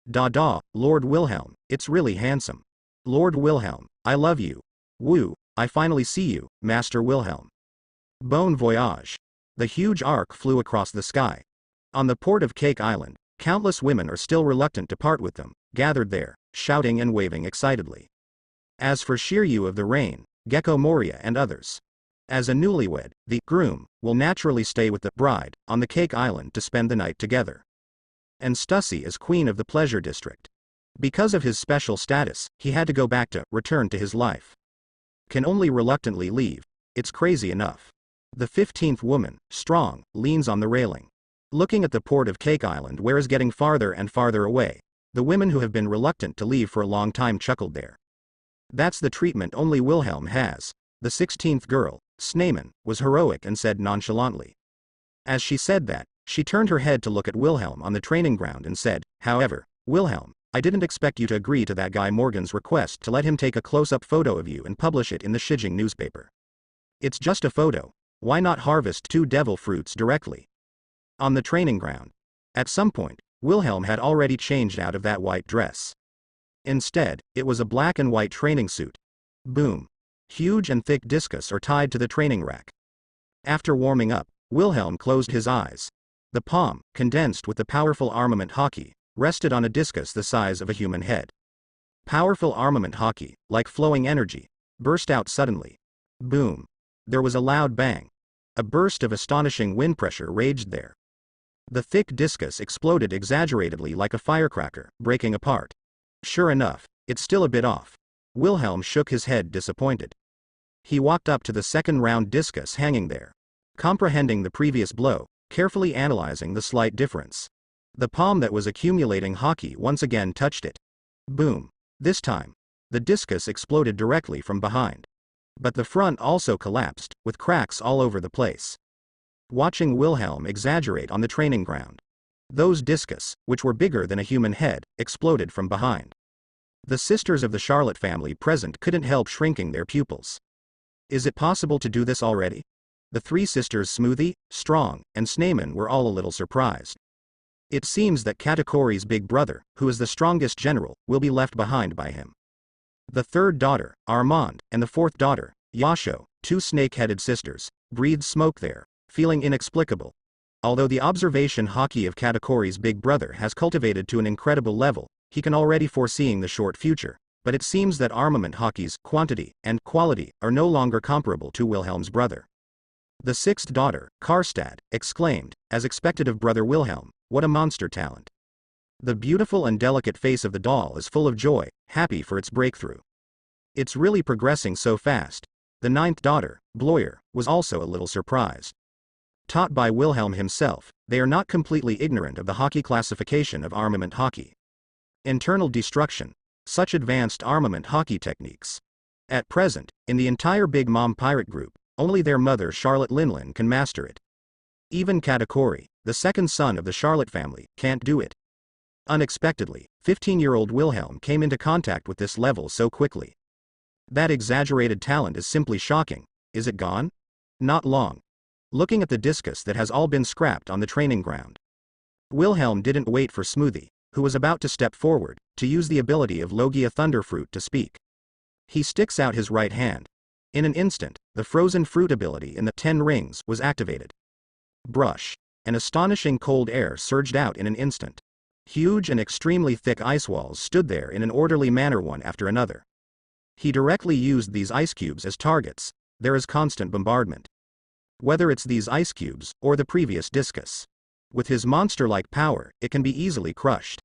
Lord Wilhelm, it's really handsome. Lord Wilhelm, I love you. Woo, I finally see you, Master Wilhelm. Bon voyage. The huge ark flew across the sky. On the port of Cake Island, countless women are still reluctant to part with them, gathered there, shouting and waving excitedly. As for Shiryu of the Rain, Gecko Moria and others. As a newlywed, the groom will naturally stay with the bride on the Cake Island to spend the night together. And Stussy is queen of the pleasure district. Because of his special status, he had to go back to return to his life. Can only reluctantly leave. It's crazy enough. The 15th woman, strong, leans on the railing. Looking at the port of Cake Island where is getting farther and farther away. The women who have been reluctant to leave for a long time chuckled there. That's the treatment only Wilhelm has. The 16th girl, Sneyman, was heroic and said nonchalantly. As she said that, she turned her head to look at Wilhelm on the training ground and said, however, Wilhelm, I didn't expect you to agree to that guy Morgan's request to let him take a close-up photo of you and publish it in the Shijing newspaper. It's just a photo. Why not harvest 2 devil fruits directly? On the training ground. At some point, Wilhelm had already changed out of that white dress. Instead, it was a black and white training suit. Boom. Huge and thick discus are tied to the training rack. After warming up, Wilhelm closed his eyes. The palm, condensed with the powerful armament hockey, rested on a discus the size of a human head. Powerful armament hockey, like flowing energy, burst out suddenly. Boom. There was a loud bang. A burst of astonishing wind pressure raged there. The thick discus exploded exaggeratedly like a firecracker, breaking apart. Sure enough, it's still a bit off. Wilhelm shook his head disappointed. He walked up to the second round discus hanging there. Comprehending the previous blow, carefully analyzing the slight difference. The palm that was accumulating hockey once again touched it. Boom. This time, the discus exploded directly from behind. But the front also collapsed, with cracks all over the place. Watching Wilhelm exaggerate on the training ground. Those discus, which were bigger than a human head, exploded from behind. The sisters of the Charlotte family present couldn't help shrinking their pupils. Is it possible to do this already? The 3 sisters Smoothie, Strong, and Sneyman were all a little surprised. It seems that Katakori's big brother, who is the strongest general, will be left behind by him. The 3rd daughter, Armand, and the 4th daughter, Yasho, 2 snake-headed sisters, breathed smoke there, feeling inexplicable. Although the observation hockey of Katakori's big brother has cultivated to an incredible level, he can already foreseeing the short future, but it seems that armament hockey's quantity and quality are no longer comparable to Wilhelm's brother. The 6th daughter, Karstad, exclaimed, as expected of brother Wilhelm, what a monster talent. The beautiful and delicate face of the doll is full of joy, happy for its breakthrough. It's really progressing so fast. The 9th daughter, Bloyer, was also a little surprised. Taught by Wilhelm himself, they are not completely ignorant of the hockey classification of armament hockey. Internal destruction. Such advanced armament hockey techniques. At present, in the entire Big Mom pirate group, only their mother Charlotte Linlin can master it. Even Katakori, the 2nd son of the Charlotte family, can't do it. Unexpectedly, 15-year-old Wilhelm came into contact with this level so quickly. That exaggerated talent is simply shocking. Is it gone? Not long. Looking at the discus that has all been scrapped on the training ground. Wilhelm didn't wait for Smoothie, who was about to step forward, to use the ability of Logia Thunderfruit to speak. He sticks out his right hand. In an instant, the frozen fruit ability in the 10 rings was activated. Brush. An astonishing cold air surged out in an instant. Huge and extremely thick ice walls stood there in an orderly manner one after another. He directly used these ice cubes as targets. There is constant bombardment. Whether it's these ice cubes, or the previous discus. With his monster-like power, it can be easily crushed.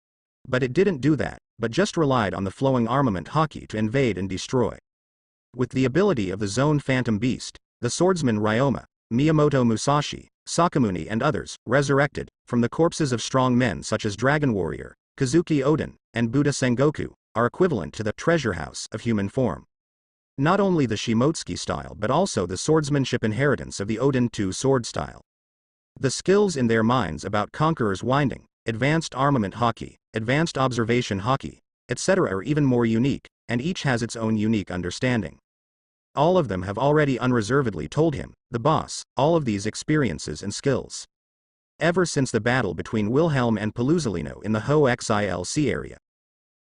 But it didn't do that, but just relied on the flowing armament hockey to invade and destroy. With the ability of the Zone Phantom Beast, the swordsman Ryoma, Miyamoto Musashi, Sakamuni and others, resurrected, from the corpses of strong men such as Dragon Warrior, Kazuki Odin, and Buddha Sengoku, are equivalent to the treasure house of human form. Not only the Shimotsuki style but also the swordsmanship inheritance of the Odin II sword style. The skills in their minds about Conqueror's Winding, advanced armament hockey, advanced observation hockey, etc. are even more unique, and each has its own unique understanding. All of them have already unreservedly told him, the boss, all of these experiences and skills. ever since the battle between Wilhelm and Paluzolino in the Ho-Xilc area.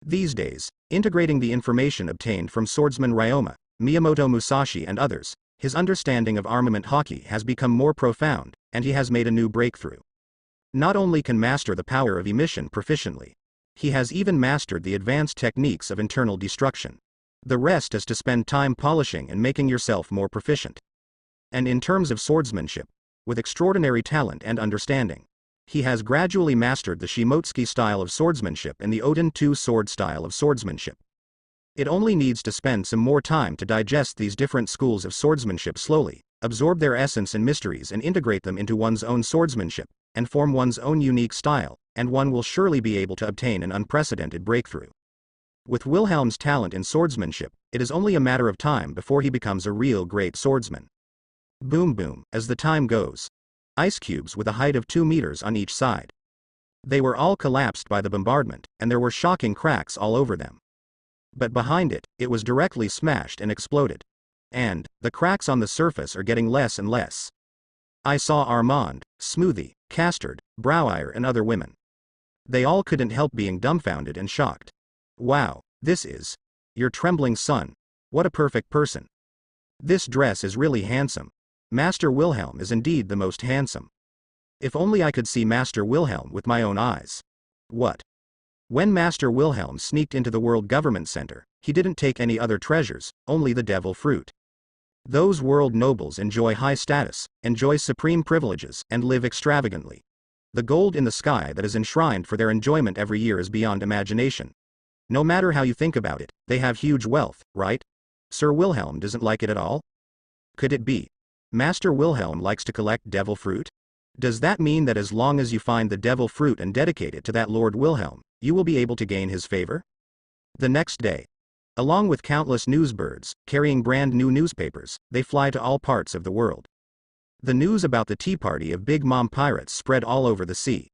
These days, integrating the information obtained from swordsman Ryoma, Miyamoto Musashi and others, his understanding of armament hockey has become more profound, and he has made a new breakthrough. Not only can master the power of emission proficiently, he has even mastered the advanced techniques of internal destruction. The rest is to spend time polishing and making yourself more proficient. And in terms of swordsmanship, with extraordinary talent and understanding, he has gradually mastered the Shimotsuki style of swordsmanship and the Odin II sword style of swordsmanship. It only needs to spend some more time to digest these different schools of swordsmanship slowly, absorb their essence and mysteries and integrate them into one's own swordsmanship, and form one's own unique style, and one will surely be able to obtain an unprecedented breakthrough. With Wilhelm's talent in swordsmanship, it is only a matter of time before he becomes a real great swordsman. Boom boom, as the time goes. Ice cubes with a height of 2 meters on each side. They were all collapsed by the bombardment, and there were shocking cracks all over them. But behind it, it was directly smashed and exploded. And, the cracks on the surface are getting less and less. I saw Armand, Smoothie, Castard, Browier and other women. They all couldn't help being dumbfounded and shocked. Wow, this is your trembling son. What a perfect person. This dress is really handsome. Master Wilhelm is indeed the most handsome. If only I could see Master Wilhelm with my own eyes. What? When Master Wilhelm sneaked into the World Government Center, he didn't take any other treasures, only the devil fruit. Those world nobles enjoy high status, enjoy supreme privileges, and live extravagantly. The gold in the sky that is enshrined for their enjoyment every year is beyond imagination. No matter how you think about it, they have huge wealth, right? Sir Wilhelm doesn't like it at all? Could it be? Master Wilhelm likes to collect devil fruit? Does that mean that as long as you find the devil fruit and dedicate it to that Lord Wilhelm, you will be able to gain his favor? The next day, along with countless newsbirds, carrying brand new newspapers, they fly to all parts of the world. The news about the tea party of Big Mom pirates spread all over the sea.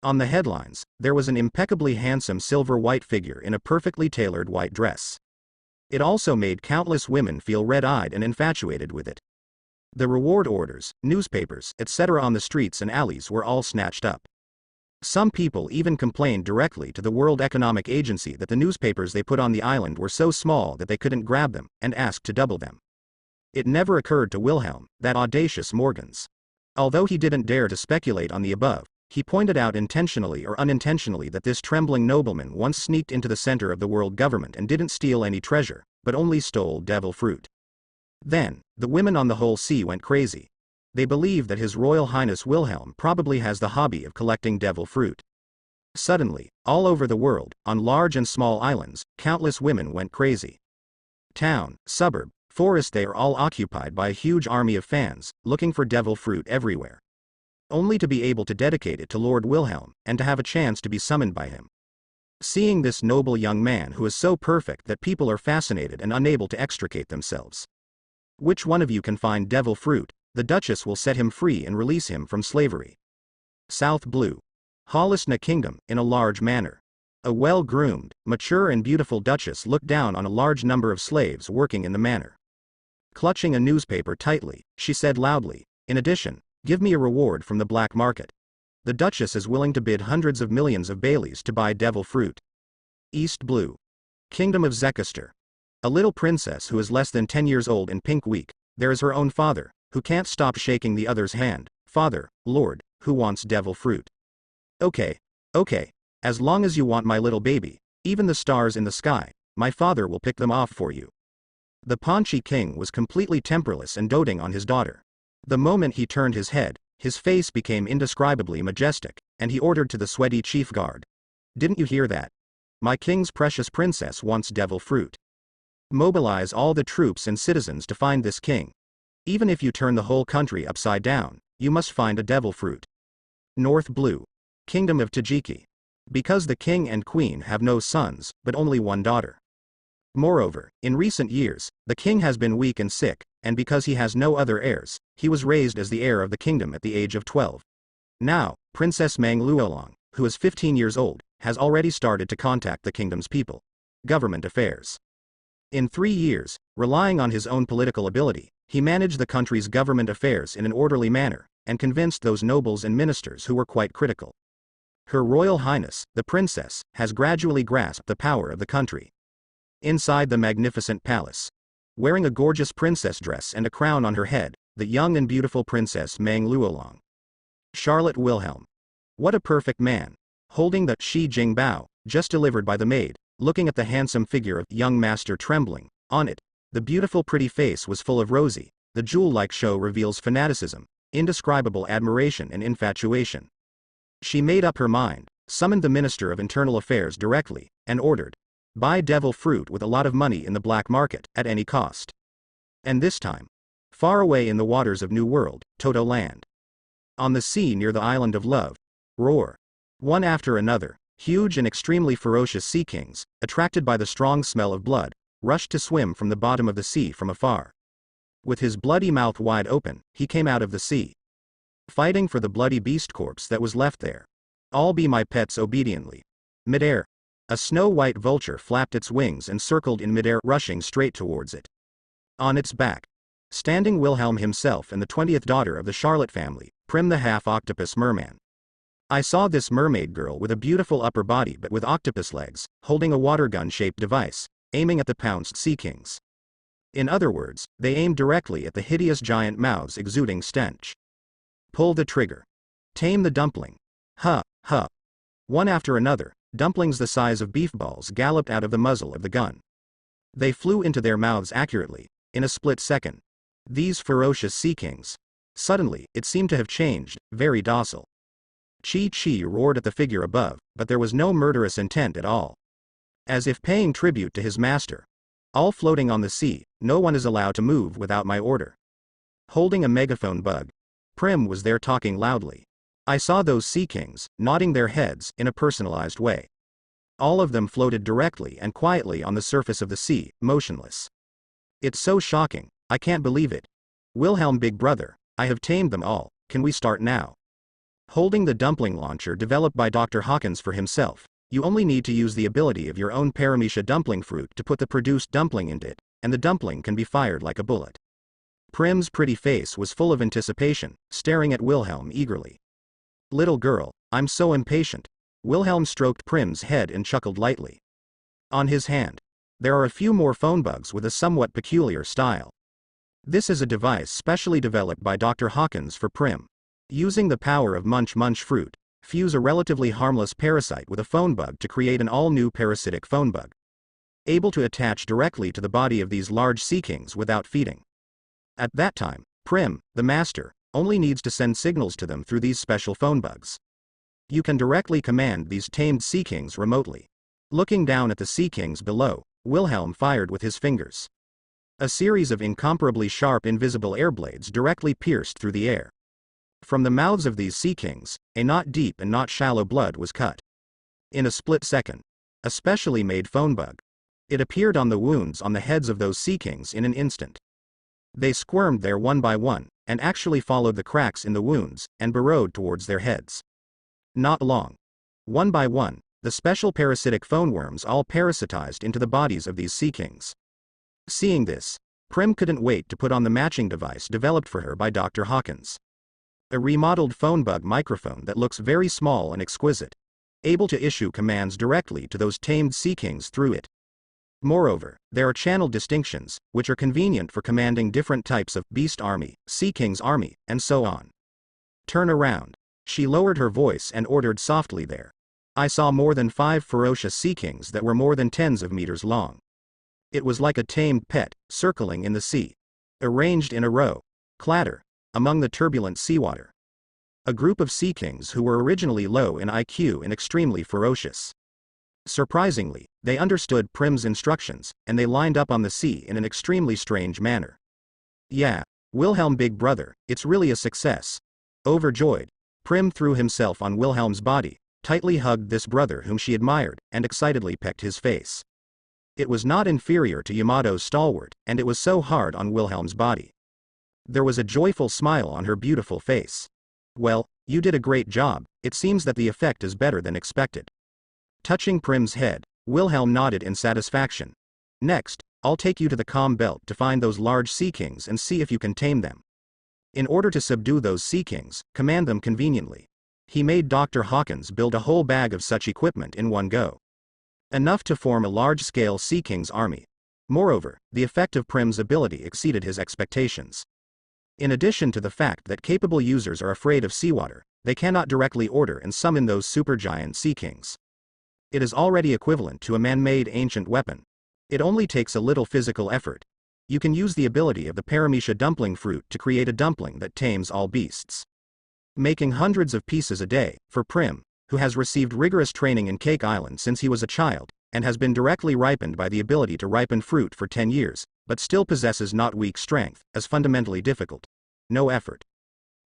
On the headlines, there was an impeccably handsome silver-white figure in a perfectly tailored white dress. It also made countless women feel red-eyed and infatuated with it. The reward orders, newspapers, etc. on the streets and alleys were all snatched up. Some people even complained directly to the World Economic Agency that the newspapers they put on the island were so small that they couldn't grab them, and asked to double them. It never occurred to Wilhelm, that audacious Morgans. Although he didn't dare to speculate on the above, he pointed out intentionally or unintentionally that this trembling nobleman once sneaked into the center of the world government and didn't steal any treasure, but only stole devil fruit. Then, the women on the whole sea went crazy. They believe that His Royal Highness Wilhelm probably has the hobby of collecting devil fruit. Suddenly, all over the world, on large and small islands, countless women went crazy. Town, suburb, forest, they are all occupied by a huge army of fans, looking for devil fruit everywhere. Only to be able to dedicate it to Lord Wilhelm, and to have a chance to be summoned by him. Seeing this noble young man who is so perfect that people are fascinated and unable to extricate themselves. Which one of you can find devil fruit? The Duchess will set him free and release him from slavery. South Blue. Hollisna Kingdom, in a large manor. A well-groomed, mature and beautiful Duchess looked down on a large number of slaves working in the manor. Clutching a newspaper tightly, she said loudly, "In addition, give me a reward from the black market." The Duchess is willing to bid hundreds of millions of Baileys to buy devil fruit. East Blue. Kingdom of Zekester. A little princess who is less than 10 years old and pink weak. There is her own father, who can't stop shaking the other's hand. "Father, Lord, who wants devil fruit?" Okay, as long as you want my little baby, even the stars in the sky, my father will pick them off for you. The paunchy king was completely temperless and doting on his daughter. The moment he turned his head, his face became indescribably majestic, and he ordered to the sweaty chief guard. "Didn't you hear that? My king's precious princess wants devil fruit. Mobilize all the troops and citizens to find this king. Even if you turn the whole country upside down, you must find a devil fruit." North Blue. Kingdom of Tajiki. Because the king and queen have no sons, but only one daughter. Moreover, in recent years, the king has been weak and sick, and because he has no other heirs, he was raised as the heir of the kingdom at the age of 12. Now, Princess Mang Luolong, who is 15 years old, has already started to contact the kingdom's people. Government affairs. In 3 years, relying on his own political ability, he managed the country's government affairs in an orderly manner, and convinced those nobles and ministers who were quite critical. Her Royal Highness, the princess, has gradually grasped the power of the country. Inside the magnificent palace, wearing a gorgeous princess dress and a crown on her head, the young and beautiful Princess Meng Luolong. Charlotte Wilhelm. What a perfect man. Holding the Shi Jing Bao, just delivered by the maid, looking at the handsome figure of young master trembling. On it, the beautiful pretty face was full of rosy. The jewel-like show reveals fanaticism, indescribable admiration and infatuation. She made up her mind, summoned the Minister of Internal Affairs directly, and ordered, "Buy devil fruit with a lot of money in the black market, at any cost." And this time, far away in the waters of New World, Toto Land. On the sea near the island of Love, roar. One after another, huge and extremely ferocious sea kings, attracted by the strong smell of blood, rushed to swim from the bottom of the sea from afar. With his bloody mouth wide open, he came out of the sea, fighting for the bloody beast corpse that was left there. "All be my pets obediently." Midair, a snow-white vulture flapped its wings and circled in midair, rushing straight towards it. On its back, standing Wilhelm himself and the 20th daughter of the Charlotte family, Prim the half-octopus merman. I saw this mermaid girl with a beautiful upper body but with octopus legs, holding a water gun-shaped device, aiming at the pounced sea kings. In other words, they aimed directly at the hideous giant mouths exuding stench. Pull the trigger. Tame the dumpling. Huh, huh. One after another, dumplings the size of beef balls galloped out of the muzzle of the gun. They flew into their mouths accurately, in a split second. These ferocious sea kings. Suddenly, it seemed to have changed, very docile. Chi roared at the figure above, but there was no murderous intent at all. As if paying tribute to his master. All floating on the sea, no one is allowed to move without my order. Holding a megaphone bug, Prim was there talking loudly. I saw those sea kings, nodding their heads, in a personalized way. All of them floated directly and quietly on the surface of the sea, motionless. It's so shocking, I can't believe it. Wilhelm big brother, I have tamed them all, can we start now? Holding the dumpling launcher developed by Dr. Hawkins for himself, you only need to use the ability of your own paramecia dumpling fruit to put the produced dumpling into it, and the dumpling can be fired like a bullet. Prim's pretty face was full of anticipation, staring at Wilhelm eagerly. Little girl, I'm so impatient. Wilhelm stroked Prim's head and chuckled lightly. On his hand, there are a few more phone bugs with a somewhat peculiar style. This is a device specially developed by Dr. Hawkins for Prim. Using the power of munch fruit, fuse a relatively harmless parasite with a phone bug to create an all-new parasitic phone bug. Able to attach directly to the body of these large sea kings without feeding. At that time, Prim, the master, only needs to send signals to them through these special phone bugs. You can directly command these tamed sea kings remotely. Looking down at the sea kings below, Wilhelm fired with his fingers. A series of incomparably sharp invisible air blades directly pierced through the air. From the mouths of these sea kings, a not deep and not shallow blood was cut. In a split second, a specially made phone bug. It appeared on the wounds on the heads of those sea kings in an instant. They squirmed there one by one, and actually followed the cracks in the wounds, and burrowed towards their heads. Not long. One by one, the special parasitic phone worms all parasitized into the bodies of these sea kings. Seeing this, Prim couldn't wait to put on the matching device developed for her by Dr. Hawkins. A remodeled phone bug microphone that looks very small and exquisite. Able to issue commands directly to those tamed sea kings through it. Moreover, there are channel distinctions, which are convenient for commanding different types of Beast Army, Sea King's Army, and so on. Turn around. She lowered her voice and ordered softly there. I saw more than 5 ferocious sea kings that were more than tens of meters long. It was like a tamed pet, circling in the sea. Arranged in a row. Clatter. Among the turbulent seawater. A group of sea kings who were originally low in IQ and extremely ferocious. Surprisingly, they understood Prim's instructions, and they lined up on the sea in an extremely strange manner. Yeah, Wilhelm big brother, it's really a success. Overjoyed, Prim threw himself on Wilhelm's body, tightly hugged this brother whom she admired, and excitedly pecked his face. It was not inferior to Yamato's stalwart, and it was so hard on Wilhelm's body. There was a joyful smile on her beautiful face. Well, you did a great job, it seems that the effect is better than expected. Touching Prim's head, Wilhelm nodded in satisfaction. Next, I'll take you to the calm belt to find those large sea kings and see if you can tame them. In order to subdue those sea kings, command them conveniently. He made Dr. Hawkins build a whole bag of such equipment in one go. Enough to form a large-scale Sea King's army. Moreover, the effect of Prim's ability exceeded his expectations. In addition to the fact that capable users are afraid of seawater, they cannot directly order and summon those supergiant Sea Kings. It is already equivalent to a man-made ancient weapon. It only takes a little physical effort. You can use the ability of the paramecia dumpling fruit to create a dumpling that tames all beasts. Making hundreds of pieces a day, for Prim, who has received rigorous training in Cake Island since he was a child, and has been directly ripened by the ability to ripen fruit for 10 years, but still possesses not weak strength, as fundamentally difficult. No effort.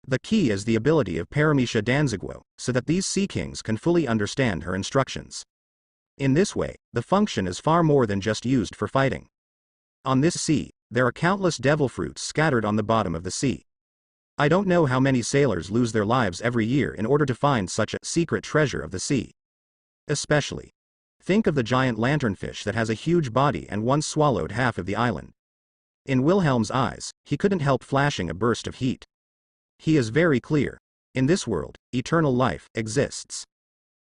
The key is the ability of Paramecia Danziguo, so that these Sea Kings can fully understand her instructions. In this way, the function is far more than just used for fighting. On this sea, there are countless devil fruits scattered on the bottom of the sea. I don't know how many sailors lose their lives every year in order to find such a secret treasure of the sea. Especially, think of the giant lanternfish that has a huge body and once swallowed half of the island. In Wilhelm's eyes, he couldn't help flashing a burst of heat. He is very clear. In this world, eternal life exists.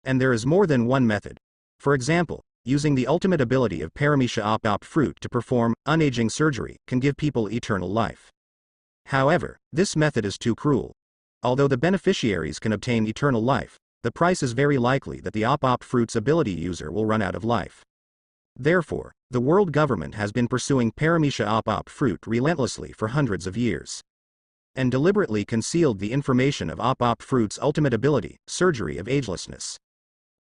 And there is more than one method. For example, using the ultimate ability of Paramecia op fruit to perform unaging surgery can give people eternal life. However, this method is too cruel. Although the beneficiaries can obtain eternal life, the price is very likely that the op fruit's ability user will run out of life. Therefore, the world government has been pursuing Paramecia op fruit relentlessly for hundreds of years. And deliberately concealed the information of op fruit's ultimate ability, surgery of agelessness.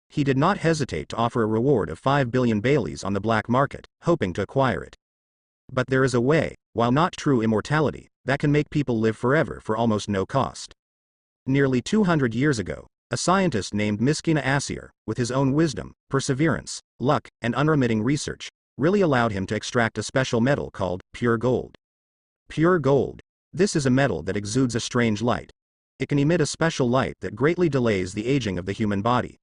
He did not hesitate to offer a reward of 5 billion Baileys on the black market, hoping to acquire it. But there is a way, while not true immortality, that can make people live forever for almost no cost. Nearly 200 years ago, a scientist named Miskina Asir, with his own wisdom, perseverance, luck, and unremitting research, really allowed him to extract a special metal called pure gold. Pure gold. This is a metal that exudes a strange light. It can emit a special light that greatly delays the aging of the human body.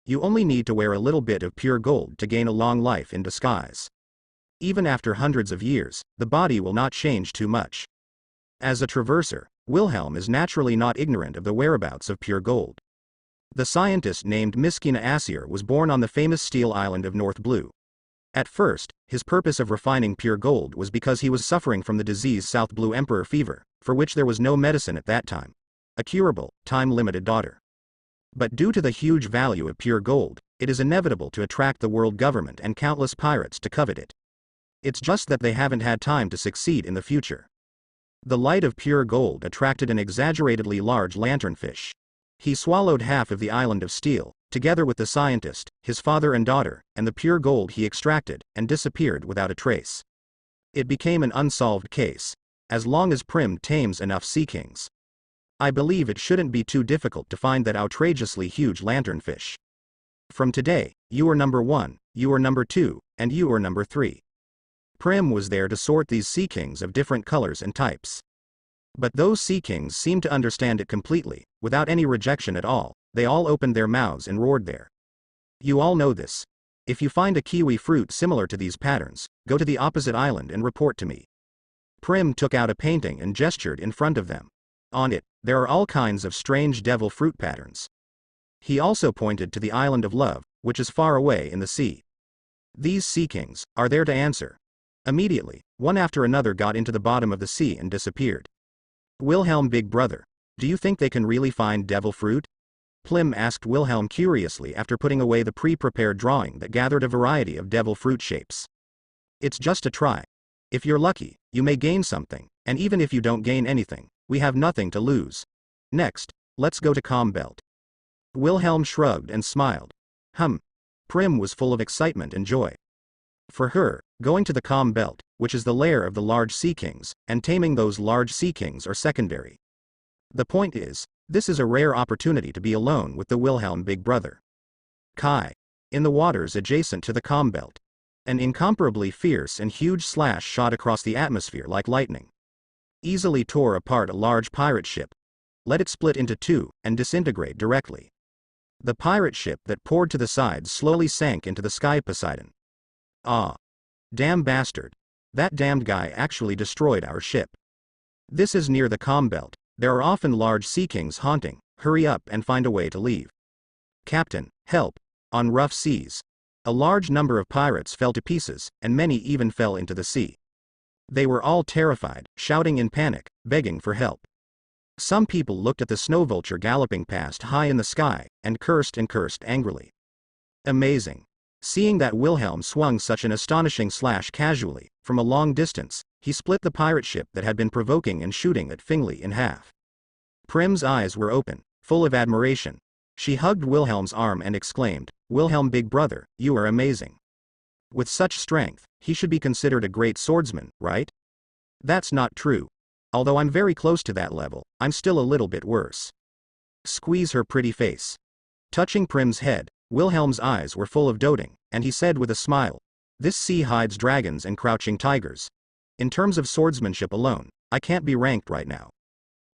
You only need to wear a little bit of pure gold to gain a long life in disguise. Even after hundreds of years, the body will not change too much. As a traverser, Wilhelm is naturally not ignorant of the whereabouts of pure gold. The scientist named Miskina Asir was born on the famous steel island of North Blue. At first, his purpose of refining pure gold was because he was suffering from the disease South Blue Emperor fever, for which there was no medicine at that time. A curable, time-limited daughter. But due to the huge value of pure gold, it is inevitable to attract the world government and countless pirates to covet it. It's just that they haven't had time to succeed in the future. The light of pure gold attracted an exaggeratedly large lanternfish. He swallowed half of the island of steel, together with the scientist, his father and daughter, and the pure gold he extracted, and disappeared without a trace. It became an unsolved case, as long as Prim tames enough Sea Kings. I believe it shouldn't be too difficult to find that outrageously huge lanternfish. From today, you are number 1, you are number 2, and you are number 3. Prim was there to sort these Sea Kings of different colors and types. But those Sea Kings seemed to understand it completely, without any rejection at all. They all opened their mouths and roared there. You all know this. If you find a kiwi fruit similar to these patterns, go to the opposite island and report to me. Prim took out a painting and gestured in front of them. On it, there are all kinds of strange devil fruit patterns. He also pointed to the island of Love, which is far away in the sea. These Sea Kings are there to answer. Immediately, one after another got into the bottom of the sea and disappeared. Wilhelm, big brother, do you think they can really find devil fruit? Plim asked Wilhelm curiously after putting away the pre-prepared drawing that gathered a variety of devil fruit shapes. It's just a try. If you're lucky, you may gain something, and even if you don't gain anything, we have nothing to lose. Next, let's go to Calm Belt. Wilhelm shrugged and smiled. Prim was full of excitement and joy. For her, going to the Calm Belt, which is the lair of the large Sea Kings, and taming those large Sea Kings are secondary. The point is, this is a rare opportunity to be alone with the Wilhelm big brother. Kai. In the waters adjacent to the Calm Belt. An incomparably fierce and huge slash shot across the atmosphere like lightning. Easily tore apart a large pirate ship. Let it split into two, and disintegrate directly. The pirate ship that poured to the sides slowly sank into the sky. Poseidon. Ah. Damn bastard. That damned guy actually destroyed our ship. This is near the calm belt. There are often large sea kings haunting. Hurry up and find a way to leave. Captain, help. On rough seas. A large number of pirates fell to pieces, and many even fell into the sea. They were all terrified, shouting in panic, begging for help. Some people looked at the snow vulture galloping past high in the sky, and cursed angrily. Amazing. Seeing that Wilhelm swung such an astonishing slash casually, from a long distance, he split the pirate ship that had been provoking and shooting at Fingley in half. Prim's eyes were open, full of admiration. She hugged Wilhelm's arm and exclaimed, "Wilhelm, big brother, you are amazing. With such strength, he should be considered a great swordsman, right?" "That's not true. Although I'm very close to that level, I'm still a little bit worse." Squeeze her pretty face. Touching Prim's head, Wilhelm's eyes were full of doting, and he said with a smile, "This sea hides dragons and crouching tigers. In terms of swordsmanship alone, I can't be ranked right now."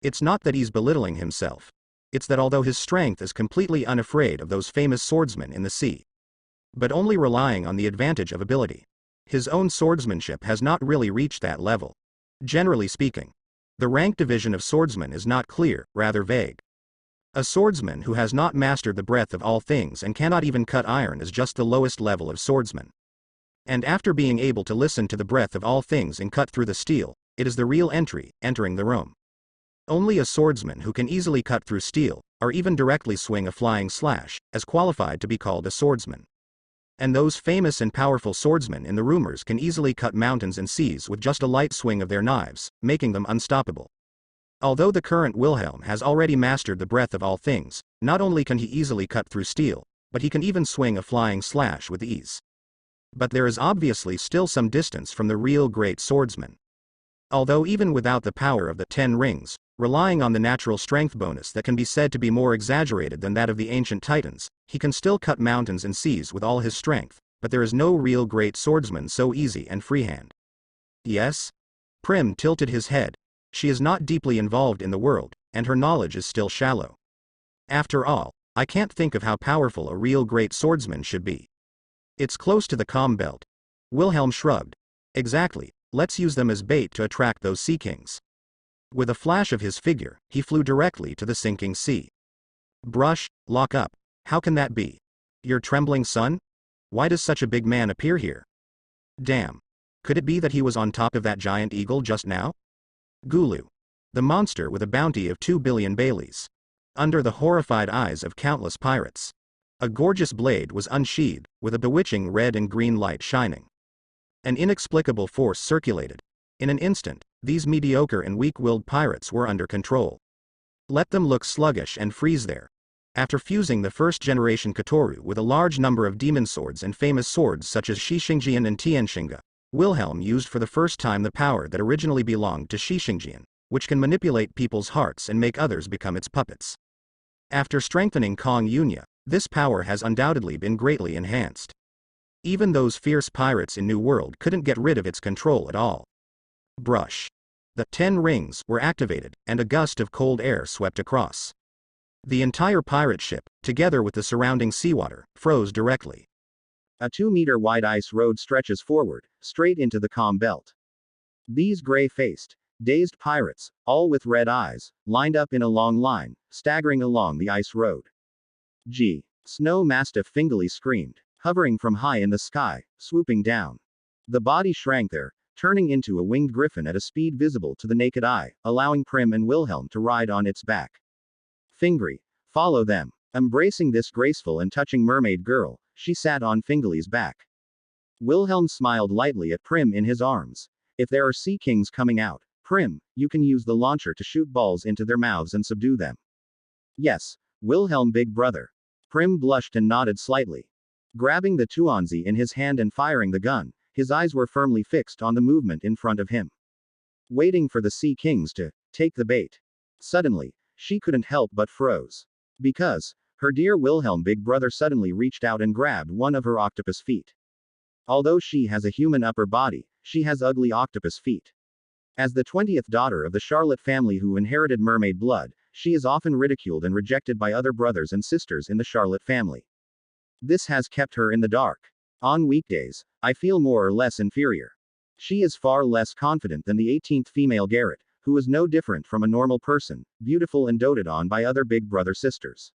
It's not that he's belittling himself. It's that although his strength is completely unafraid of those famous swordsmen in the sea, but only relying on the advantage of ability, his own swordsmanship has not really reached that level. Generally speaking, the rank division of swordsmen is not clear, rather vague. A swordsman who has not mastered the breadth of all things and cannot even cut iron is just the lowest level of swordsman. And after being able to listen to the breadth of all things and cut through the steel, it is the real entering the room. Only a swordsman who can easily cut through steel, or even directly swing a flying slash, is qualified to be called a swordsman. And those famous and powerful swordsmen in the rumors can easily cut mountains and seas with just a light swing of their knives, making them unstoppable. Although the current Wilhelm has already mastered the breadth of all things, not only can he easily cut through steel, but he can even swing a flying slash with ease. But there is obviously still some distance from the real great swordsman. Although even without the power of the 10 rings, relying on the natural strength bonus that can be said to be more exaggerated than that of the ancient titans, he can still cut mountains and seas with all his strength, but there is no real great swordsman so easy and freehand. Yes? Prim tilted his head. She is not deeply involved in the world, and her knowledge is still shallow. After all, I can't think of how powerful a real great swordsman should be. It's close to the calm belt. Wilhelm shrugged. Exactly, let's use them as bait to attract those sea kings. With a flash of his figure, he flew directly to the sinking sea. Brush, lock up. How can that be? Your trembling son? Why does such a big man appear here? Damn. Could it be that he was on top of that giant eagle just now? Gulu. The monster with a bounty of 2 billion Baileys. Under the horrified eyes of countless pirates. A gorgeous blade was unsheathed, with a bewitching red and green light shining. An inexplicable force circulated. In an instant, these mediocre and weak-willed pirates were under control. Let them look sluggish and freeze there. After fusing the first-generation Katoru with a large number of demon swords and famous swords such as Shishingjian and Tianxinga, Wilhelm used for the first time the power that originally belonged to Shishingjian, which can manipulate people's hearts and make others become its puppets. After strengthening Kong Yunya, this power has undoubtedly been greatly enhanced. Even those fierce pirates in New World couldn't get rid of its control at all. Brush. The 10 rings were activated, and a gust of cold air swept across. The entire pirate ship, together with the surrounding seawater, froze directly. A 2-meter-wide ice road stretches forward, straight into the calm belt. These gray-faced, dazed pirates, all with red eyes, lined up in a long line, staggering along the ice road. Gee! Snow Mastiff Fingley screamed, hovering from high in the sky, swooping down. The body shrank there, turning into a winged griffin at a speed visible to the naked eye, allowing Prim and Wilhelm to ride on its back. Fingry, follow them. Embracing this graceful and touching mermaid girl, she sat on Fingley's back. Wilhelm smiled lightly at Prim in his arms. If there are sea kings coming out, Prim, you can use the launcher to shoot balls into their mouths and subdue them. Yes, Wilhelm, big brother. Prim blushed and nodded slightly. Grabbing the tuanzi in his hand and firing the gun, his eyes were firmly fixed on the movement in front of him. Waiting for the sea kings to take the bait. Suddenly, she couldn't help but froze. Because her dear Wilhelm big brother suddenly reached out and grabbed one of her octopus feet. Although she has a human upper body, she has ugly octopus feet. As the 20th daughter of the Charlotte family who inherited mermaid blood, she is often ridiculed and rejected by other brothers and sisters in the Charlotte family. This has kept her in the dark. On weekdays, I feel more or less inferior. She is far less confident than the 18th female Garrett, who was no different from a normal person, beautiful and doted on by other big brother sisters.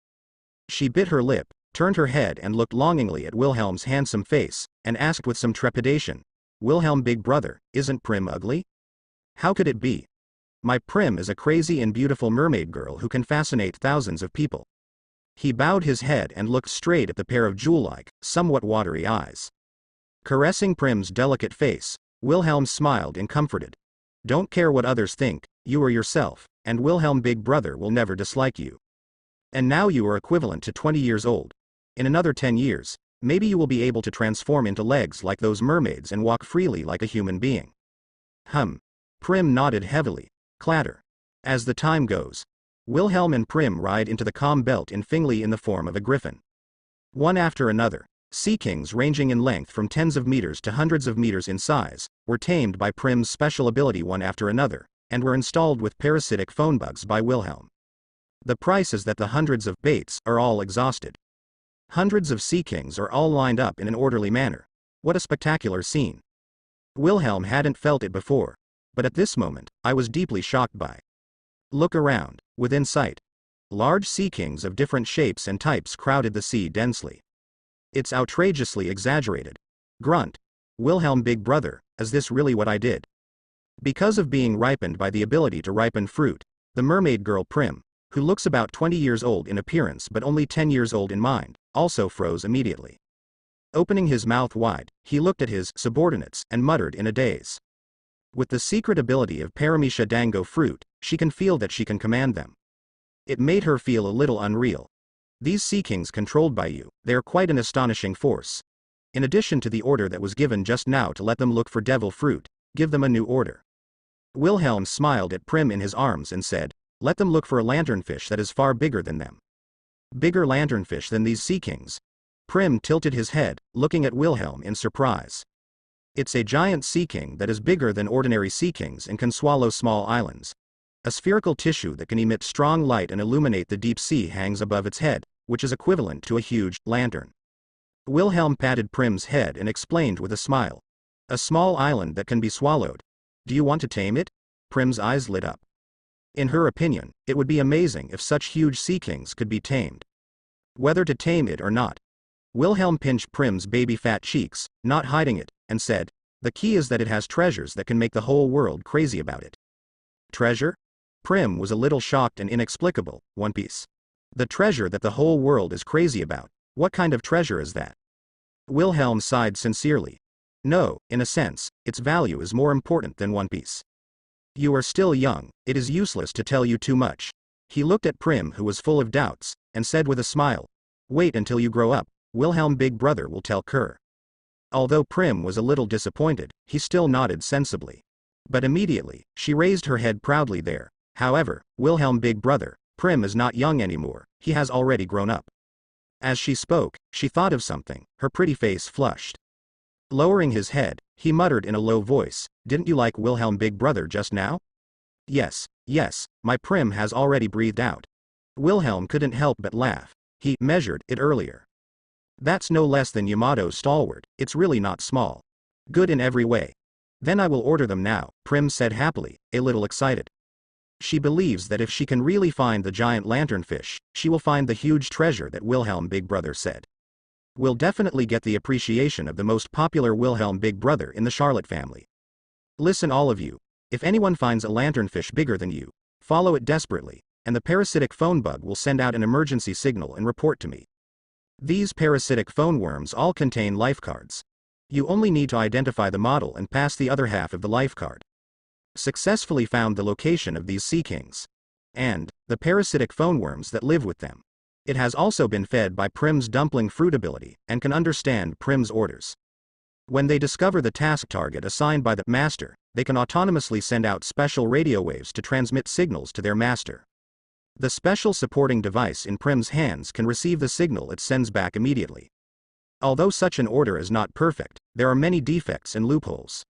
She bit her lip, turned her head and looked longingly at Wilhelm's handsome face, and asked with some trepidation, "Wilhelm, big brother, isn't Prim ugly?" "How could it be? My Prim is a crazy and beautiful mermaid girl who can fascinate thousands of people." He bowed his head and looked straight at the pair of jewel-like, somewhat watery eyes. Caressing Prim's delicate face, Wilhelm smiled and comforted. "Don't care what others think, you are yourself, and Wilhelm, big brother, will never dislike you. And now you are equivalent to 20 years old. In another 10 years, maybe you will be able to transform into legs like those mermaids and walk freely like a human being." Prim nodded heavily. Clatter. As the time goes, Wilhelm and Prim ride into the calm belt in Fingley in the form of a griffin. One after another, sea kings ranging in length from tens of meters to hundreds of meters in size, were tamed by Prim's special ability one after another, and were installed with parasitic phone bugs by Wilhelm. The price is that the hundreds of baits are all exhausted. Hundreds of sea kings are all lined up in an orderly manner. What a spectacular scene. Wilhelm hadn't felt it before, but at this moment, I was deeply shocked by. Look around, within sight. Large sea kings of different shapes and types crowded the sea densely. It's outrageously exaggerated. Grunt. Wilhelm, big brother, is this really what I did? Because of being ripened by the ability to ripen fruit, the mermaid girl Prim, who looks about 20 years old in appearance but only 10 years old in mind, also froze immediately. Opening his mouth wide, he looked at his subordinates and muttered in a daze. With the secret ability of Paramecia Dango fruit, she can feel that she can command them. It made her feel a little unreal. These sea kings controlled by you, they are quite an astonishing force. In addition to the order that was given just now to let them look for devil fruit, give them a new order. Wilhelm smiled at Prim in his arms and said, "Let them look for a lanternfish that is far bigger than them." Bigger lanternfish than these sea kings? Prim tilted his head, looking at Wilhelm in surprise. It's a giant sea king that is bigger than ordinary sea kings and can swallow small islands. A spherical tissue that can emit strong light and illuminate the deep sea hangs above its head, which is equivalent to a huge lantern. Wilhelm patted Prim's head and explained with a smile. "A small island that can be swallowed. Do you want to tame it?" Prim's eyes lit up. In her opinion, it would be amazing if such huge sea kings could be tamed. Whether to tame it or not. Wilhelm pinched Prim's baby fat cheeks, not hiding it, and said, "The key is that it has treasures that can make the whole world crazy about it." Treasure? Prim was a little shocked and inexplicable. One Piece. The treasure that the whole world is crazy about. What kind of treasure is that? Wilhelm sighed sincerely. No, in a sense, its value is more important than One Piece. You are still young, it is useless to tell you too much. He looked at Prim, who was full of doubts, and said with a smile, "Wait until you grow up, Wilhelm, big brother will tell Kerr." Although Prim was a little disappointed, he still nodded sensibly. But immediately, she raised her head proudly there. "However, Wilhelm, big brother, Prim is not young anymore, he has already grown up." As she spoke, she thought of something, her pretty face flushed. Lowering his head, he muttered in a low voice, "Didn't you like Wilhelm, big brother just now?" Yes, my Prim has already breathed out." Wilhelm couldn't help but laugh. He measured it earlier. "That's no less than Yamato's stalwart, it's really not small. Good in every way." "Then I will order them now," Prim said happily, a little excited. She believes that if she can really find the giant lanternfish, she will find the huge treasure that Wilhelm, big brother, said. We'll definitely get the appreciation of the most popular Wilhelm, big brother in the Charlotte family. Listen, all of you. If anyone finds a lanternfish bigger than you, follow it desperately, and the parasitic phone bug will send out an emergency signal and report to me. These parasitic phone worms all contain life cards. You only need to identify the model and pass the other half of the life card. Successfully found the location of these sea kings. And the parasitic phone worms that live with them. It has also been fed by Prim's dumpling fruit ability, and can understand Prim's orders. When they discover the task target assigned by the master, they can autonomously send out special radio waves to transmit signals to their master. The special supporting device in Prim's hands can receive the signal it sends back immediately. Although such an order is not perfect, there are many defects and loopholes.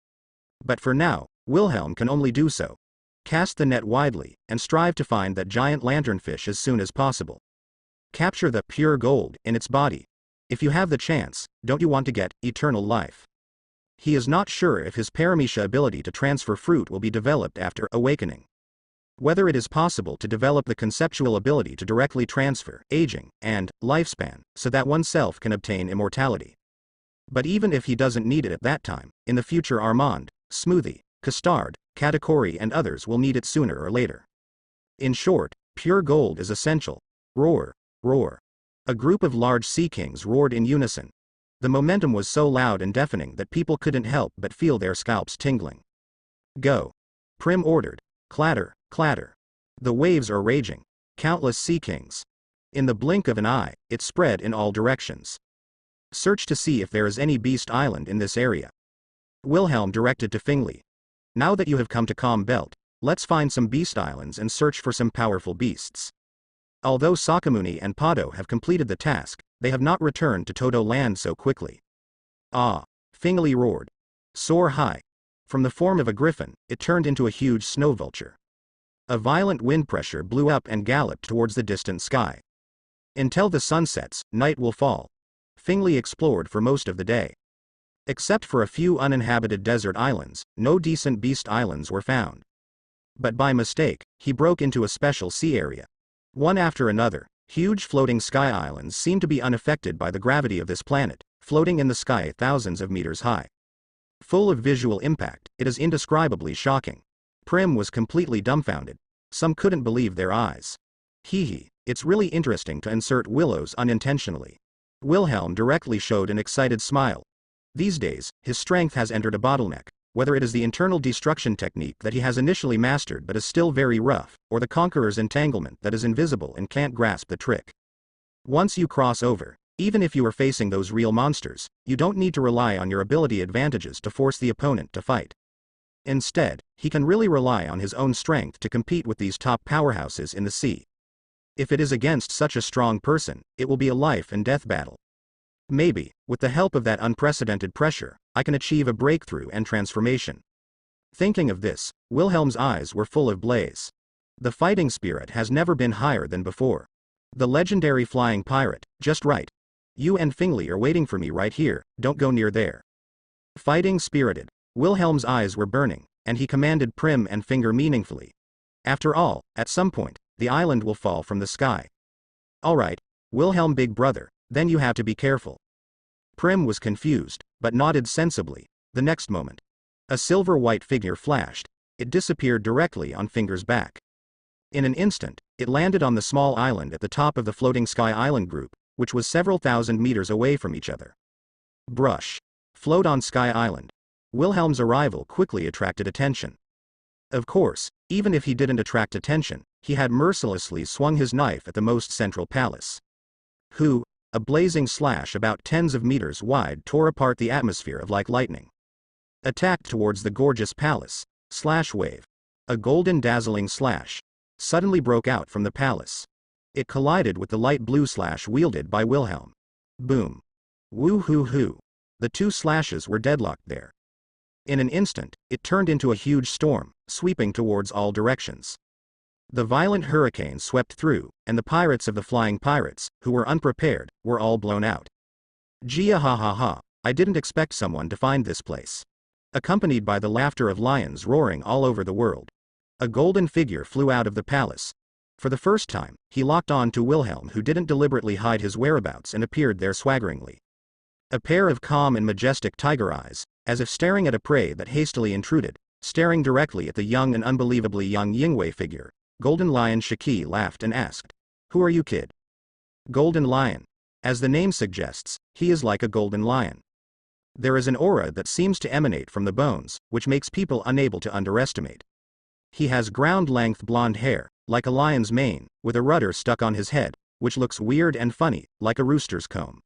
But for now, Wilhelm can only do so. Cast the net widely, and strive to find that giant lanternfish as soon as possible. Capture the pure gold in its body. If you have the chance, don't you want to get eternal life? He is not sure if his Paramecia ability to transfer fruit will be developed after awakening. Whether it is possible to develop the conceptual ability to directly transfer aging and lifespan so that oneself can obtain immortality. But even if he doesn't need it at that time, in the future Armand, Smoothie, Custard, Katakuri and others will need it sooner or later. In short, pure gold is essential. Roar, roar. A group of large sea kings roared in unison. The momentum was so loud and deafening that people couldn't help but feel their scalps tingling. Go. Prim ordered. Clatter, clatter. The waves are raging. Countless sea kings. In the blink of an eye, it spread in all directions. Search to see if there is any beast island in this area. Wilhelm directed to Fingley. Now that you have come to Calm Belt, let's find some beast islands and search for some powerful beasts. Although Sakamuni and Pado have completed the task, they have not returned to Todo Land so quickly. Ah! Fingley roared. Soar high. From the form of a griffin, it turned into a huge snow vulture. A violent wind pressure blew up and galloped towards the distant sky. Until the sun sets, night will fall. Fingley explored for most of the day. Except for a few uninhabited desert islands, no decent beast islands were found. But by mistake, he broke into a special sea area. One after another, huge floating sky islands seemed to be unaffected by the gravity of this planet, floating in the sky thousands of meters high. Full of visual impact, it is indescribably shocking. Prim was completely dumbfounded. Some couldn't believe their eyes. Hee, it's really interesting to insert willows unintentionally. Wilhelm directly showed an excited smile. These days, his strength has entered a bottleneck, whether it is the internal destruction technique that he has initially mastered but is still very rough, or the Conqueror's entanglement that is invisible and can't grasp the trick. Once you cross over, even if you are facing those real monsters, you don't need to rely on your ability advantages to force the opponent to fight. Instead, he can really rely on his own strength to compete with these top powerhouses in the sea. If it is against such a strong person, it will be a life and death battle. Maybe, with the help of that unprecedented pressure, I can achieve a breakthrough and transformation. Thinking of this, Wilhelm's eyes were full of blaze. The fighting spirit has never been higher than before. The legendary flying pirate, just right. You and Fingley are waiting for me right here, don't go near there. Fighting spirited, Wilhelm's eyes were burning, and he commanded Prim and Finger meaningfully. After all, at some point, the island will fall from the sky. Alright, Wilhelm big brother, then you have to be careful. Prim was confused, but nodded sensibly. The next moment, a silver-white figure flashed. It disappeared directly on Finger's back. In an instant, it landed on the small island at the top of the floating sky island group, which was several thousand meters away from each other. Brush. Float on Sky Island. Wilhelm's arrival quickly attracted attention. Of course, even if he didn't attract attention, he had mercilessly swung his knife at the most central palace. A blazing slash about tens of meters wide tore apart the atmosphere like lightning. Attacked towards the gorgeous palace, slash wave. A golden dazzling slash suddenly broke out from the palace. It collided with the light blue slash wielded by Wilhelm. Boom. Woo-hoo-hoo. The two slashes were deadlocked there. In an instant, it turned into a huge storm, sweeping towards all directions. The violent hurricane swept through, and the pirates of the Flying Pirates, who were unprepared, were all blown out. Gia ha ha ha, I didn't expect someone to find this place. Accompanied by the laughter of lions roaring all over the world. A golden figure flew out of the palace. For the first time, he locked on to Wilhelm, who didn't deliberately hide his whereabouts and appeared there swaggeringly. A pair of calm and majestic tiger eyes, as if staring at a prey that hastily intruded, staring directly at the young and unbelievably young Yingwei figure. Golden Lion Shiki laughed and asked, "Who are you, kid?" Golden Lion. As the name suggests, he is like a golden lion. There is an aura that seems to emanate from the bones, which makes people unable to underestimate. He has ground-length blonde hair, like a lion's mane, with a rudder stuck on his head, which looks weird and funny, like a rooster's comb.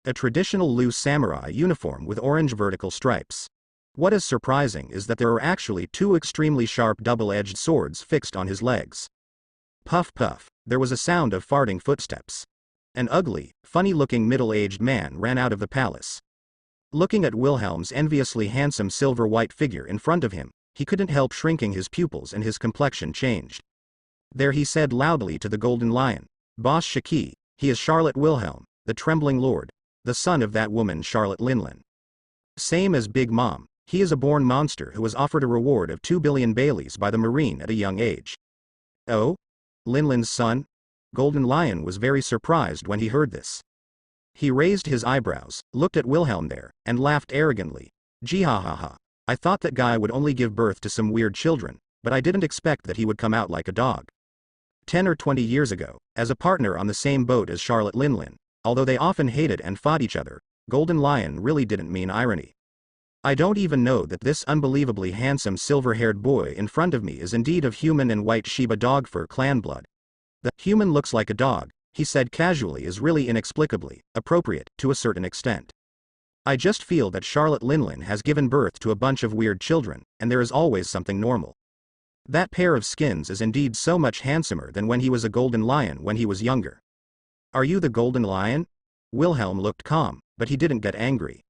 A traditional loose samurai uniform with orange vertical stripes. What is surprising is that there are actually two extremely sharp double-edged swords fixed on his legs. Puff puff, there was a sound of farting footsteps. An ugly, funny-looking middle-aged man ran out of the palace. Looking at Wilhelm's enviously handsome silver-white figure in front of him, he couldn't help shrinking his pupils and his complexion changed. There he said loudly to the Golden Lion, "Boss Shiki, he is Charlotte Wilhelm, the Trembling Lord, the son of that woman Charlotte Linlin. Same as Big Mom. He is a born monster who was offered a reward of 2 billion Baileys by the Marine at a young age. Oh? Linlin's son? Golden Lion was very surprised when he heard this. He raised his eyebrows, looked at Wilhelm there, and laughed arrogantly. Gee ha ha ha. I thought that guy would only give birth to some weird children, but I didn't expect that he would come out like a dog. 10 or 20 years ago, as a partner on the same boat as Charlotte Linlin, although they often hated and fought each other, Golden Lion really didn't mean irony. I don't even know that this unbelievably handsome silver-haired boy in front of me is indeed of human and white Shiba dog fur clan blood. The human looks like a dog, he said casually, is really inexplicably appropriate to a certain extent. I just feel that Charlotte Linlin has given birth to a bunch of weird children, and there is always something normal. That pair of skins is indeed so much handsomer than when he was a golden lion when he was younger. Are you the golden lion? Wilhelm looked calm, but he didn't get angry.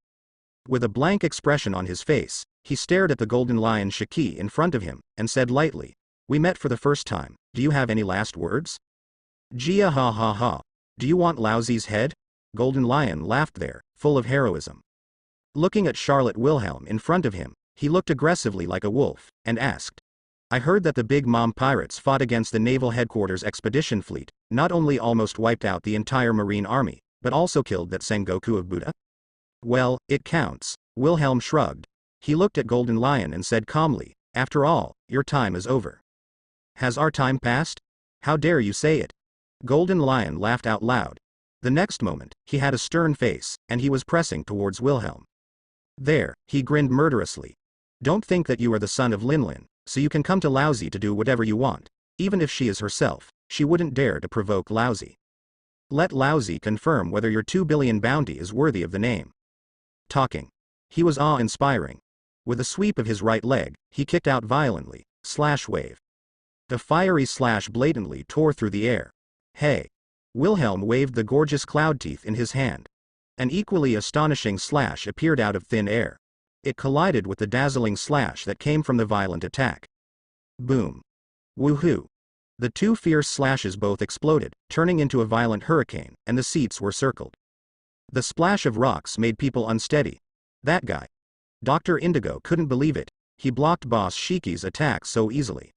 With a blank expression on his face, he stared at the golden lion Shiki in front of him, and said lightly, "We met for the first time, do you have any last words?" Gia ha ha ha. Do you want Lousy's head? Golden Lion laughed there, full of heroism. Looking at Charlotte Wilhelm in front of him, he looked aggressively like a wolf, and asked, I heard that the Big Mom pirates fought against the Naval Headquarters Expedition Fleet, not only almost wiped out the entire Marine Army, but also killed that Sengoku of Buddha? Well, it counts. Wilhelm shrugged. He looked at Golden Lion and said calmly, after all, your time is over. Has our time passed? How dare you say it? Golden Lion laughed out loud. The next moment, he had a stern face, and he was pressing towards Wilhelm. There, he grinned murderously. Don't think that you are the son of Linlin, so you can come to Lousy to do whatever you want. Even if she is herself, she wouldn't dare to provoke Lousy. Let Lousy confirm whether your 2 billion bounty is worthy of the name. Talking. He was awe-inspiring. With a sweep of his right leg, he kicked out violently, slash wave. The fiery slash blatantly tore through the air. Hey! Wilhelm waved the gorgeous cloud teeth in his hand. An equally astonishing slash appeared out of thin air. It collided with the dazzling slash that came from the violent attack. Boom. Woohoo. The two fierce slashes both exploded, turning into a violent hurricane, and the seats were circled. The splash of rocks made people unsteady. That guy. Dr. Indigo couldn't believe it. He blocked Boss Shiki's attack so easily.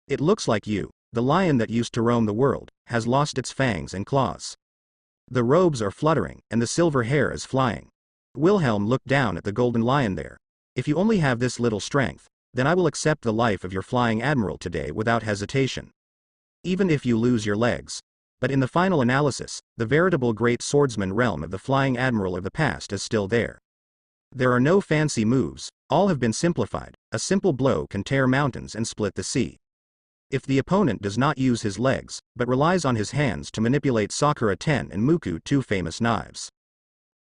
It looks like you, the lion that used to roam the world, has lost its fangs and claws. The robes are fluttering, and the silver hair is flying. Wilhelm looked down at the golden lion there. If you only have this little strength, then I will accept the life of your flying admiral today without hesitation. Even if you lose your legs. But in the final analysis, the veritable great swordsman realm of the flying admiral of the past is still there. There are no fancy moves, all have been simplified. A simple blow can tear mountains and split the sea. If the opponent does not use his legs, but relies on his hands to manipulate Sakura 10 and Muku 2 famous knives.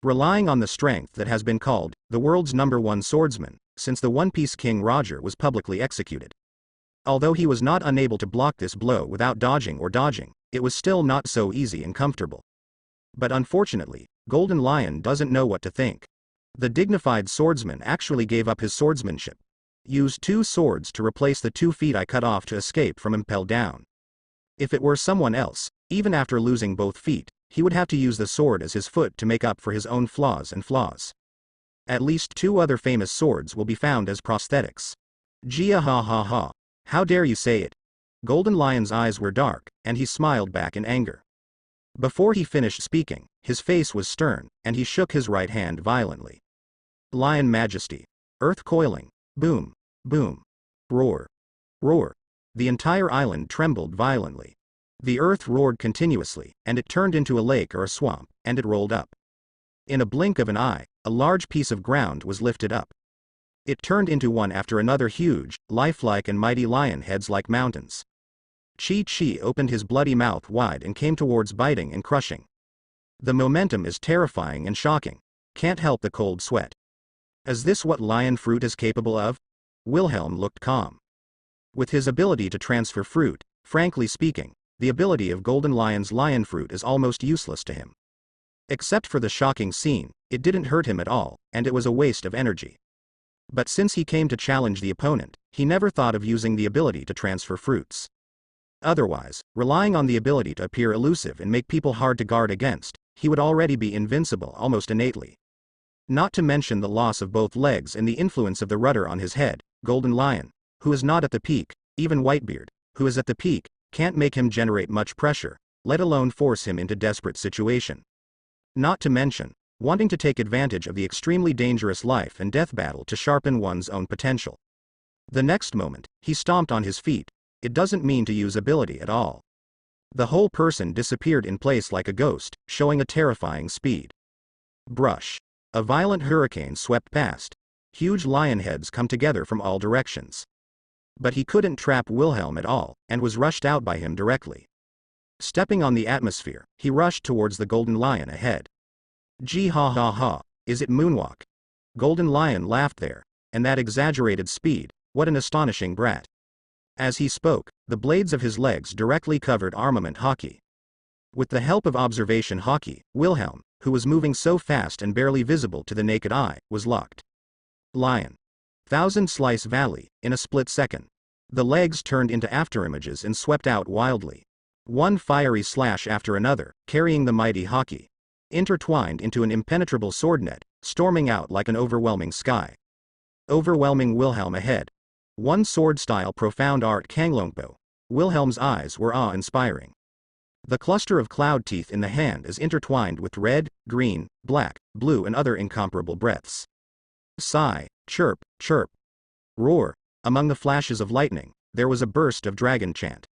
Relying on the strength that has been called, the world's #1 swordsman, since the One Piece King Roger was publicly executed. Although he was not unable to block this blow without dodging or dodging, it was still not so easy and comfortable. But unfortunately, Golden Lion doesn't know what to think. The dignified swordsman actually gave up his swordsmanship. Used 2 swords to replace the 2 feet I cut off to escape from impel down. If it were someone else, even after losing both feet, he would have to use the sword as his foot to make up for his own flaws. At least 2 other famous swords will be found as prosthetics. Gia ha ha ha. How dare you say it? Golden Lion's eyes were dark, and he smiled back in anger. Before he finished speaking, his face was stern, and he shook his right hand violently. Lion Majesty. Earth coiling. Boom. Boom. Roar. Roar. The entire island trembled violently. The earth roared continuously, and it turned into a lake or a swamp, and it rolled up. In a blink of an eye, a large piece of ground was lifted up. It turned into one after another huge, lifelike and mighty lion heads like mountains. Chi opened his bloody mouth wide and came towards biting and crushing. The momentum is terrifying and shocking. Can't help the cold sweat. Is this what lion fruit is capable of? Wilhelm looked calm. With his ability to transfer fruit, frankly speaking, the ability of Golden Lion's lion fruit is almost useless to him. Except for the shocking scene, it didn't hurt him at all, and it was a waste of energy. But since he came to challenge the opponent, he never thought of using the ability to transfer fruits. Otherwise, relying on the ability to appear elusive and make people hard to guard against, he would already be invincible almost innately. Not to mention the loss of both legs and the influence of the rudder on his head, Golden Lion, who is not at the peak, even Whitebeard, who is at the peak, can't make him generate much pressure, let alone force him into desperate situation. Not to mention, wanting to take advantage of the extremely dangerous life and death battle to sharpen one's own potential. The next moment, he stomped on his feet. It doesn't mean to use ability at all. The whole person disappeared in place like a ghost, showing a terrifying speed. Brush. A violent hurricane swept past. Huge lion heads come together from all directions. But he couldn't trap Wilhelm at all, and was rushed out by him directly. Stepping on the atmosphere, he rushed towards the golden lion ahead. Gee ha ha ha, is it moonwalk? Golden Lion laughed there, and that exaggerated speed, what an astonishing brat. As he spoke, the blades of his legs directly covered armament hockey. With the help of observation hockey, Wilhelm, who was moving so fast and barely visible to the naked eye, was locked. Lion. Thousand Slice Valley, in a split second. The legs turned into afterimages and swept out wildly. One fiery slash after another, carrying the mighty hockey. Intertwined into an impenetrable swordnet, storming out like an overwhelming sky. Overwhelming Wilhelm ahead. One sword-style profound art Kanglongpo. Wilhelm's eyes were awe-inspiring. The cluster of cloud teeth in the hand is intertwined with red, green, black, blue and other incomparable breaths. Sigh, chirp, chirp. Roar. Among the flashes of lightning, there was a burst of dragon chant.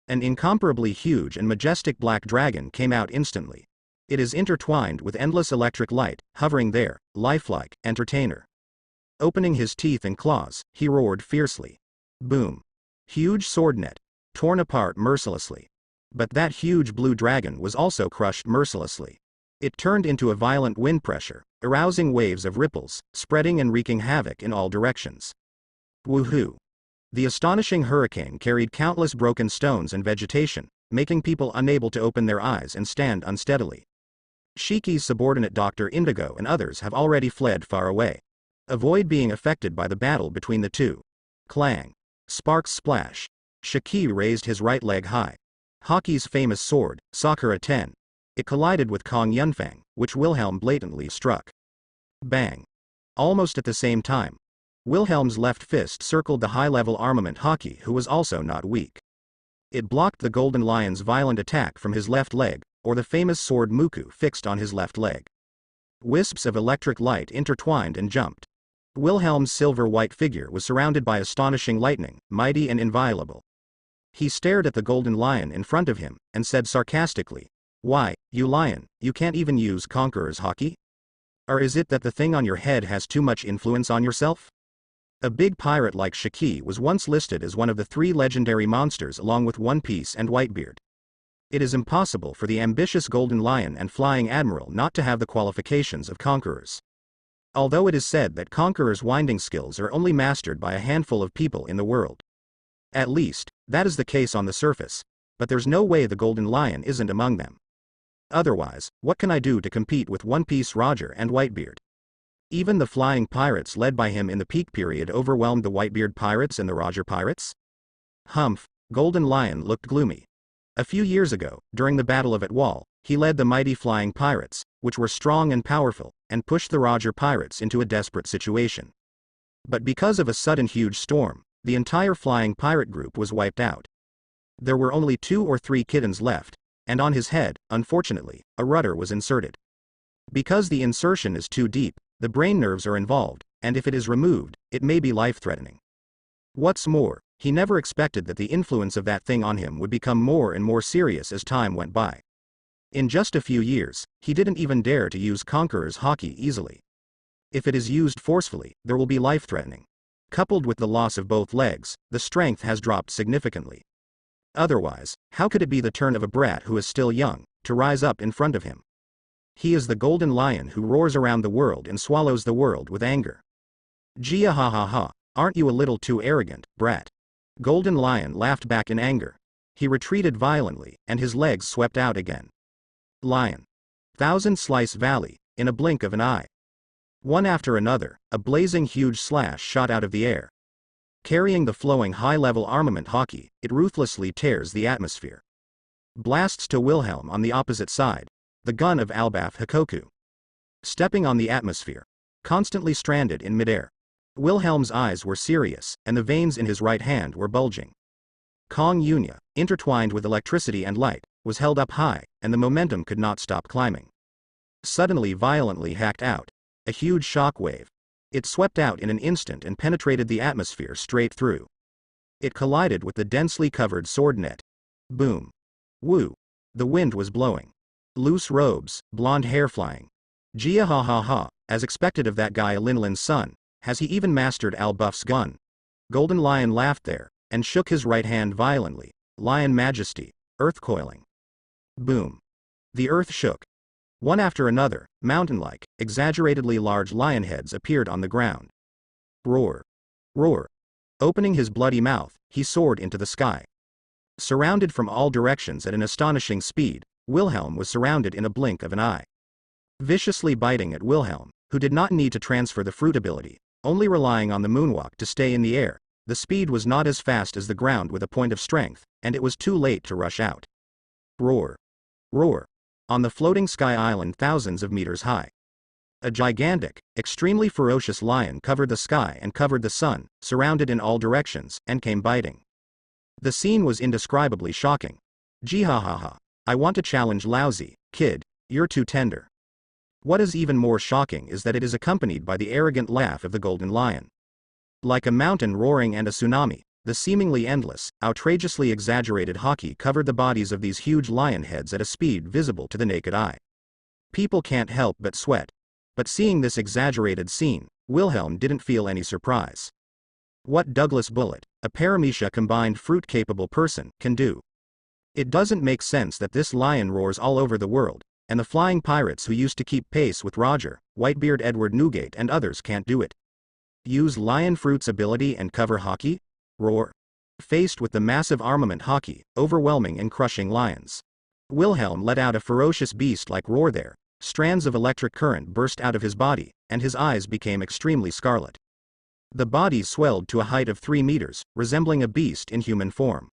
An incomparably huge and majestic black dragon came out instantly. It is intertwined with endless electric light, hovering there, lifelike, entertainer. Opening his teeth and claws, he roared fiercely. Boom. Huge swordnet. Torn apart mercilessly. But that huge blue dragon was also crushed mercilessly. It turned into a violent wind pressure, arousing waves of ripples, spreading and wreaking havoc in all directions. Woohoo! The astonishing hurricane carried countless broken stones and vegetation, making people unable to open their eyes and stand unsteadily. Shiki's subordinate Dr. Indigo and others have already fled far away. Avoid being affected by the battle between the two. Clang. Sparks splash. Shiki raised his right leg high. Hockey's famous sword, Sakura 10. It collided with Kong Yunfang, which Wilhelm blatantly struck. Bang. Almost at the same time. Wilhelm's left fist circled the high-level armament hockey, who was also not weak. It blocked the Golden Lion's violent attack from his left leg, or the famous sword Muku fixed on his left leg. Wisps of electric light intertwined and jumped. Wilhelm's silver-white figure was surrounded by astonishing lightning, mighty and inviolable. He stared at the Golden Lion in front of him, and said sarcastically, "Why, you lion, you can't even use Conqueror's hockey? Or is it that the thing on your head has too much influence on yourself?" A big pirate like Shiki was once listed as one of the 3 legendary monsters along with One Piece and Whitebeard. It is impossible for the ambitious Golden Lion and Flying Admiral not to have the qualifications of conquerors. Although it is said that conquerors' winding skills are only mastered by a handful of people in the world. At least, that is the case on the surface, but there's no way the Golden Lion isn't among them. Otherwise, what can I do to compete with One Piece Roger and Whitebeard? Even the flying pirates led by him in the peak period overwhelmed the Whitebeard pirates and the Roger pirates? Humph, Golden Lion looked gloomy. A few years ago, during the Battle of Atwal, he led the mighty flying pirates, which were strong and powerful, and pushed the Roger pirates into a desperate situation. But because of a sudden huge storm, the entire flying pirate group was wiped out. There were only 2 or 3 kittens left, and on his head, unfortunately, a rudder was inserted. Because the insertion is too deep, the brain nerves are involved, and if it is removed, it may be life-threatening. What's more, he never expected that the influence of that thing on him would become more and more serious as time went by. In just a few years, he didn't even dare to use Conqueror's hockey easily. If it is used forcefully, there will be life-threatening. Coupled with the loss of both legs, the strength has dropped significantly. Otherwise, how could it be the turn of a brat who is still young, to rise up in front of him? He is the Golden Lion who roars around the world and swallows the world with anger. Gia ha ha ha, aren't you a little too arrogant, brat? Golden Lion laughed back in anger. He retreated violently, and his legs swept out again. Lion. Thousand Slice Valley, in a blink of an eye. One after another, a blazing huge slash shot out of the air. Carrying the flowing high-level armament hockey, it ruthlessly tears the atmosphere. Blasts to Wilhelm on the opposite side, the gun of Albaf Hikoku. Stepping on the atmosphere. Constantly stranded in midair. Wilhelm's eyes were serious, and the veins in his right hand were bulging. Kong Yunya, intertwined with electricity and light, was held up high, and the momentum could not stop climbing. Suddenly violently hacked out. A huge shock wave. It swept out in an instant and penetrated the atmosphere straight through. It collided with the densely covered sword net. Boom. Woo. The wind was blowing. Loose robes, blonde hair flying. Gia ha ha ha, as expected of that guy Linlin's son, has he even mastered Al Buff's gun? Golden Lion laughed there, and shook his right hand violently. Lion Majesty, earth coiling. Boom. The earth shook. One after another, mountain-like, exaggeratedly large lion heads appeared on the ground. Roar. Roar. Opening his bloody mouth, he soared into the sky. Surrounded from all directions at an astonishing speed, Wilhelm was surrounded in a blink of an eye. Viciously biting at Wilhelm, who did not need to transfer the fruit ability, only relying on the moonwalk to stay in the air, the speed was not as fast as the ground with a point of strength, and it was too late to rush out. Roar. Roar. On the floating sky island thousands of meters high. A gigantic, extremely ferocious lion covered the sky and covered the sun, surrounded in all directions, and came biting. The scene was indescribably shocking. Jihahaha. I want to challenge Lousy, kid, you're too tender. What is even more shocking is that it is accompanied by the arrogant laugh of the golden lion. Like a mountain roaring and a tsunami, the seemingly endless, outrageously exaggerated hockey covered the bodies of these huge lion heads at a speed visible to the naked eye. People can't help but sweat. But seeing this exaggerated scene, Wilhelm didn't feel any surprise. What Douglas Bullet, a paramecia combined fruit-capable person, can do. It doesn't make sense that this lion roars all over the world, and the flying pirates who used to keep pace with Roger, Whitebeard Edward Newgate and others can't do it. Use lion fruit's ability and cover hockey? Roar. Faced with the massive armament hockey, overwhelming and crushing lions, Wilhelm let out a ferocious beast-like roar there. Strands of electric current burst out of his body, and his eyes became extremely scarlet. The body swelled to a height of 3 meters, resembling a beast in human form.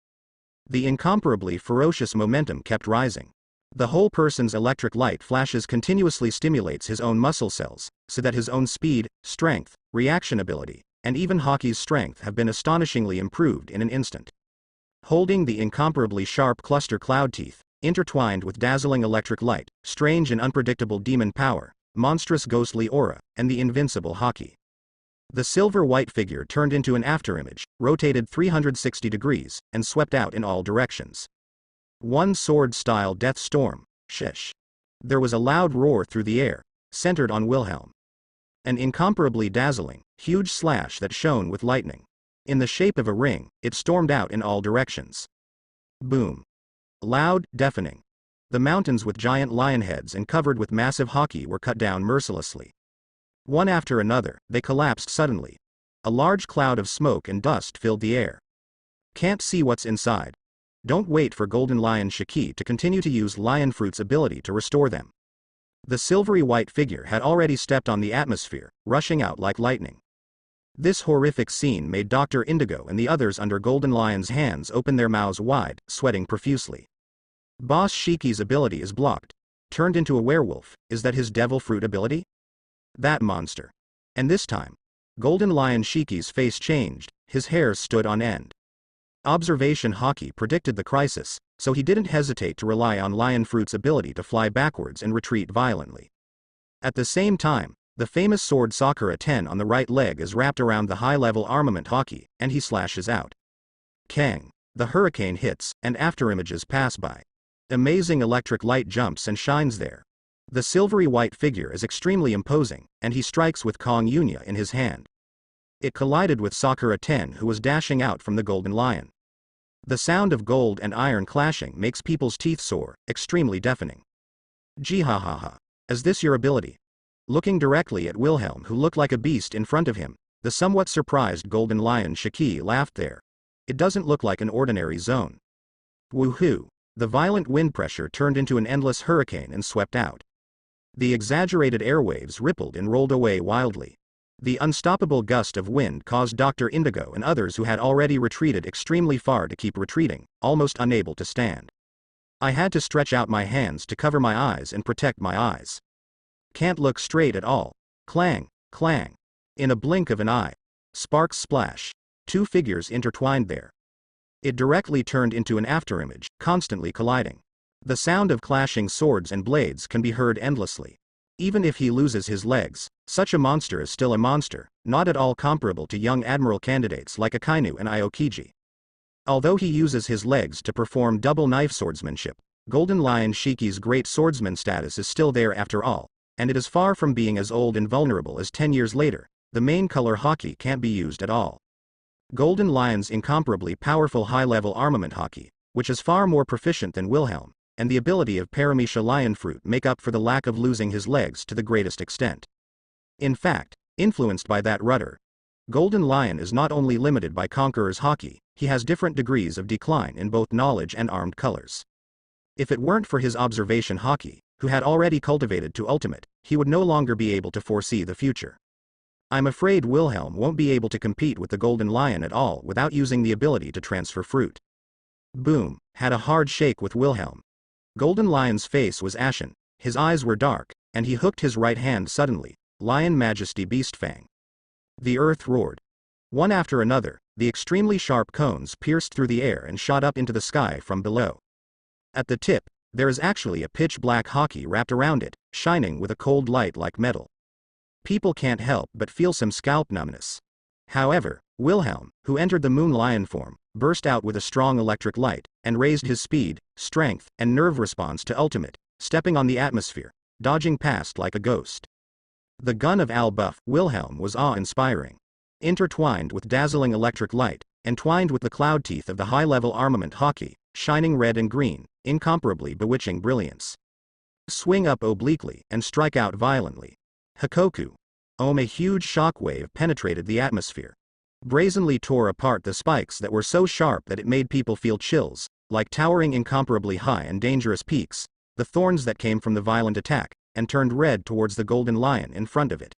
The incomparably ferocious momentum kept rising. The whole person's electric light flashes continuously stimulates his own muscle cells, so that his own speed, strength, reaction ability, and even hockey's strength have been astonishingly improved in an instant. Holding the incomparably sharp cluster cloud teeth, intertwined with dazzling electric light, strange and unpredictable demon power, monstrous ghostly aura, and the invincible hockey. The silver-white figure turned into an afterimage, rotated 360 degrees, and swept out in all directions. One sword-style death storm, shish. There was a loud roar through the air, centered on Wilhelm. An incomparably dazzling, huge slash that shone with lightning. In the shape of a ring, it stormed out in all directions. Boom. Loud, deafening. The mountains with giant lion heads and covered with massive hockey were cut down mercilessly. One after another, they collapsed suddenly. A large cloud of smoke and dust filled the air. Can't see what's inside. Don't wait for Golden Lion Shiki to continue to use Lion Fruit's ability to restore them. The silvery white figure had already stepped on the atmosphere, rushing out like lightning. This horrific scene made Dr. Indigo and the others under Golden Lion's hands open their mouths wide, sweating profusely. Boss Shiki's ability is blocked. Turned into a werewolf, is that his devil fruit ability? That monster. And this time, Golden Lion Shiki's face changed, his hairs stood on end. Observation Hockey predicted the crisis, so he didn't hesitate to rely on Lion Fruit's ability to fly backwards and retreat violently. At the same time, the famous sword Sakura 10 on the right leg is wrapped around the high-level armament Hockey, and he slashes out. Kang. The hurricane hits, and afterimages pass by. Amazing electric light jumps and shines there. The silvery white figure is extremely imposing, and he strikes with Kong Yunya in his hand. It collided with Sakura 10 who was dashing out from the Golden Lion. The sound of gold and iron clashing makes people's teeth sore, extremely deafening. Jihahaha. Is this your ability? Looking directly at Wilhelm who looked like a beast in front of him, the somewhat surprised Golden Lion Shiki laughed there. It doesn't look like an ordinary zone. Woohoo. The violent wind pressure turned into an endless hurricane and swept out. The exaggerated airwaves rippled and rolled away wildly. The unstoppable gust of wind caused Dr. Indigo and others who had already retreated extremely far to keep retreating, almost unable to stand. I had to stretch out my hands to cover my eyes and protect my eyes. Can't look straight at all. Clang, clang. In a blink of an eye. Sparks splash. Two figures intertwined there. It directly turned into an afterimage, constantly colliding. The sound of clashing swords and blades can be heard endlessly. Even if he loses his legs, such a monster is still a monster, not at all comparable to young admiral candidates like Akainu and Aokiji. Although he uses his legs to perform double knife swordsmanship, Golden Lion Shiki's great swordsman status is still there after all, and it is far from being as old and vulnerable as 10 years later. The main color Haki can't be used at all. Golden Lion's incomparably powerful high-level armament Haki, which is far more proficient than Wilhelm, and the ability of Paramecia Lion Fruit make up for the lack of losing his legs to the greatest extent. In fact, influenced by that rudder, Golden Lion is not only limited by Conqueror's Haki, he has different degrees of decline in both knowledge and armed colors. If it weren't for his observation Haki, who had already cultivated to ultimate, he would no longer be able to foresee the future. I'm afraid Wilhelm won't be able to compete with the Golden Lion at all without using the ability to transfer fruit. Boom, had a hard shake with Wilhelm. Golden Lion's face was ashen, his eyes were dark, and he hooked his right hand suddenly, Lion Majesty Beast Fang. The earth roared. One after another, the extremely sharp cones pierced through the air and shot up into the sky from below. At the tip, there is actually a pitch-black Haki wrapped around it, shining with a cold light like metal. People can't help but feel some scalp numbness. However, Wilhelm, who entered the Moon Lion form, burst out with a strong electric light, and raised his speed, strength, and nerve response to ultimate, stepping on the atmosphere, dodging past like a ghost. The gun of Al-Buff Wilhelm was awe-inspiring. Intertwined with dazzling electric light, entwined with the cloud teeth of the high-level armament Haki, shining red and green, incomparably bewitching brilliance. Swing up obliquely and strike out violently. Hakoku. A huge shockwave penetrated the atmosphere. Brazenly tore apart the spikes that were so sharp that it made people feel chills, like towering incomparably high and dangerous peaks, the thorns that came from the violent attack, and turned red towards the Golden Lion in front of it.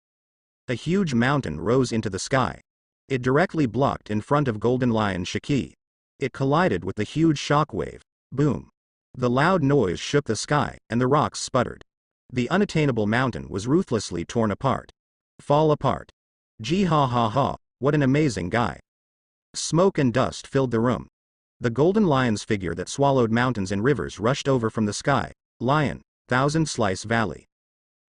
A huge mountain rose into the sky. It directly blocked in front of Golden Lion Shiki. It collided with the huge shockwave. Boom. The loud noise shook the sky, and the rocks sputtered. The unattainable mountain was ruthlessly torn apart. Fall apart. Gee ha ha ha, what an amazing guy. Smoke and dust filled the room. The Golden Lion's figure that swallowed mountains and rivers rushed over from the sky. Lion, Thousand Slice Valley.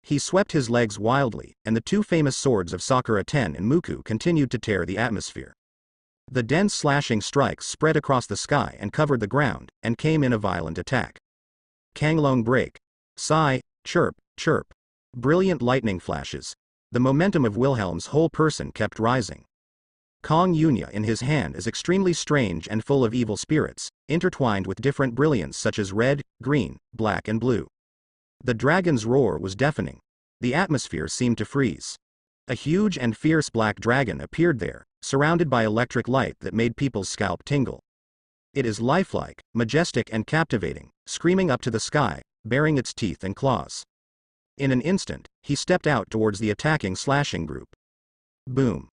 He swept his legs wildly, and the two famous swords of Sakura Ten and Muku continued to tear the atmosphere. The dense slashing strikes spread across the sky and covered the ground, and came in a violent attack. Kanglong break. Sigh, chirp, chirp. Brilliant lightning flashes. The momentum of Wilhelm's whole person kept rising. Kong Yunya in his hand is extremely strange and full of evil spirits, intertwined with different brilliance such as red, green, black and blue. The dragon's roar was deafening. The atmosphere seemed to freeze. A huge and fierce black dragon appeared there, surrounded by electric light that made people's scalp tingle. It is lifelike, majestic and captivating, screaming up to the sky, baring its teeth and claws. In an instant, he stepped out towards the attacking slashing group. Boom.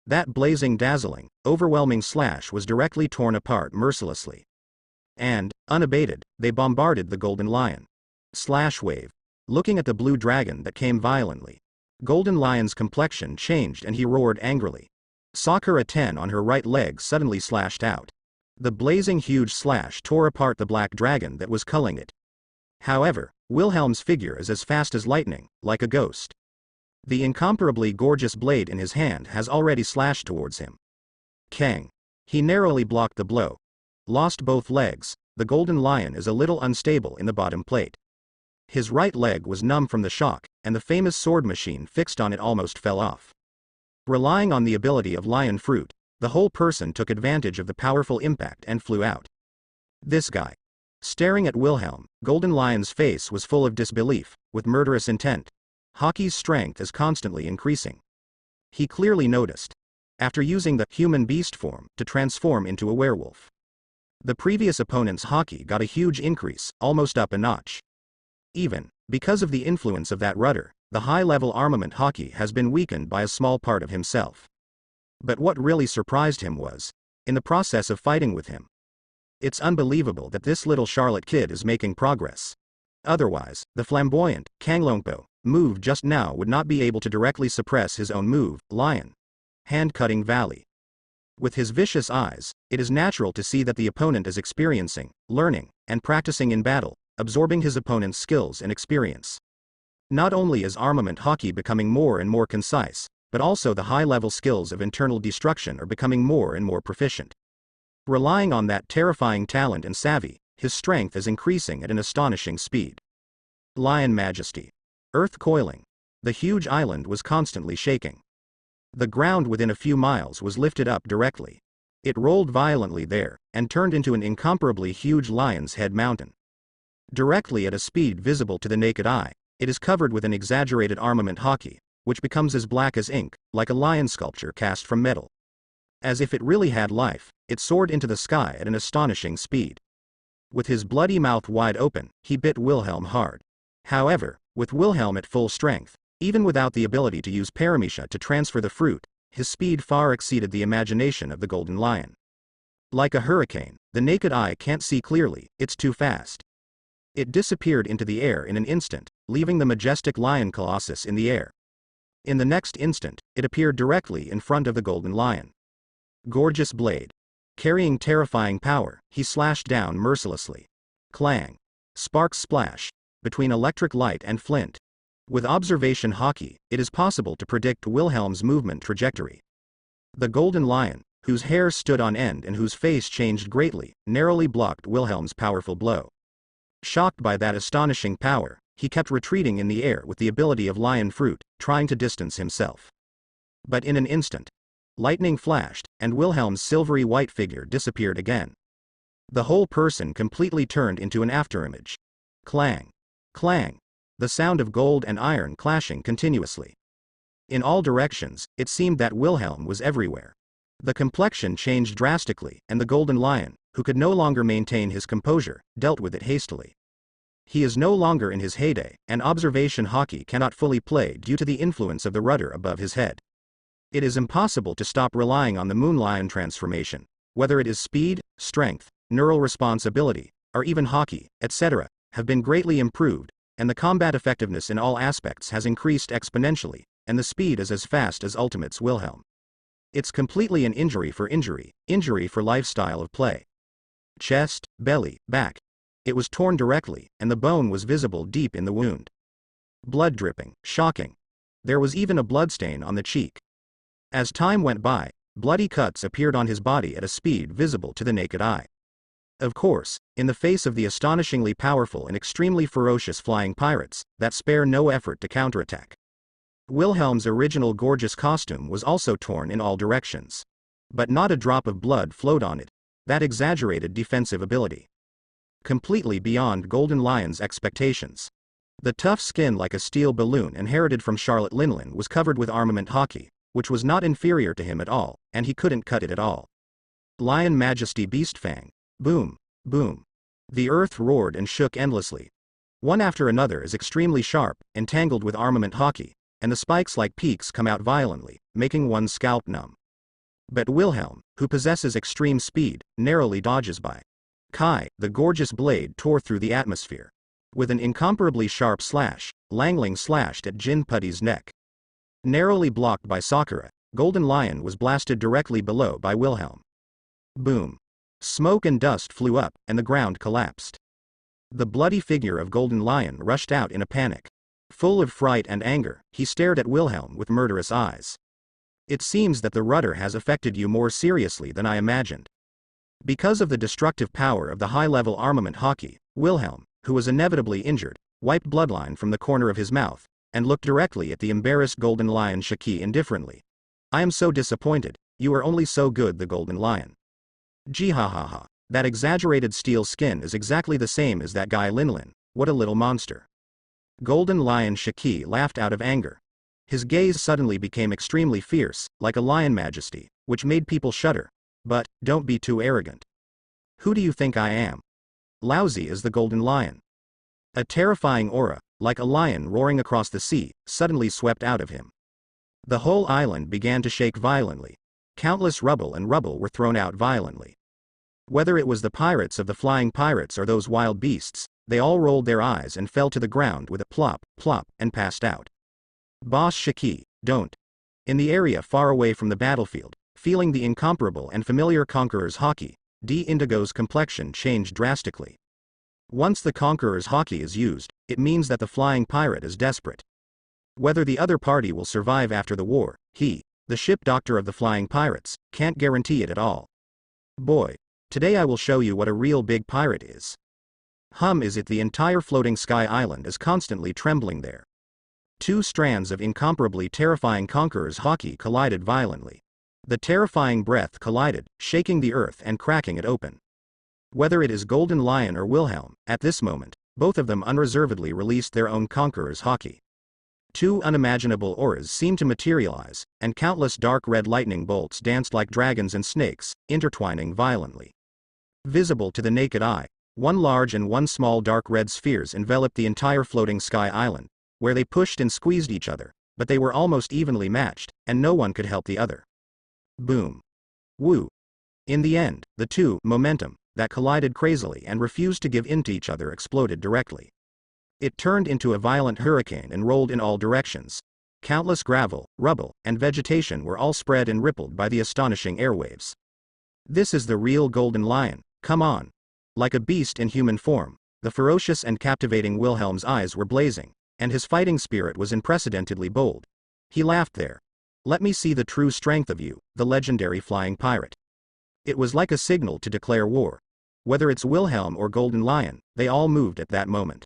That blazing, dazzling, overwhelming slash was directly torn apart mercilessly. And, unabated, they bombarded the Golden Lion. Slash wave. Looking at the blue dragon that came violently. Golden Lion's complexion changed and he roared angrily. Sakura Ten on her right leg suddenly slashed out. The blazing huge slash tore apart the black dragon that was culling it. However, Wilhelm's figure is as fast as lightning, like a ghost. The incomparably gorgeous blade in his hand has already slashed towards him. Kang. He narrowly blocked the blow. Lost both legs. The Golden Lion is a little unstable in the bottom plate. His right leg was numb from the shock, and the famous sword machine fixed on it almost fell off. Relying on the ability of Lion Fruit, the whole person took advantage of the powerful impact and flew out. This guy. Staring at Wilhelm, Golden Lion's face was full of disbelief, with murderous intent. Haki's strength is constantly increasing. He clearly noticed. After using the human beast form to transform into a werewolf. The previous opponent's Haki got a huge increase, almost up a notch. Even, because of the influence of that rudder, the high-level armament Haki has been weakened by a small part of himself. But what really surprised him was, in the process of fighting with him. It's unbelievable that this little Charlotte kid is making progress. Otherwise, the flamboyant, Kanglongpo, move just now would not be able to directly suppress his own move, Lion. Hand-cutting Valley. With his vicious eyes, it is natural to see that the opponent is experiencing, learning, and practicing in battle, absorbing his opponent's skills and experience. Not only is armament hockey becoming more and more concise, but also the high-level skills of internal destruction are becoming more and more proficient. Relying on that terrifying talent and savvy, his strength is increasing at an astonishing speed. Lion Majesty. Earth coiling. The huge island was constantly shaking. The ground within a few miles was lifted up directly. It rolled violently there, and turned into an incomparably huge lion's head mountain. Directly at a speed visible to the naked eye, it is covered with an exaggerated armament hockey, which becomes as black as ink, like a lion sculpture cast from metal. As if it really had life, it soared into the sky at an astonishing speed. With his bloody mouth wide open, he bit Wilhelm hard. However, with Wilhelm at full strength, even without the ability to use paramecia to transfer the fruit, his speed far exceeded the imagination of the golden lion. Like a hurricane, the naked eye can't see clearly, it's too fast. It disappeared into the air in an instant, leaving the majestic lion colossus in the air. In the next instant, it appeared directly in front of the golden lion. Gorgeous blade. Carrying terrifying power, he slashed down mercilessly. Clang. Sparks splash. Between electric light and flint. With observation hockey, it is possible to predict Wilhelm's movement trajectory. The golden lion, whose hair stood on end and whose face changed greatly, narrowly blocked Wilhelm's powerful blow. Shocked by that astonishing power, he kept retreating in the air with the ability of lion fruit, trying to distance himself. But in an instant, lightning flashed, and Wilhelm's silvery white figure disappeared again. The whole person completely turned into an afterimage. Clang. Clang. The sound of gold and iron clashing continuously. In all directions, it seemed that Wilhelm was everywhere. The complexion changed drastically, and the golden lion, who could no longer maintain his composure, dealt with it hastily. He is no longer in his heyday, and observation hockey cannot fully play due to the influence of the rudder above his head. It is impossible to stop relying on the moon lion transformation, whether it is speed, strength, neural responsibility, or even hockey, etc., have been greatly improved, and the combat effectiveness in all aspects has increased exponentially, and the speed is as fast as Ultimate's Wilhelm. It's completely an injury for lifestyle of play. Chest, belly, back. It was torn directly, and the bone was visible deep in the wound. Blood dripping, shocking. There was even a bloodstain on the cheek. As time went by, bloody cuts appeared on his body at a speed visible to the naked eye. Of course, in the face of the astonishingly powerful and extremely ferocious flying pirates, that spare no effort to counterattack. Wilhelm's original gorgeous costume was also torn in all directions. But not a drop of blood flowed on it, that exaggerated defensive ability. Completely beyond Golden Lion's expectations. The tough skin like a steel balloon inherited from Charlotte Linlin was covered with armament hockey, which was not inferior to him at all, and he couldn't cut it at all. Lion Majesty Beast Fang. Boom, boom. The earth roared and shook endlessly. One after another is extremely sharp, entangled with armament hockey, and the spikes like peaks come out violently, making one's scalp numb. But Wilhelm, who possesses extreme speed, narrowly dodges by. Kai, the gorgeous blade tore through the atmosphere. With an incomparably sharp slash, Langling slashed at Jin Putty's neck. Narrowly blocked by Sakura, Golden Lion was blasted directly below by Wilhelm. Boom. Smoke and dust flew up, and the ground collapsed. The bloody figure of Golden Lion rushed out in a panic. Full of fright and anger, he stared at Wilhelm with murderous eyes. It seems that the rudder has affected you more seriously than I imagined. Because of the destructive power of the high-level armament hockey, Wilhelm, who was inevitably injured, wiped bloodline from the corner of his mouth, and looked directly at the embarrassed Golden Lion Shaki indifferently. I am so disappointed, you are only so good, the Golden Lion. Gee ha ha ha, that exaggerated steel skin is exactly the same as that guy Linlin, what a little monster. Golden Lion Shaki laughed out of anger. His gaze suddenly became extremely fierce, like a lion majesty, which made people shudder. But, don't be too arrogant. Who do you think I am? Lousy is the Golden Lion. A terrifying aura, like a lion roaring across the sea, suddenly swept out of him. The whole island began to shake violently. Countless rubble were thrown out violently. Whether it was the pirates of the flying pirates or those wild beasts, they all rolled their eyes and fell to the ground with a plop, plop, and passed out. Boss Shaki, don't. In the area far away from the battlefield, Feeling the incomparable and familiar Conqueror's Haki, D. Indigo's complexion changed drastically. Once the Conqueror's Haki is used, it means that the flying pirate is desperate. Whether the other party will survive after the war, he, the ship doctor of the flying pirates, can't guarantee it at all. Boy. Today I will show you what a real big pirate is. Is it the entire floating sky island is constantly trembling there. Two strands of incomparably terrifying Conqueror's Haki collided violently. The terrifying breath collided, shaking the earth and cracking it open. Whether it is Golden Lion or Wilhelm, at this moment, both of them unreservedly released their own Conqueror's Haki. Two unimaginable auras seemed to materialize, and countless dark red lightning bolts danced like dragons and snakes, intertwining violently. Visible to the naked eye, one large and one small dark red spheres enveloped the entire floating sky island, where they pushed and squeezed each other, but they were almost evenly matched, and no one could help the other. Boom. Woo. In the end, the two momentum that collided crazily and refused to give in to each other exploded directly. It turned into a violent hurricane and rolled in all directions. Countless gravel, rubble, and vegetation were all spread and rippled by the astonishing airwaves. This is the real Golden Lion, come on. Like a beast in human form, the ferocious and captivating Wilhelm's eyes were blazing, and his fighting spirit was unprecedentedly bold. He laughed there. Let me see the true strength of you, the legendary flying pirate. It was like a signal to declare war. Whether it's Wilhelm or Golden Lion, they all moved at that moment.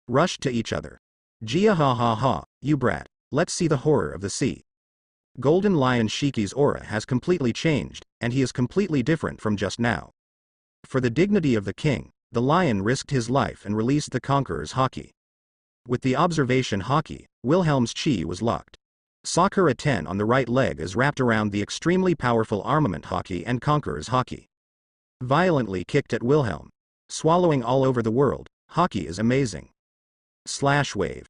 Rushed to each other. Gia ha ha ha, you brat, let's see the horror of the sea. Golden Lion Shiki's aura has completely changed, and he is completely different from just now. For the dignity of the king, the lion risked his life and released the Conqueror's Haki. With the observation Haki, Wilhelm's chi was locked. Sakura 10 on the right leg is wrapped around the extremely powerful armament Haki and Conqueror's Haki. Violently kicked at Wilhelm. Swallowing all over the world, Haki is amazing. Slash wave.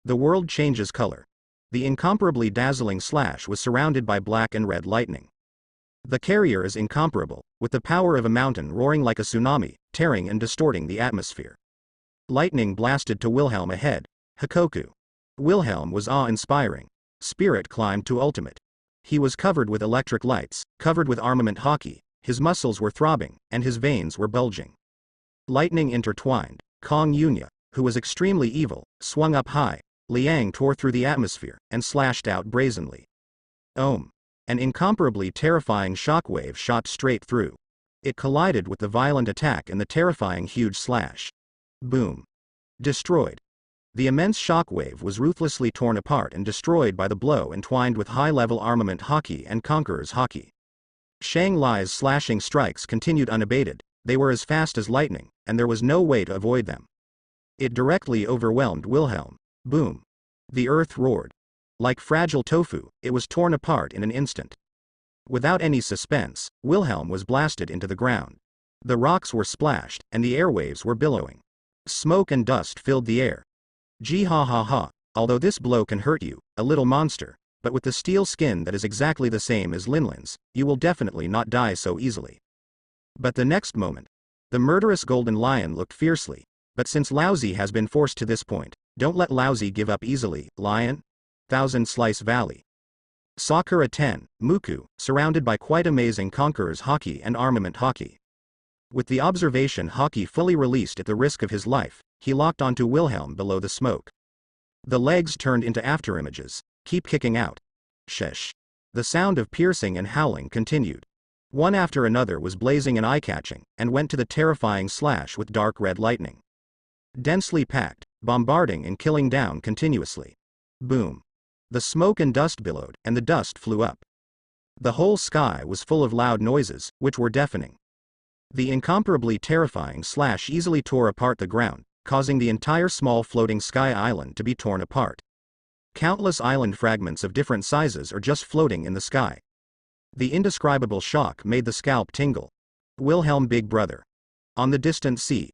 The world changes color. The incomparably dazzling slash was surrounded by black and red lightning. The carrier is incomparable, with the power of a mountain roaring like a tsunami, tearing and distorting the atmosphere. Lightning blasted to Wilhelm ahead. Hikoku. Wilhelm was awe-inspiring. Spirit climbed to ultimate. He was covered with electric lights, covered with armament Haki, his muscles were throbbing, and his veins were bulging. Lightning intertwined. Kong Yunya, who was extremely evil, swung up high. Liang tore through the atmosphere, and slashed out brazenly. Ohm. An incomparably terrifying shockwave shot straight through. It collided with the violent attack and the terrifying huge slash. Boom. Destroyed. The immense shockwave was ruthlessly torn apart and destroyed by the blow entwined with high-level armament Haki and Conqueror's Haki. Shang Lai's slashing strikes continued unabated, they were as fast as lightning, and there was no way to avoid them. It directly overwhelmed Wilhelm. Boom. The earth roared. Like fragile tofu, it was torn apart in an instant. Without any suspense, Wilhelm was blasted into the ground. The rocks were splashed, and the airwaves were billowing. Smoke and dust filled the air. Gee ha ha ha, although this blow can hurt you, a little monster, but with the steel skin that is exactly the same as Linlin's, you will definitely not die so easily. But the next moment, the murderous Golden Lion looked fiercely, but since Lousy has been forced to this point, don't let Lousy give up easily, Lion. Thousand Slice Valley. Sakura 10, Muku, surrounded by quite amazing Conqueror's Haki and armament Haki. With the observation Haki fully released at the risk of his life, he locked onto Wilhelm below the smoke. The legs turned into afterimages. Keep kicking out. Shesh. The sound of piercing and howling continued. One after another was blazing and eye-catching, and went to the terrifying slash with dark red lightning. Densely packed, bombarding and killing down continuously. Boom. The smoke and dust billowed, and the dust flew up. The whole sky was full of loud noises, which were deafening. The incomparably terrifying slash easily tore apart the ground, causing the entire small floating sky island to be torn apart. Countless island fragments of different sizes are just floating in the sky. The indescribable shock made the scalp tingle. Wilhelm Big Brother. On the distant sea.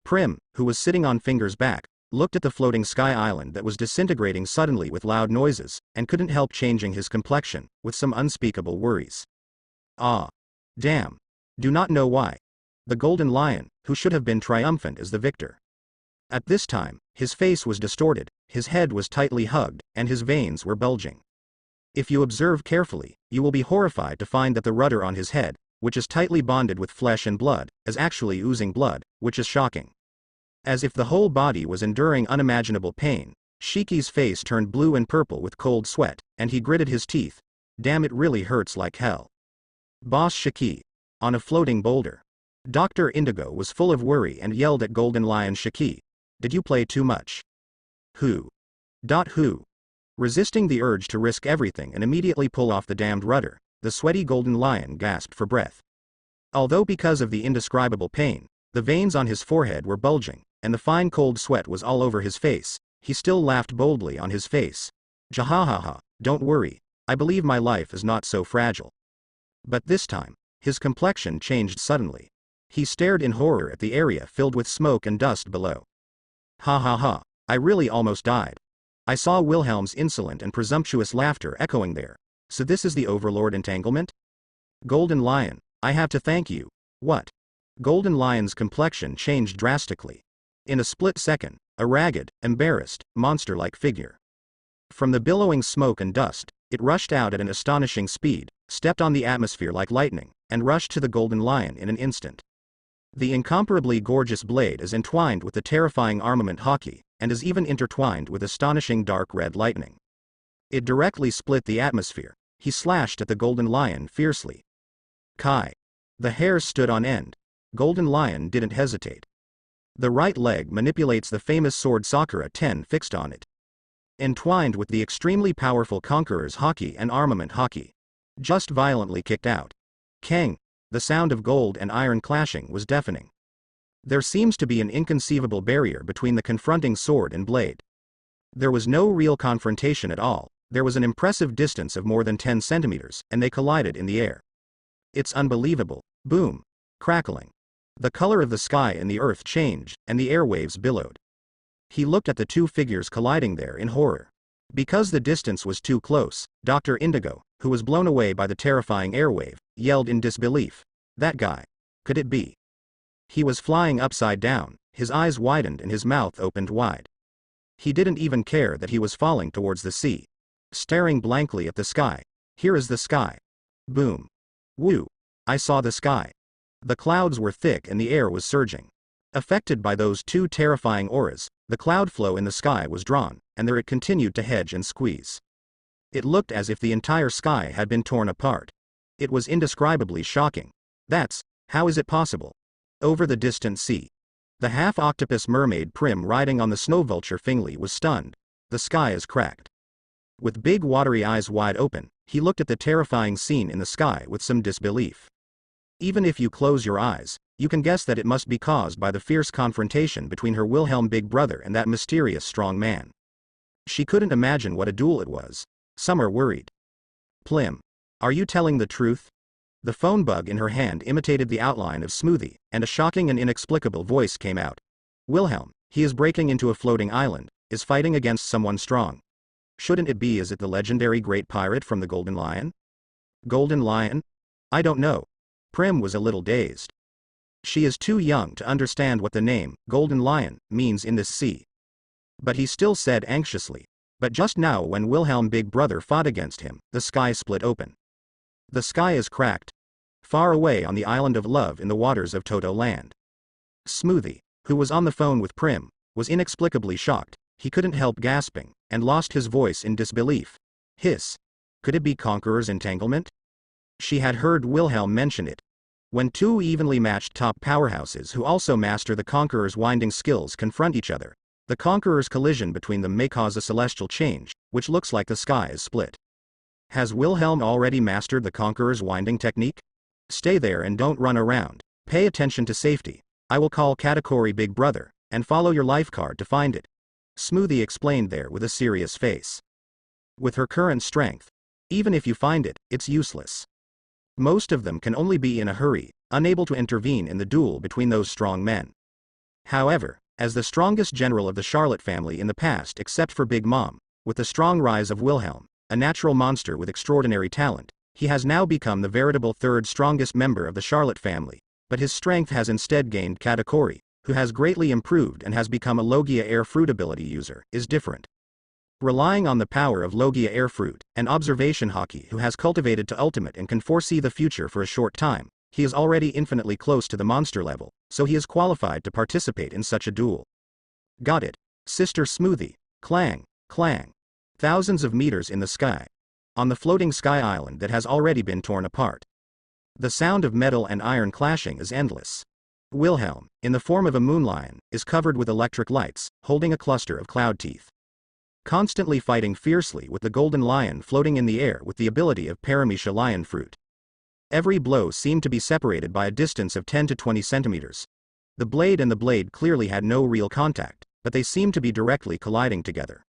Prim, who was sitting on Finger's back, looked at the floating sky island that was disintegrating suddenly with loud noises, and couldn't help changing his complexion, with some unspeakable worries. Ah. Damn. Do not know why. The Golden Lion, who should have been triumphant is the victor. At this time, his face was distorted, his head was tightly hugged, and his veins were bulging. If you observe carefully, you will be horrified to find that the rudder on his head, which is tightly bonded with flesh and blood, is actually oozing blood, which is shocking. As if the whole body was enduring unimaginable pain, Shiki's face turned blue and purple with cold sweat, and he gritted his teeth. Damn, it really hurts like hell. Boss Shiki. On a floating boulder. Dr. Indigo was full of worry and yelled at Golden Lion Shiki. Did you play too much? Who? Who? Resisting the urge to risk everything and immediately pull off the damned rudder, the sweaty Golden Lion gasped for breath. Although because of the indescribable pain, the veins on his forehead were bulging, and the fine cold sweat was all over his face, he still laughed boldly on his face. Jahahaha, don't worry, I believe my life is not so fragile. But this time, his complexion changed suddenly. He stared in horror at the area filled with smoke and dust below. Ha ha ha, I really almost died. I saw Wilhelm's insolent and presumptuous laughter echoing there. So this is the Overlord entanglement? Golden Lion, I have to thank you. What? Golden Lion's complexion changed drastically. In a split second, a ragged, embarrassed, monster-like figure. From the billowing smoke and dust, it rushed out at an astonishing speed, stepped on the atmosphere like lightning, and rushed to the Golden Lion in an instant. The incomparably gorgeous blade is entwined with the terrifying armament Haki, and is even intertwined with astonishing dark red lightning. It directly split the atmosphere. He slashed at the Golden Lion fiercely. Kai. The hairs stood on end. Golden Lion didn't hesitate. The right leg manipulates the famous sword Sakura 10 fixed on it. Entwined with the extremely powerful Conqueror's Haki and armament Haki. Just violently kicked out. Kang. The sound of gold and iron clashing was deafening. There seems to be an inconceivable barrier between the confronting sword and blade. There was no real confrontation at all, there was an impressive distance of more than 10 centimeters, and they collided in the air. It's unbelievable. Boom. Crackling. The color of the sky and the earth changed, and the airwaves billowed. He looked at the two figures colliding there in horror. Because the distance was too close, Dr. Indigo, who was blown away by the terrifying airwave, yelled in disbelief. That guy. Could it be? He was flying upside down, his eyes widened and his mouth opened wide. He didn't even care that he was falling towards the sea. Staring blankly at the sky. Here is the sky. Boom. Woo. I saw the sky. The clouds were thick and the air was surging. Affected by those two terrifying auras, the cloud flow in the sky was drawn, and there it continued to hedge and squeeze. It looked as if the entire sky had been torn apart. It was indescribably shocking. How is it possible? Over the distant sea. The half-octopus mermaid Prim riding on the snow vulture Fingli was stunned. The sky is cracked. With big watery eyes wide open, he looked at the terrifying scene in the sky with some disbelief. Even if you close your eyes, you can guess that it must be caused by the fierce confrontation between her Wilhelm big brother and that mysterious strong man. She couldn't imagine what a duel it was. Summer worried. Plim. Are you telling the truth? The phone bug in her hand imitated the outline of Smoothie, and a shocking and inexplicable voice came out. Wilhelm, he is breaking into a floating island, is fighting against someone strong. Shouldn't it be? Is it the legendary great pirate from the Golden Lion? Golden Lion? I don't know. Prim was a little dazed. She is too young to understand what the name, Golden Lion, means in this sea. But he still said anxiously. But just now when Wilhelm big brother fought against him, the sky split open. The sky is cracked. Far away on the island of love in the waters of Toto Land. Smoothie, who was on the phone with Prim, was inexplicably shocked. He couldn't help gasping, and lost his voice in disbelief. Hiss. Could it be Conqueror's entanglement? She had heard Wilhelm mention it. When two evenly matched top powerhouses who also master the Conqueror's winding skills confront each other, the Conqueror's collision between them may cause a celestial change, which looks like the sky is split. Has Wilhelm already mastered the Conqueror's winding technique? Stay there and don't run around. Pay attention to safety. I will call Katakuri Big Brother, and follow your life card to find it. Smoothie explained there with a serious face. With her current strength, even if you find it, it's useless. Most of them can only be in a hurry, unable to intervene in the duel between those strong men. However, as the strongest general of the Charlotte family in the past except for Big Mom, with the strong rise of Wilhelm, a natural monster with extraordinary talent, he has now become the veritable third strongest member of the Charlotte family, but his strength has instead gained Katakuri, who has greatly improved and has become a Logia Air Fruit ability user, is different. Relying on the power of Logia Air Fruit, an observation hockey who has cultivated to ultimate and can foresee the future for a short time. He is already infinitely close to the monster level, so he is qualified to participate in such a duel. Got it. Sister Smoothie. Clang, clang. Thousands of meters in the sky. On the floating sky island that has already been torn apart. The sound of metal and iron clashing is endless. Wilhelm, in the form of a moonlion, is covered with electric lights, holding a cluster of cloud teeth. Constantly fighting fiercely with the golden lion floating in the air with the ability of paramecia lion fruit. Every blow seemed to be separated by a distance of 10 to 20 centimeters. The blade and the blade clearly had no real contact, but they seemed to be directly colliding together.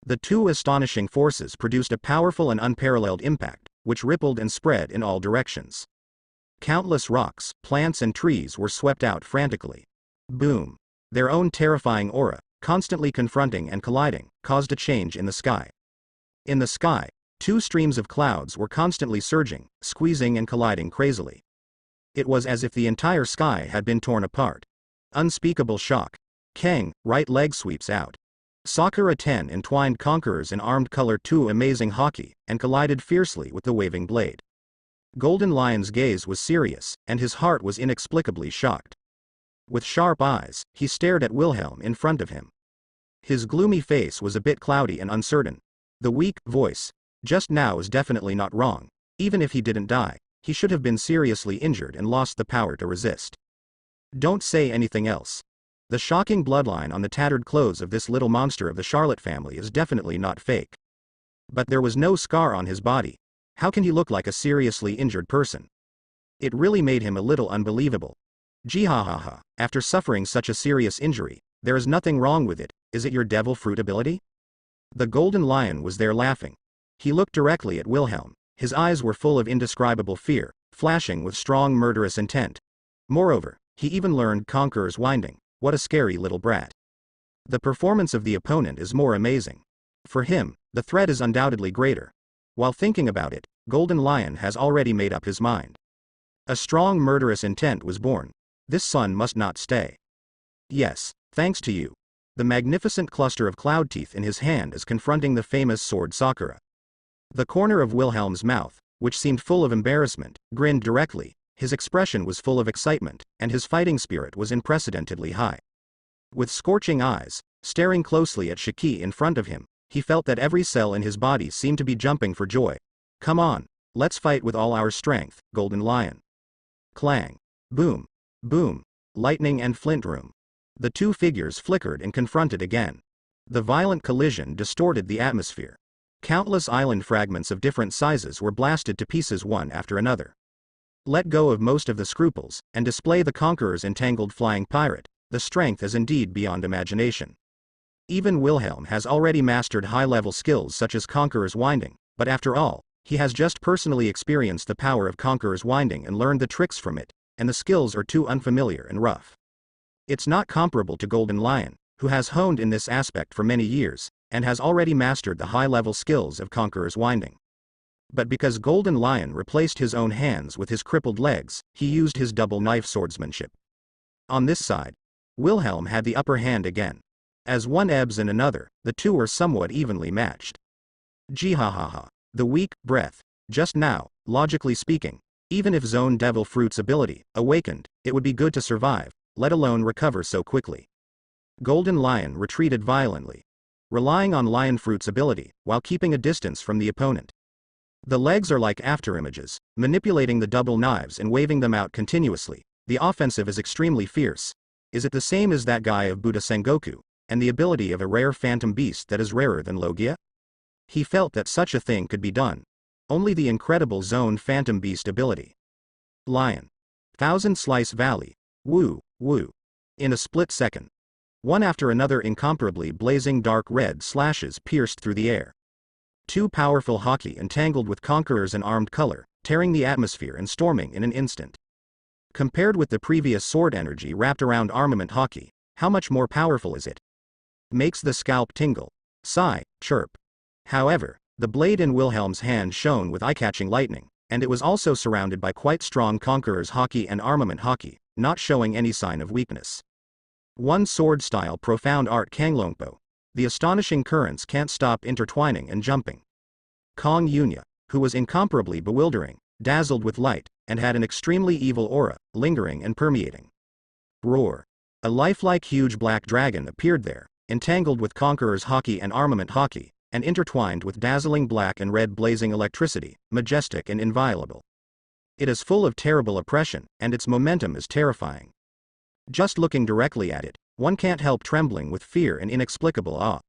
The two astonishing forces produced a powerful and unparalleled impact, which rippled and spread in all directions. Countless rocks, plants and trees were swept out frantically. Boom. Their own terrifying aura, constantly confronting and colliding, caused a change in the sky. In the sky, two streams of clouds were constantly surging, squeezing and colliding crazily. It was as if the entire sky had been torn apart. Unspeakable shock. Kang, right leg sweeps out. Sakura 10 entwined conquerors in armed color 2 amazing hockey, and collided fiercely with the waving blade. Golden Lion's gaze was serious, and his heart was inexplicably shocked. With sharp eyes, he stared at Wilhelm in front of him. His gloomy face was a bit cloudy and uncertain. The weak voice, just now is definitely not wrong. Even if he didn't die, he should have been seriously injured and lost the power to resist. Don't say anything else. The shocking bloodline on the tattered clothes of this little monster of the Charlotte family is definitely not fake. But there was no scar on his body. How can he look like a seriously injured person? It really made him a little unbelievable. Jihahaha, after suffering such a serious injury, there is nothing wrong with it, is it your devil fruit ability? The golden lion was there laughing. He looked directly at Wilhelm, his eyes were full of indescribable fear, flashing with strong murderous intent. Moreover, he even learned Conqueror's winding. What a scary little brat. The performance of the opponent is more amazing. For him, the threat is undoubtedly greater. While thinking about it, Golden Lion has already made up his mind. A strong murderous intent was born. This son must not stay. Yes, thanks to you. The magnificent cluster of cloud teeth in his hand is confronting the famous sword Sakura. The corner of Wilhelm's mouth, which seemed full of embarrassment, grinned directly. His expression was full of excitement, and his fighting spirit was unprecedentedly high. With scorching eyes, staring closely at Shiki in front of him, he felt that every cell in his body seemed to be jumping for joy. Come on, let's fight with all our strength, Golden Lion. Clang. Boom. Boom. Lightning and flint room. The two figures flickered and confronted again. The violent collision distorted the atmosphere. Countless island fragments of different sizes were blasted to pieces one after another. Let go of most of the scruples, and display the Conqueror's entangled flying pirate. The strength is indeed beyond imagination. Even Wilhelm has already mastered high-level skills such as Conqueror's winding, but after all, he has just personally experienced the power of Conqueror's winding and learned the tricks from it, and the skills are too unfamiliar and rough. It's not comparable to Golden Lion, who has honed in this aspect for many years, and has already mastered the high-level skills of Conqueror's winding. But because Golden Lion replaced his own hands with his crippled legs, he used his double knife swordsmanship. On this side, Wilhelm had the upper hand again. As one ebbs and another, the two are somewhat evenly matched. Jihahaha. The weak breath. Just now, logically speaking, even if Zone Devil Fruit's ability awakened, it would be good to survive, let alone recover so quickly. Golden Lion retreated violently, relying on Lion Fruit's ability, while keeping a distance from the opponent. The legs are like afterimages, manipulating the double knives and waving them out continuously. The offensive is extremely fierce. Is it the same as that guy of Buddha Sengoku, and the ability of a rare phantom beast that is rarer than Logia? He felt that such a thing could be done. Only the incredible Zone Phantom Beast ability. Lion. Thousand Slice Valley. Woo, woo. In a split second. One after another incomparably blazing dark red slashes pierced through the air. Two powerful hockey entangled with Conquerors in armed color, tearing the atmosphere and storming in an instant. Compared with the previous sword energy wrapped around armament hockey, how much more powerful is it? Makes the scalp tingle. Sigh, chirp. However, the blade in Wilhelm's hand shone with eye-catching lightning, and it was also surrounded by quite strong Conqueror's hockey and armament hockey, not showing any sign of weakness. One sword style profound art Kanglongpo. The astonishing currents can't stop intertwining and jumping. Kong Yunya, who was incomparably bewildering, dazzled with light, and had an extremely evil aura, lingering and permeating. Roar. A lifelike huge black dragon appeared there, entangled with Conqueror's Haki and Armament Haki, and intertwined with dazzling black and red blazing electricity, majestic and inviolable. It is full of terrible oppression, and its momentum is terrifying. Just looking directly at it, one can't help trembling with fear and inexplicable awe.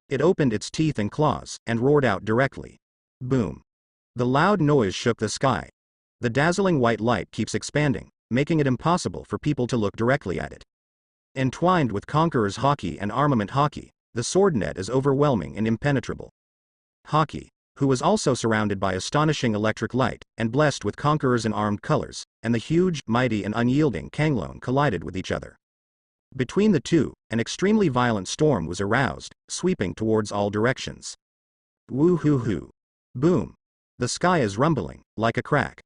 It opened its teeth and claws, and roared out directly. Boom. The loud noise shook the sky. The dazzling white light keeps expanding, making it impossible for people to look directly at it. Entwined with Conqueror's Haki and Armament Haki, the sword net is overwhelming and impenetrable. Haki, who was also surrounded by astonishing electric light, and blessed with Conqueror's unarmed colors, and the huge, mighty and unyielding Kanglong collided with each other. Between the two, an extremely violent storm was aroused, sweeping towards all directions. Woo-hoo-hoo. Boom. The sky is rumbling, like a crack.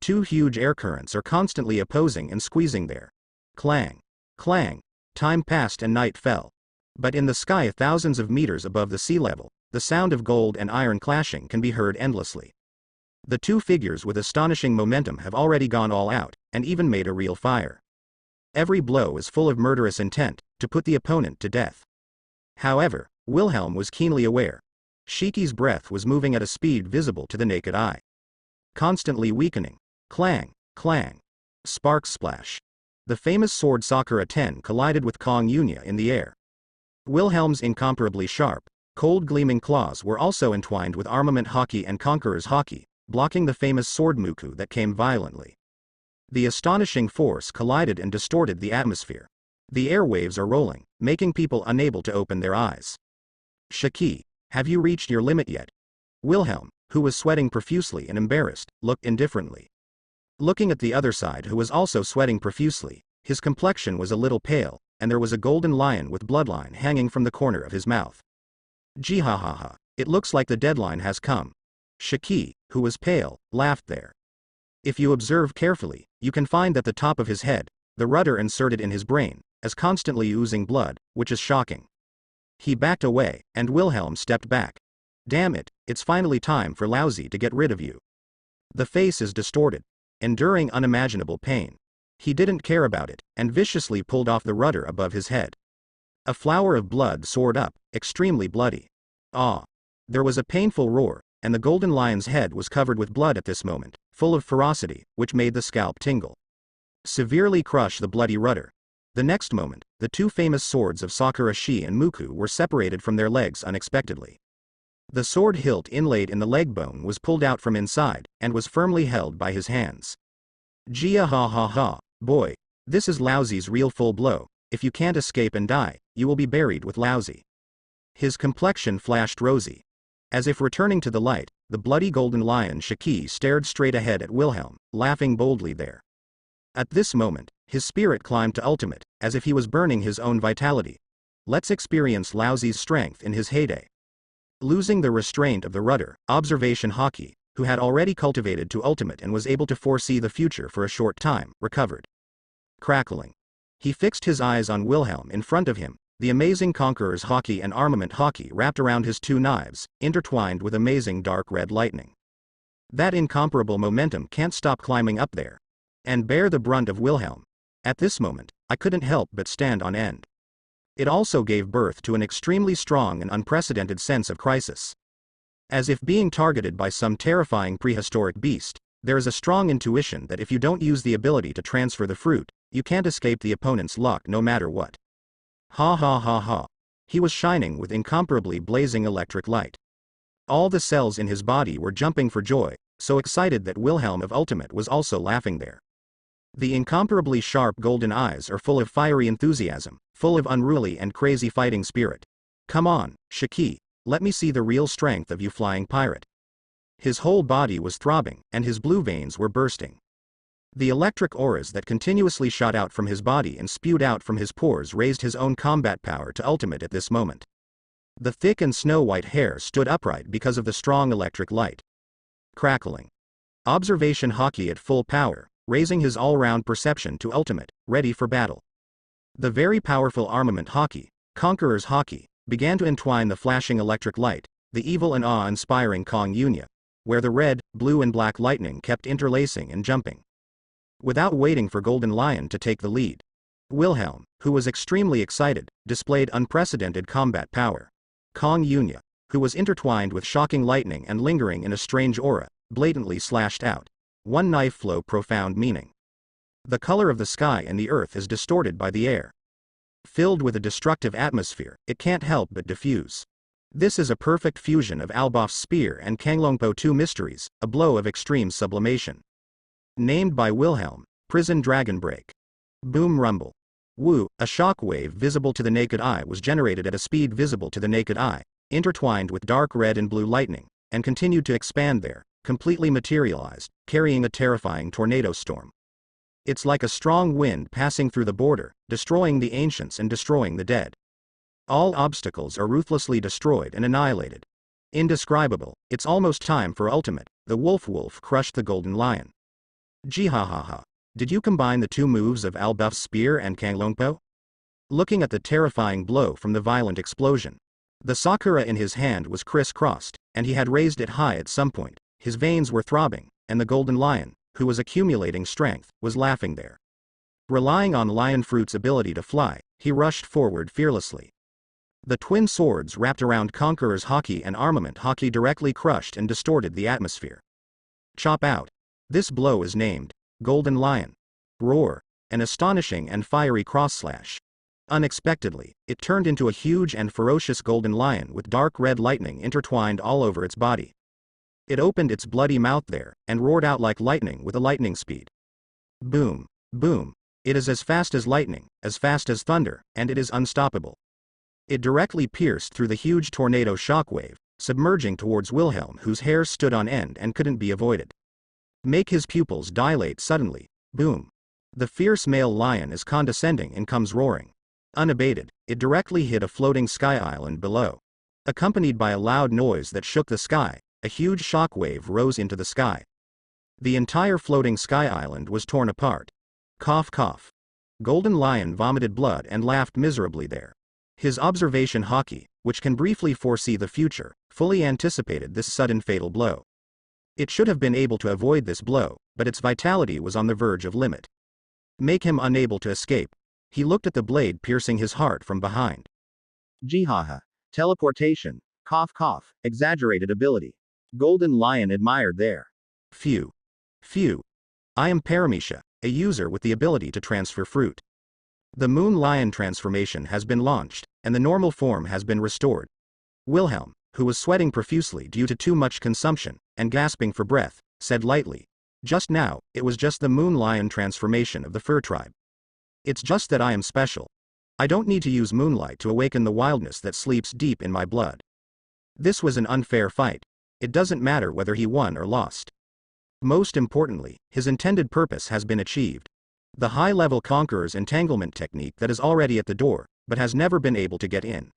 Two huge air currents are constantly opposing and squeezing there. Clang. Clang. Time passed and night fell. But in the sky thousands of meters above the sea level, the sound of gold and iron clashing can be heard endlessly. The two figures with astonishing momentum have already gone all out, and even made a real fire. Every blow is full of murderous intent, to put the opponent to death. However, Wilhelm was keenly aware. Shiki's breath was moving at a speed visible to the naked eye. Constantly weakening. Clang, clang. Sparks splash. The famous sword Sakura 10 collided with Kong Yunya in the air. Wilhelm's incomparably sharp, cold gleaming claws were also entwined with Armament Haki and Conqueror's Haki, blocking the famous sword Muku that came violently. The astonishing force collided and distorted the atmosphere. The airwaves are rolling, making people unable to open their eyes. Shiki, have you reached your limit yet? Wilhelm, who was sweating profusely and embarrassed, looked indifferently. Looking at the other side, who was also sweating profusely, his complexion was a little pale, and there was a golden lion with bloodline hanging from the corner of his mouth. Jihahaha, it looks like the deadline has come. Shiki, who was pale, laughed there. If you observe carefully, you can find that the top of his head, the rudder inserted in his brain, is constantly oozing blood, which is shocking. He backed away, and Wilhelm stepped back. Damn it, it's finally time for Lousy to get rid of you. The face is distorted, enduring unimaginable pain. He didn't care about it, and viciously pulled off the rudder above his head. A flower of blood soared up, extremely bloody. Ah! There was a painful roar, and the golden lion's head was covered with blood at this moment, full of ferocity, which made the scalp tingle. Severely crush the bloody rudder. The next moment, the two famous swords of Sakura Shi and Muku were separated from their legs unexpectedly. The sword hilt inlaid in the leg bone was pulled out from inside, and was firmly held by his hands. Jia ha ha ha, boy. This is Lousy's real full blow. If you can't escape and die, you will be buried with Lousy. His complexion flashed rosy. As if returning to the light, the bloody golden lion Shiki stared straight ahead at Wilhelm, laughing boldly there. At this moment, his spirit climbed to ultimate, as if he was burning his own vitality. Let's experience Lousy's strength in his heyday. Losing the restraint of the rudder, Observation Haki, who had already cultivated to ultimate and was able to foresee the future for a short time, recovered. Crackling. He fixed his eyes on Wilhelm in front of him, the amazing Conqueror's Haki and Armament Haki wrapped around his two knives, intertwined with amazing dark red lightning. That incomparable momentum can't stop climbing up there. And bear the brunt of Wilhelm. At this moment, I couldn't help but stand on end. It also gave birth to an extremely strong and unprecedented sense of crisis. As if being targeted by some terrifying prehistoric beast, there is a strong intuition that if you don't use the ability to transfer the fruit, you can't escape the opponent's luck no matter what. Ha ha ha ha. He was shining with incomparably blazing electric light. All the cells in his body were jumping for joy, so excited that Wilhelm of Ultimate was also laughing there. The incomparably sharp golden eyes are full of fiery enthusiasm, full of unruly and crazy fighting spirit. Come on, Shiki, let me see the real strength of you flying pirate. His whole body was throbbing, and his blue veins were bursting. The electric auras that continuously shot out from his body and spewed out from his pores raised his own combat power to ultimate at this moment. The thick and snow-white hair stood upright because of the strong electric light. Crackling. Observation Haki at full power, raising his all-round perception to ultimate, ready for battle. The very powerful Armament Haki, Conqueror's Haki, began to entwine the flashing electric light, the evil and awe-inspiring Kong Yunya, where the red, blue and black lightning kept interlacing and jumping. Without waiting for Golden Lion to take the lead, Wilhelm, who was extremely excited, displayed unprecedented combat power. Kong Yunya, who was intertwined with shocking lightning and lingering in a strange aura, blatantly slashed out. One knife flow profound meaning. The color of the sky and the earth is distorted by the air. Filled with a destructive atmosphere, it can't help but diffuse. This is a perfect fusion of Alboff's spear and Kanglongpo two mysteries, a blow of extreme sublimation. Named by Wilhelm, Prison Dragon Break. Boom rumble. Woo, a shock wave visible to the naked eye was generated at a speed visible to the naked eye, intertwined with dark red and blue lightning, and continued to expand there, completely materialized, carrying a terrifying tornado storm. It's like a strong wind passing through the border, destroying the ancients and destroying the dead. All obstacles are ruthlessly destroyed and annihilated. Indescribable, it's almost time for ultimate. The wolf crushed the Golden Lion. Jihahaha. Did you combine the two moves of Albuff's spear and Kanglongpo? Looking at the terrifying blow from the violent explosion. The sakura in his hand was crisscrossed, and he had raised it high at some point. His veins were throbbing, and the Golden Lion, who was accumulating strength, was laughing there. Relying on Lion Fruit's ability to fly, he rushed forward fearlessly. The twin swords wrapped around Conqueror's haki and armament haki directly crushed and distorted the atmosphere. Chop out. This blow is named Golden Lion. Roar, an astonishing and fiery cross-slash. Unexpectedly, it turned into a huge and ferocious golden lion with dark red lightning intertwined all over its body. It opened its bloody mouth there, and roared out like lightning with a lightning speed. Boom, boom. It is as fast as lightning, as fast as thunder, and it is unstoppable. It directly pierced through the huge tornado shockwave, submerging towards Wilhelm, whose hair stood on end and couldn't be avoided. Make his pupils dilate suddenly. Boom. The fierce male lion is condescending and comes roaring. Unabated, it directly hit a floating sky island below. Accompanied by a loud noise that shook the sky, a huge shockwave rose into the sky. The entire floating sky island was torn apart. Cough cough. Golden Lion vomited blood and laughed miserably there. His observation haki, which can briefly foresee the future, fully anticipated this sudden fatal blow. It should have been able to avoid this blow, but its vitality was on the verge of limit. Make him unable to escape. He looked at the blade piercing his heart from behind. Jihaha. Teleportation. Cough cough. Exaggerated ability. Golden Lion admired there. Phew. Phew. I am Paramisha, a user with the ability to transfer fruit. The Moon Lion transformation has been launched, and the normal form has been restored. Wilhelm, who was sweating profusely due to too much consumption, and gasping for breath, said lightly. Just now, it was just the Moon Lion transformation of the fur tribe. It's just that I am special. I don't need to use moonlight to awaken the wildness that sleeps deep in my blood. This was an unfair fight. It doesn't matter whether he won or lost. Most importantly, his intended purpose has been achieved. The high-level Conqueror's entanglement technique that is already at the door, but has never been able to get in.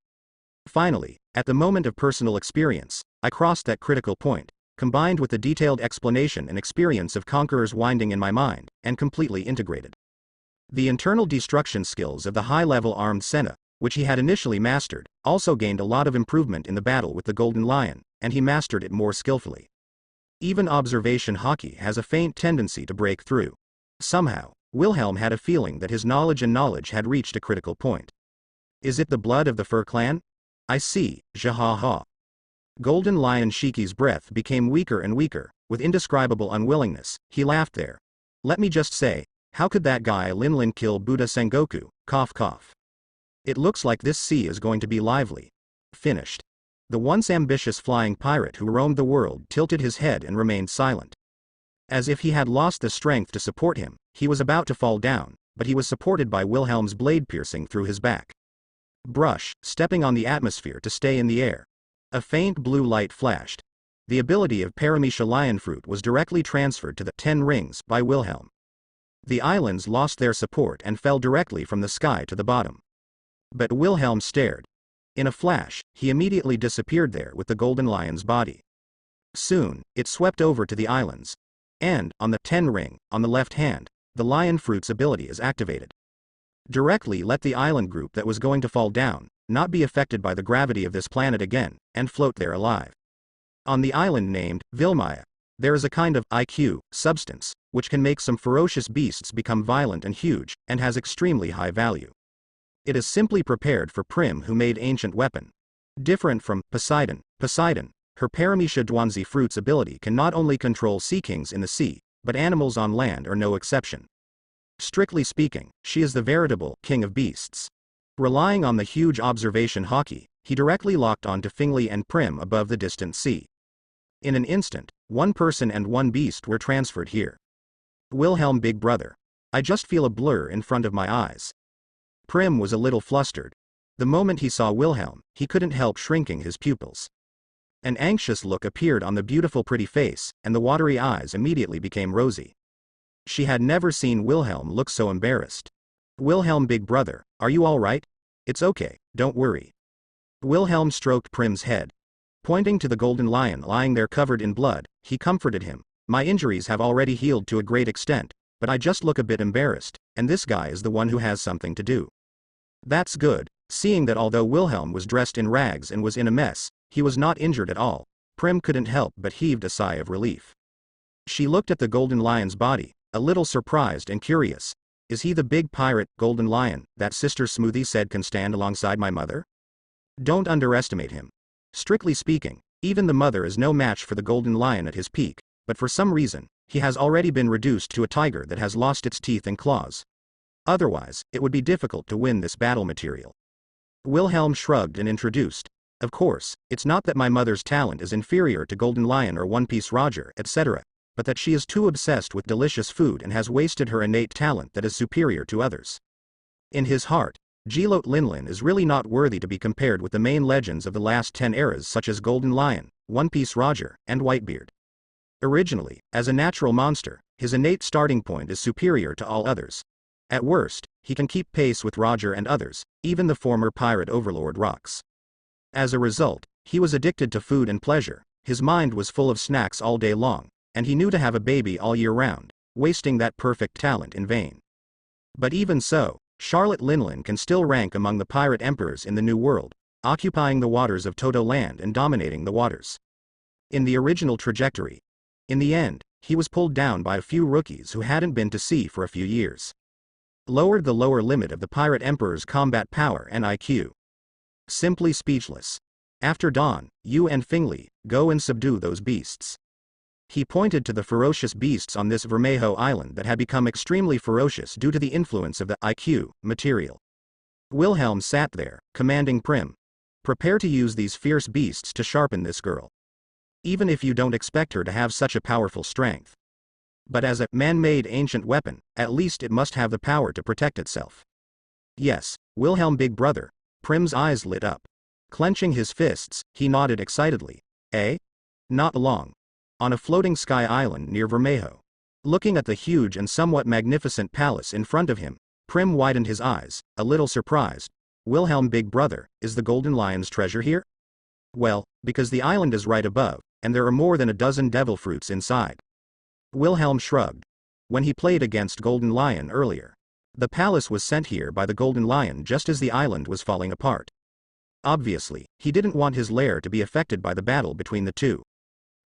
Finally, at the moment of personal experience, I crossed that critical point, combined with the detailed explanation and experience of Conqueror's winding in my mind, and completely integrated. The internal destruction skills of the high-level armed Senna, which he had initially mastered, also gained a lot of improvement in the battle with the Golden Lion, and he mastered it more skillfully. Even observation haki has a faint tendency to break through. Somehow, Wilhelm had a feeling that his knowledge had reached a critical point. Is it the blood of the Fur clan? I see, jaha-ha. Golden Lion Shiki's breath became weaker and weaker, with indescribable unwillingness. He laughed there. Let me just say, how could that guy Linlin kill Buddha Sengoku? Cough cough. It looks like this sea is going to be lively. Finished. The once ambitious flying pirate who roamed the world tilted his head and remained silent. As if he had lost the strength to support him, he was about to fall down, but he was supported by Wilhelm's blade piercing through his back. Brush, stepping on the atmosphere to stay in the air. A faint blue light flashed. The ability of Paramisha Lion Fruit was directly transferred to the 10 rings by Wilhelm. The islands lost their support and fell directly from the sky to the bottom. But Wilhelm stared. In a flash, he immediately disappeared there with the Golden Lion's body. Soon, it swept over to the islands. And, on the 10 ring, on the left hand, the Lion Fruit's ability is activated. Directly let the island group that was going to fall down, not be affected by the gravity of this planet again, and float there alive. On the island named Vilmaya, there is a kind of IQ substance, which can make some ferocious beasts become violent and huge, and has extremely high value. It is simply prepared for Prim, who made ancient weapon. Different from Poseidon, her Paramecia Dwanzi fruit's ability can not only control sea kings in the sea, but animals on land are no exception. Strictly speaking, she is the veritable king of beasts. Relying on the huge observation hockey, he directly locked on to Fingli and Prim above the distant sea. In an instant, one person and one beast were transferred here. Wilhelm, big brother. I just feel a blur in front of my eyes. Prim was a little flustered. The moment he saw Wilhelm, he couldn't help shrinking his pupils. An anxious look appeared on the beautiful pretty face, and the watery eyes immediately became rosy. She had never seen Wilhelm look so embarrassed. Wilhelm, big brother, are you all right? It's okay, don't worry. Wilhelm stroked Prim's head. Pointing to the golden lion lying there covered in blood, he comforted him. My injuries have already healed to a great extent, but I just look a bit embarrassed, and this guy is the one who has something to do. That's good, seeing that although Wilhelm was dressed in rags and was in a mess, he was not injured at all. Prim couldn't help but heaved a sigh of relief. She looked at the golden lion's body, a little surprised and curious. Is he the big pirate, golden lion, that Sister Smoothie said can stand alongside my mother? Don't underestimate him. Strictly speaking, even the mother is no match for the golden lion at his peak, but for some reason, he has already been reduced to a tiger that has lost its teeth and claws. Otherwise, it would be difficult to win this battle material. Wilhelm shrugged and introduced. Of course, it's not that my mother's talent is inferior to Golden Lion or One Piece Roger, etc., but that she is too obsessed with delicious food and has wasted her innate talent that is superior to others. In his heart, Gelot Linlin is really not worthy to be compared with the main legends of the last 10 eras such as Golden Lion, One Piece Roger, and Whitebeard. Originally, as a natural monster, his innate starting point is superior to all others. At worst, he can keep pace with Roger and others, even the former pirate overlord Rox. As a result, he was addicted to food and pleasure, his mind was full of snacks all day long, and he knew to have a baby all year round, wasting that perfect talent in vain. But even so, Charlotte Linlin can still rank among the pirate emperors in the New World, occupying the waters of Toto Land and dominating the waters. In the original trajectory. In the end, he was pulled down by a few rookies who hadn't been to sea for a few years. Lowered the lower limit of the pirate emperor's combat power and IQ. Simply speechless. After dawn, you and Fingli, go and subdue those beasts. He pointed to the ferocious beasts on this Vermejo island that had become extremely ferocious due to the influence of the IQ material. Wilhelm sat there, commanding Prim. Prepare to use these fierce beasts to sharpen this girl. Even if you don't expect her to have such a powerful strength. But as a man-made ancient weapon, at least it must have the power to protect itself. Yes, Wilhelm, big brother. Prim's eyes lit up. Clenching his fists, he nodded excitedly. Eh? Not long. On a floating sky island near Vermejo. Looking at the huge and somewhat magnificent palace in front of him, Prim widened his eyes, a little surprised. Wilhelm, big brother, is the Golden Lion's treasure here? Well, because the island is right above, and there are more than a dozen devil fruits inside. Wilhelm shrugged. When he played against Golden Lion earlier, the palace was sent here by the Golden Lion just as the island was falling apart. Obviously, he didn't want his lair to be affected by the battle between the two.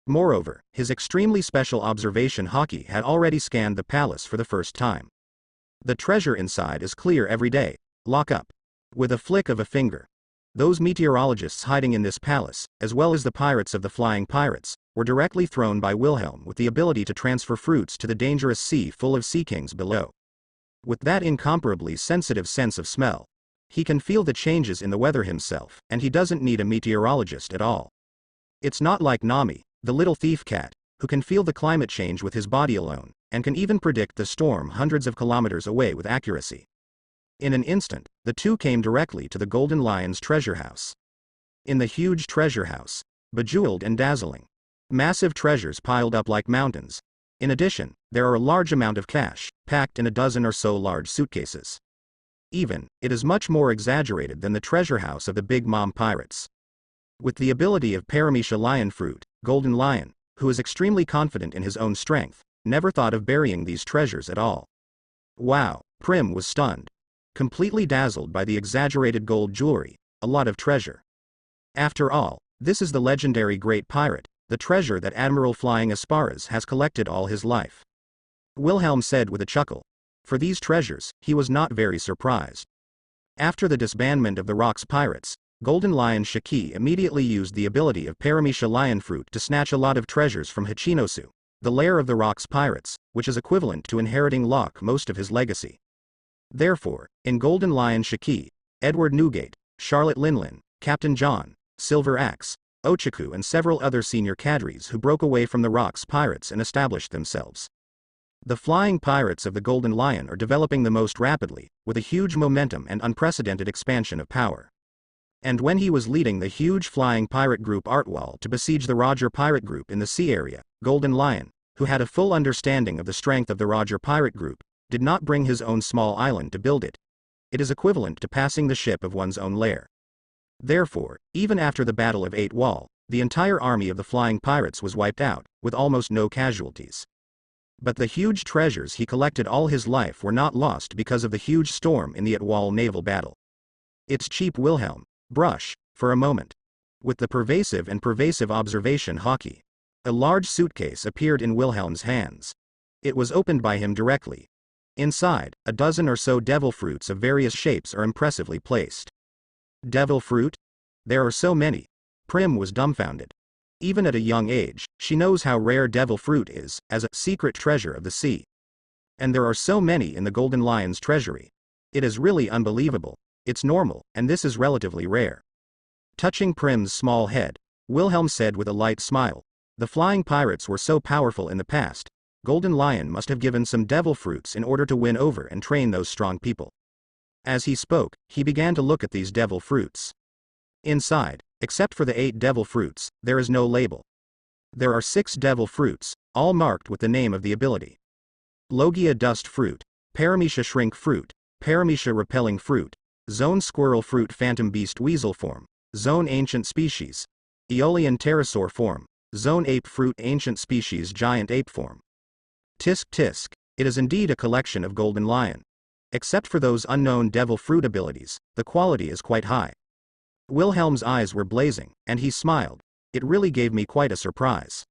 Moreover, his extremely special observation hockey had already scanned the palace for the first time. The treasure inside is clear every day. Lock up. With a flick of a finger. Those meteorologists hiding in this palace, as well as the pirates of the Flying Pirates, were directly thrown by Wilhelm with the ability to transfer fruits to the dangerous sea full of sea kings below. With that incomparably sensitive sense of smell, he can feel the changes in the weather himself, and he doesn't need a meteorologist at all. It's not like Nami, the little thief cat, who can feel the climate change with his body alone, and can even predict the storm hundreds of kilometers away with accuracy. In an instant, the two came directly to the Golden Lion's treasure house. In the huge treasure house, bejeweled and dazzling, massive treasures piled up like mountains. In addition, there are a large amount of cash, packed in a dozen or so large suitcases. Even, it is much more exaggerated than the treasure house of the Big Mom pirates. With the ability of Paramecia Lion Fruit, Golden Lion, who is extremely confident in his own strength, never thought of burying these treasures at all. Wow, Prim was stunned. Completely dazzled by the exaggerated gold jewelry, a lot of treasure. After all, this is the legendary Great Pirate, the treasure that Admiral Flying Asparas has collected all his life. Wilhelm said with a chuckle. For these treasures, he was not very surprised. After the disbandment of the Rocks Pirates, Golden Lion Shiki immediately used the ability of Paramecia Lion Fruit to snatch a lot of treasures from Hachinosu, the lair of the Rocks Pirates, which is equivalent to inheriting Locke most of his legacy. Therefore, in Golden Lion Shiki, Edward Newgate, Charlotte Linlin, Captain John, Silver Axe, Ochaku and several other senior cadres who broke away from the Rocks Pirates and established themselves. The flying pirates of the Golden Lion are developing the most rapidly, with a huge momentum and unprecedented expansion of power. And when he was leading the huge flying pirate group Artwall to besiege the Roger pirate group in the sea area, Golden Lion, who had a full understanding of the strength of the Roger pirate group, did not bring his own small island to build it. It is equivalent to passing the ship of one's own lair. Therefore, even after the Battle of Eight Wall, the entire army of the flying pirates was wiped out, with almost no casualties. But the huge treasures he collected all his life were not lost because of the huge storm in the Eight Wall naval battle. It's cheap Wilhelm. Brush, for a moment. With the pervasive observation hockey. A large suitcase appeared in Wilhelm's hands. It was opened by him directly. Inside, a dozen or so devil fruits of various shapes are impressively placed. Devil fruit? There are so many. Prim was dumbfounded. Even at a young age, she knows how rare devil fruit is, as a secret treasure of the sea. And there are so many in the Golden Lion's treasury. It is really unbelievable. It's normal, and this is relatively rare. Touching Prim's small head, Wilhelm said with a light smile, the flying pirates were so powerful in the past, Golden Lion must have given some devil fruits in order to win over and train those strong people. As he spoke, he began to look at these devil fruits. Inside, except for the 8 devil fruits, there is no label. There are 6 devil fruits, all marked with the name of the ability. Logia Dust Fruit, Paramecia Shrink Fruit, Paramecia Repelling Fruit, Zone Squirrel Fruit Phantom Beast Weasel Form, Zone Ancient Species, Aeolian Pterosaur Form, Zone Ape Fruit Ancient Species Giant Ape Form. Tisk tisk, it is indeed a collection of Golden Lion. Except for those unknown devil fruit abilities, the quality is quite high. Wilhelm's eyes were blazing, and he smiled. It really gave me quite a surprise.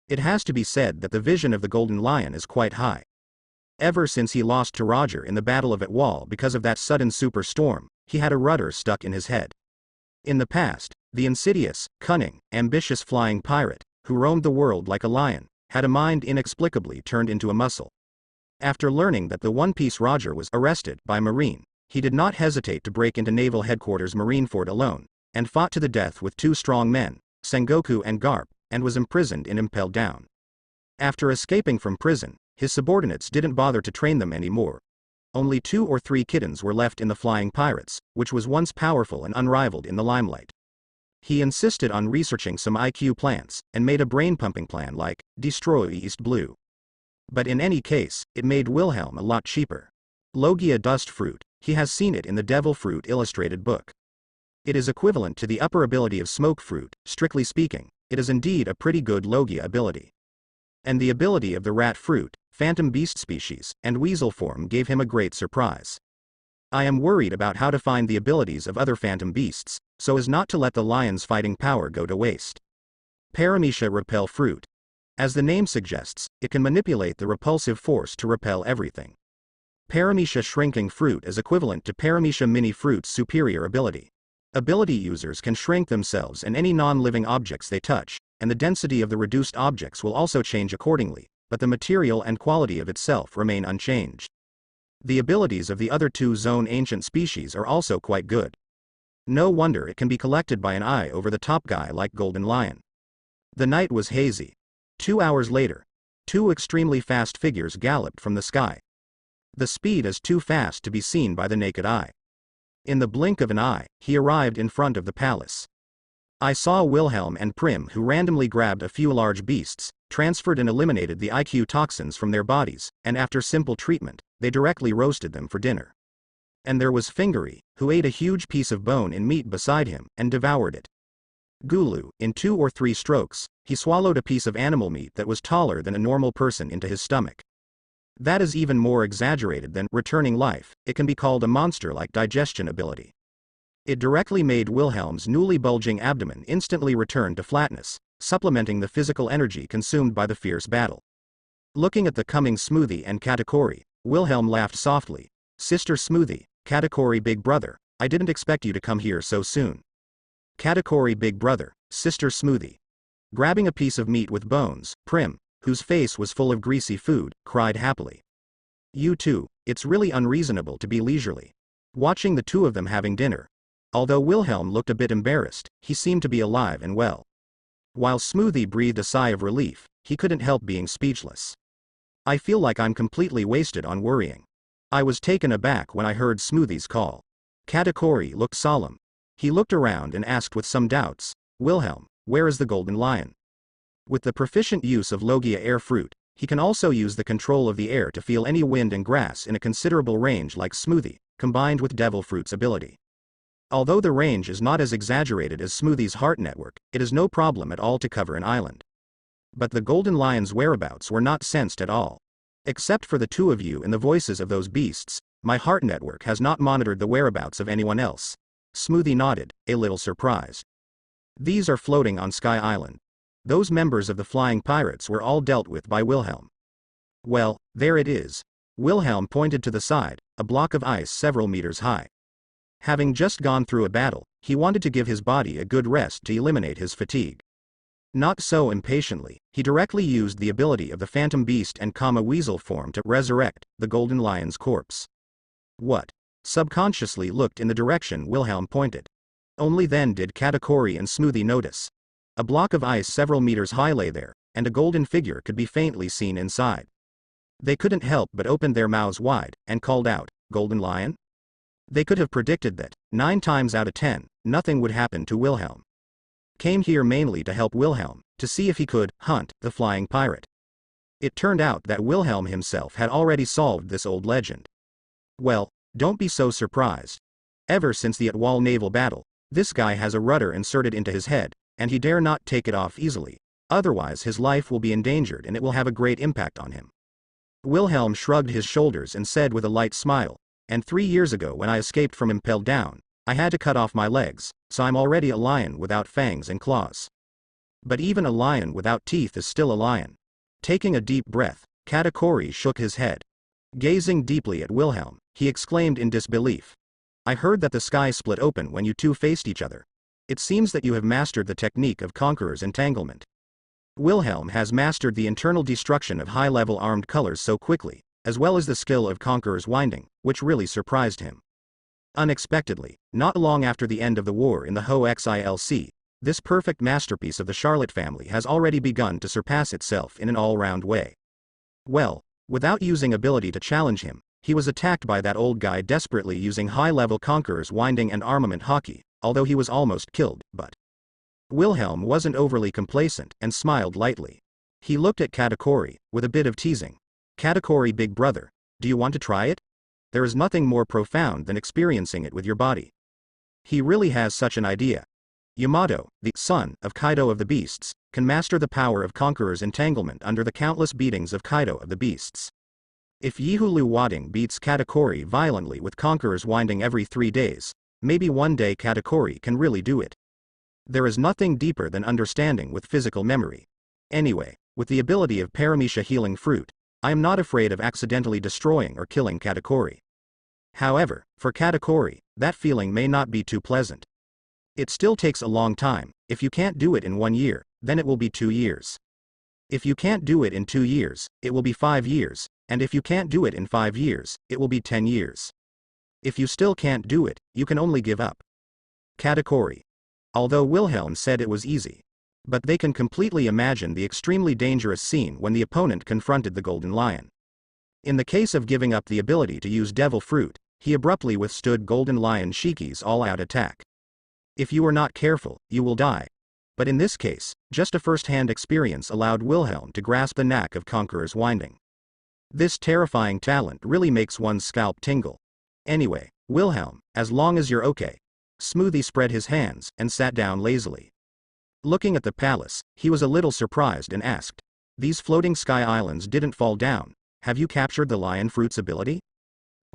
It has to be said that the vision of the Golden Lion is quite high. Ever since he lost to Roger in the Battle of Eight Wall because of that sudden superstorm, he had a rudder stuck in his head. In the past, the insidious, cunning, ambitious flying pirate, who roamed the world like a lion, had a mind inexplicably turned into a muscle. After learning that the One Piece Roger was arrested by Marine, he did not hesitate to break into Naval Headquarters Marineford alone, and fought to the death with 2 strong men, Sengoku and Garp, and was imprisoned in Impel Down. After escaping from prison, his subordinates didn't bother to train them anymore. Only 2 or 3 kittens were left in the Flying Pirates, which was once powerful and unrivaled in the limelight. He insisted on researching some IQ plants, and made a brain-pumping plan like, destroy East Blue. But in any case, it made Wilhelm a lot cheaper. Logia Dust Fruit, he has seen it in the Devil Fruit illustrated book. It is equivalent to the upper ability of Smoke Fruit, strictly speaking, it is indeed a pretty good Logia ability. And the ability of the Rat Fruit, Phantom Beast Species, and Weasel Form gave him a great surprise. I am worried about how to find the abilities of other Phantom Beasts, so as not to let the lion's fighting power go to waste. Paramecia Repel Fruit. As the name suggests, it can manipulate the repulsive force to repel everything. Paramecia Shrinking Fruit is equivalent to Paramecia Mini Fruit's superior ability. Ability users can shrink themselves and any non-living objects they touch, and the density of the reduced objects will also change accordingly, but the material and quality of itself remain unchanged. The abilities of the other 2 Zone Ancient Species are also quite good. No wonder it can be collected by an eye over the top guy like Golden Lion. The night was hazy. 2 hours later, 2 extremely fast figures galloped from the sky. The speed is too fast to be seen by the naked eye. In the blink of an eye, he arrived in front of the palace. I saw Wilhelm and Prim, who randomly grabbed a few large beasts, transferred and eliminated the IQ toxins from their bodies, and after simple treatment, they directly roasted them for dinner. And there was Fingery, who ate a huge piece of bone and meat beside him, and devoured it. Gulu, in 2 or 3 strokes, he swallowed a piece of animal meat that was taller than a normal person into his stomach. That is even more exaggerated than returning life, it can be called a monster-like digestion ability. It directly made Wilhelm's newly bulging abdomen instantly return to flatness, supplementing the physical energy consumed by the fierce battle. Looking at the coming Smoothie and Katakuri, Wilhelm laughed softly. Sister Smoothie, Katakuri big brother, I didn't expect you to come here so soon. Katakuri big brother, Sister Smoothie. Grabbing a piece of meat with bones, Prim, whose face was full of greasy food, cried happily. You too, it's really unreasonable to be leisurely. Watching the two of them having dinner. Although Wilhelm looked a bit embarrassed, he seemed to be alive and well. While Smoothie breathed a sigh of relief, he couldn't help being speechless. I feel like I'm completely wasted on worrying. I was taken aback when I heard Smoothie's call. Katakuri looked solemn. He looked around and asked with some doubts, Wilhelm, where is the golden lion? With the proficient use of Logia air fruit, he can also use the control of the air to feel any wind and grass in a considerable range like Smoothie, combined with Devil Fruit's ability. Although the range is not as exaggerated as Smoothie's heart network, it is no problem at all to cover an island. But the golden lion's whereabouts were not sensed at all. Except for the two of you and the voices of those beasts, my heart network has not monitored the whereabouts of anyone else. Smoothie nodded, a little surprised. These are floating on Sky Island. Those members of the flying pirates were all dealt with by Wilhelm. Well, there it is. Wilhelm pointed to the side, a block of ice several meters high. Having just gone through a battle, he wanted to give his body a good rest to eliminate his fatigue. Not so impatiently, he directly used the ability of the Phantom Beast and Weasel form to resurrect the Golden Lion's corpse. What? Subconsciously looked in the direction Wilhelm pointed. Only then did Katakuri and Smoothie notice. A block of ice several meters high lay there, and a golden figure could be faintly seen inside. They couldn't help but open their mouths wide, and called out, Golden Lion? They could have predicted that, 9 times out of 10, nothing would happen to Wilhelm. Came here mainly to help Wilhelm, to see if he could hunt the flying pirate. It turned out that Wilhelm himself had already solved this old legend. Well, don't be so surprised. Ever since the Atwal naval battle, this guy has a rudder inserted into his head, and he dare not take it off easily, otherwise his life will be endangered and it will have a great impact on him. Wilhelm shrugged his shoulders and said with a light smile, and 3 years ago when I escaped from Impelled Down, I had to cut off my legs, so I'm already a lion without fangs and claws. But even a lion without teeth is still a lion. Taking a deep breath, Katakuri shook his head. Gazing deeply at Wilhelm, he exclaimed in disbelief. I heard that the sky split open when you two faced each other. It seems that you have mastered the technique of Conqueror's entanglement. Wilhelm has mastered the internal destruction of high-level armed colors so quickly, as well as the skill of Conqueror's winding, which really surprised him. Unexpectedly, not long after the end of the war in the Ho Xilc, this perfect masterpiece of the Charlotte family has already begun to surpass itself in an all-round way. Well, without using ability to challenge him, he was attacked by that old guy desperately using high-level Conqueror's winding and armament hockey, although he was almost killed, but Wilhelm wasn't overly complacent and smiled lightly. He looked at Katakuri, with a bit of teasing. Katakuri big brother, do you want to try it? There is nothing more profound than experiencing it with your body. He really has such an idea. Yamato, the son of Kaido of the Beasts, can master the power of Conqueror's entanglement under the countless beatings of Kaido of the Beasts. If Yihulu Wading beats Katakuri violently with Conqueror's winding every 3 days, maybe one day Katakuri can really do it. There is nothing deeper than understanding with physical memory. Anyway, with the ability of Paramecia healing fruit, I am not afraid of accidentally destroying or killing Katakuri. However, for Katakuri, that feeling may not be too pleasant. It still takes a long time. If you can't do it in 1 year, then it will be 2 years. If you can't do it in 2 years, it will be 5 years, and if you can't do it in 5 years, it will be 10 years. If you still can't do it, you can only give up. Katakuri. Although Wilhelm said it was easy. But they can completely imagine the extremely dangerous scene when the opponent confronted the Golden Lion. In the case of giving up the ability to use Devil Fruit, he abruptly withstood Golden Lion Shiki's all-out attack. If you are not careful, you will die. But in this case, just a first-hand experience allowed Wilhelm to grasp the knack of Conqueror's winding. This terrifying talent really makes one's scalp tingle. Anyway, Wilhelm, as long as you're okay. Smoothie spread his hands and sat down lazily. Looking at the palace, he was a little surprised and asked, these floating sky islands didn't fall down, have you captured the lion fruit's ability?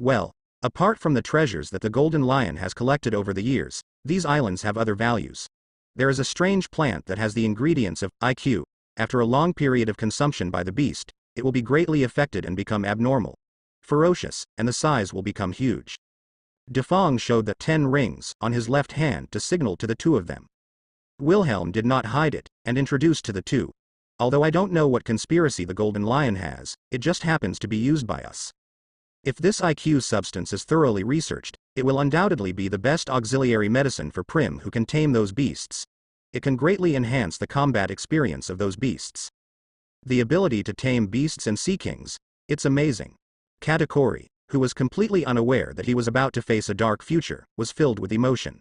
Well, Apart from the treasures that the Golden Lion has collected over the years, these islands have other values. There is a strange plant that has the ingredients of IQ. After a long period of consumption by the beast, it will be greatly affected and become abnormal, ferocious, and the size will become huge. Defong showed the 10 rings on his left hand to signal to the two of them. Wilhelm did not hide it, and introduced to the two. Although I don't know what conspiracy the Golden Lion has, it just happens to be used by us. If this IQ substance is thoroughly researched, it will undoubtedly be the best auxiliary medicine for Prim who can tame those beasts. It can greatly enhance the combat experience of those beasts. The ability to tame beasts and sea kings, it's amazing. Katakuri, who was completely unaware that he was about to face a dark future, was filled with emotion.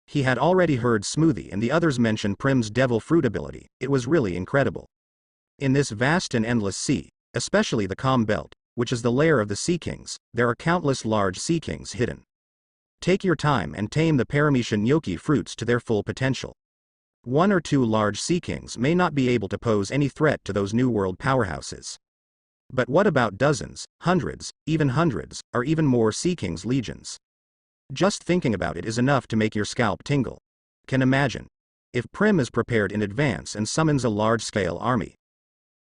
He had already heard Smoothie and the others mention Prim's devil fruit ability. It was really incredible. In this vast and endless sea, especially the Calm Belt, which is the lair of the Sea Kings, there are countless large Sea Kings hidden. Take your time and tame the Paramecia gnocchi fruits to their full potential. 1 or 2 large Sea Kings may not be able to pose any threat to those New World powerhouses. But what about dozens, hundreds, or even more Sea Kings legions? Just thinking about it is enough to make your scalp tingle. Can imagine. If Prim is prepared in advance and summons a large-scale army.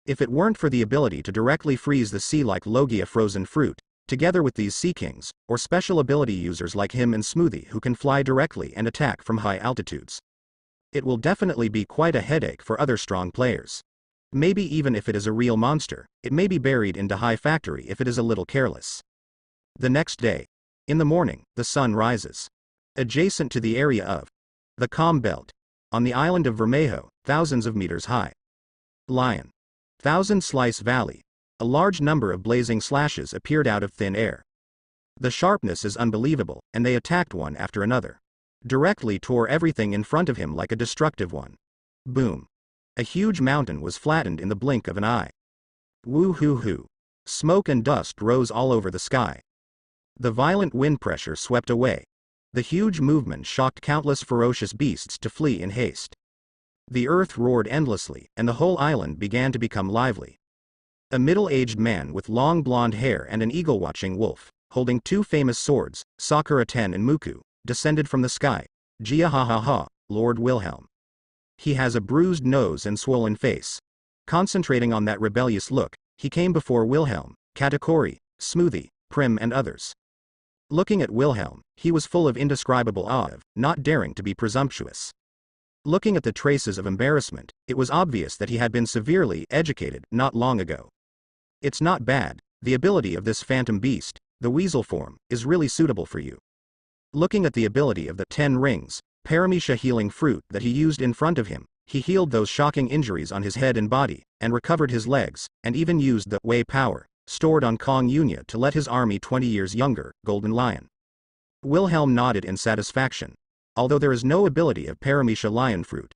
If it weren't for the ability to directly freeze the sea like Logia frozen fruit, together with these Sea Kings, or special ability users like him and Smoothie who can fly directly and attack from high altitudes, it will definitely be quite a headache for other strong players. Maybe even if it is a real monster, it may be buried into High Factory if it is a little careless. The next day, in the morning, the sun rises. Adjacent to the area of the Calm Belt, on the island of Vermejo, thousands of meters high. Lion. Thousand Slice Valley. A large number of blazing slashes appeared out of thin air. The sharpness is unbelievable, and they attacked one after another. Directly tore everything in front of him like a destructive one. Boom. A huge mountain was flattened in the blink of an eye. Woo-hoo-hoo. Smoke and dust rose all over the sky. The violent wind pressure swept away. The huge movement shocked countless ferocious beasts to flee in haste. The earth roared endlessly, and the whole island began to become lively. A middle-aged man with long blonde hair and an eagle-watching wolf, holding 2 famous swords, Sakura Ten and Muku, descended from the sky. Jia ha ha ha, Lord Wilhelm. He has a bruised nose and swollen face. Concentrating on that rebellious look, he came before Wilhelm, Katakuri, Smoothie, Prim and others. Looking at Wilhelm, he was full of indescribable awe, not daring to be presumptuous. Looking at the traces of embarrassment, it was obvious that he had been severely educated not long ago. It's not bad, the ability of this phantom beast, the weasel form, is really suitable for you. Looking at the ability of the 10 rings, Paramecia healing fruit that he used in front of him, he healed those shocking injuries on his head and body, and recovered his legs, and even used the Wei power, stored on Kong Yunya to let his army 20 years younger, Golden Lion. Wilhelm nodded in satisfaction. Although there is no ability of Paramecia lion fruit.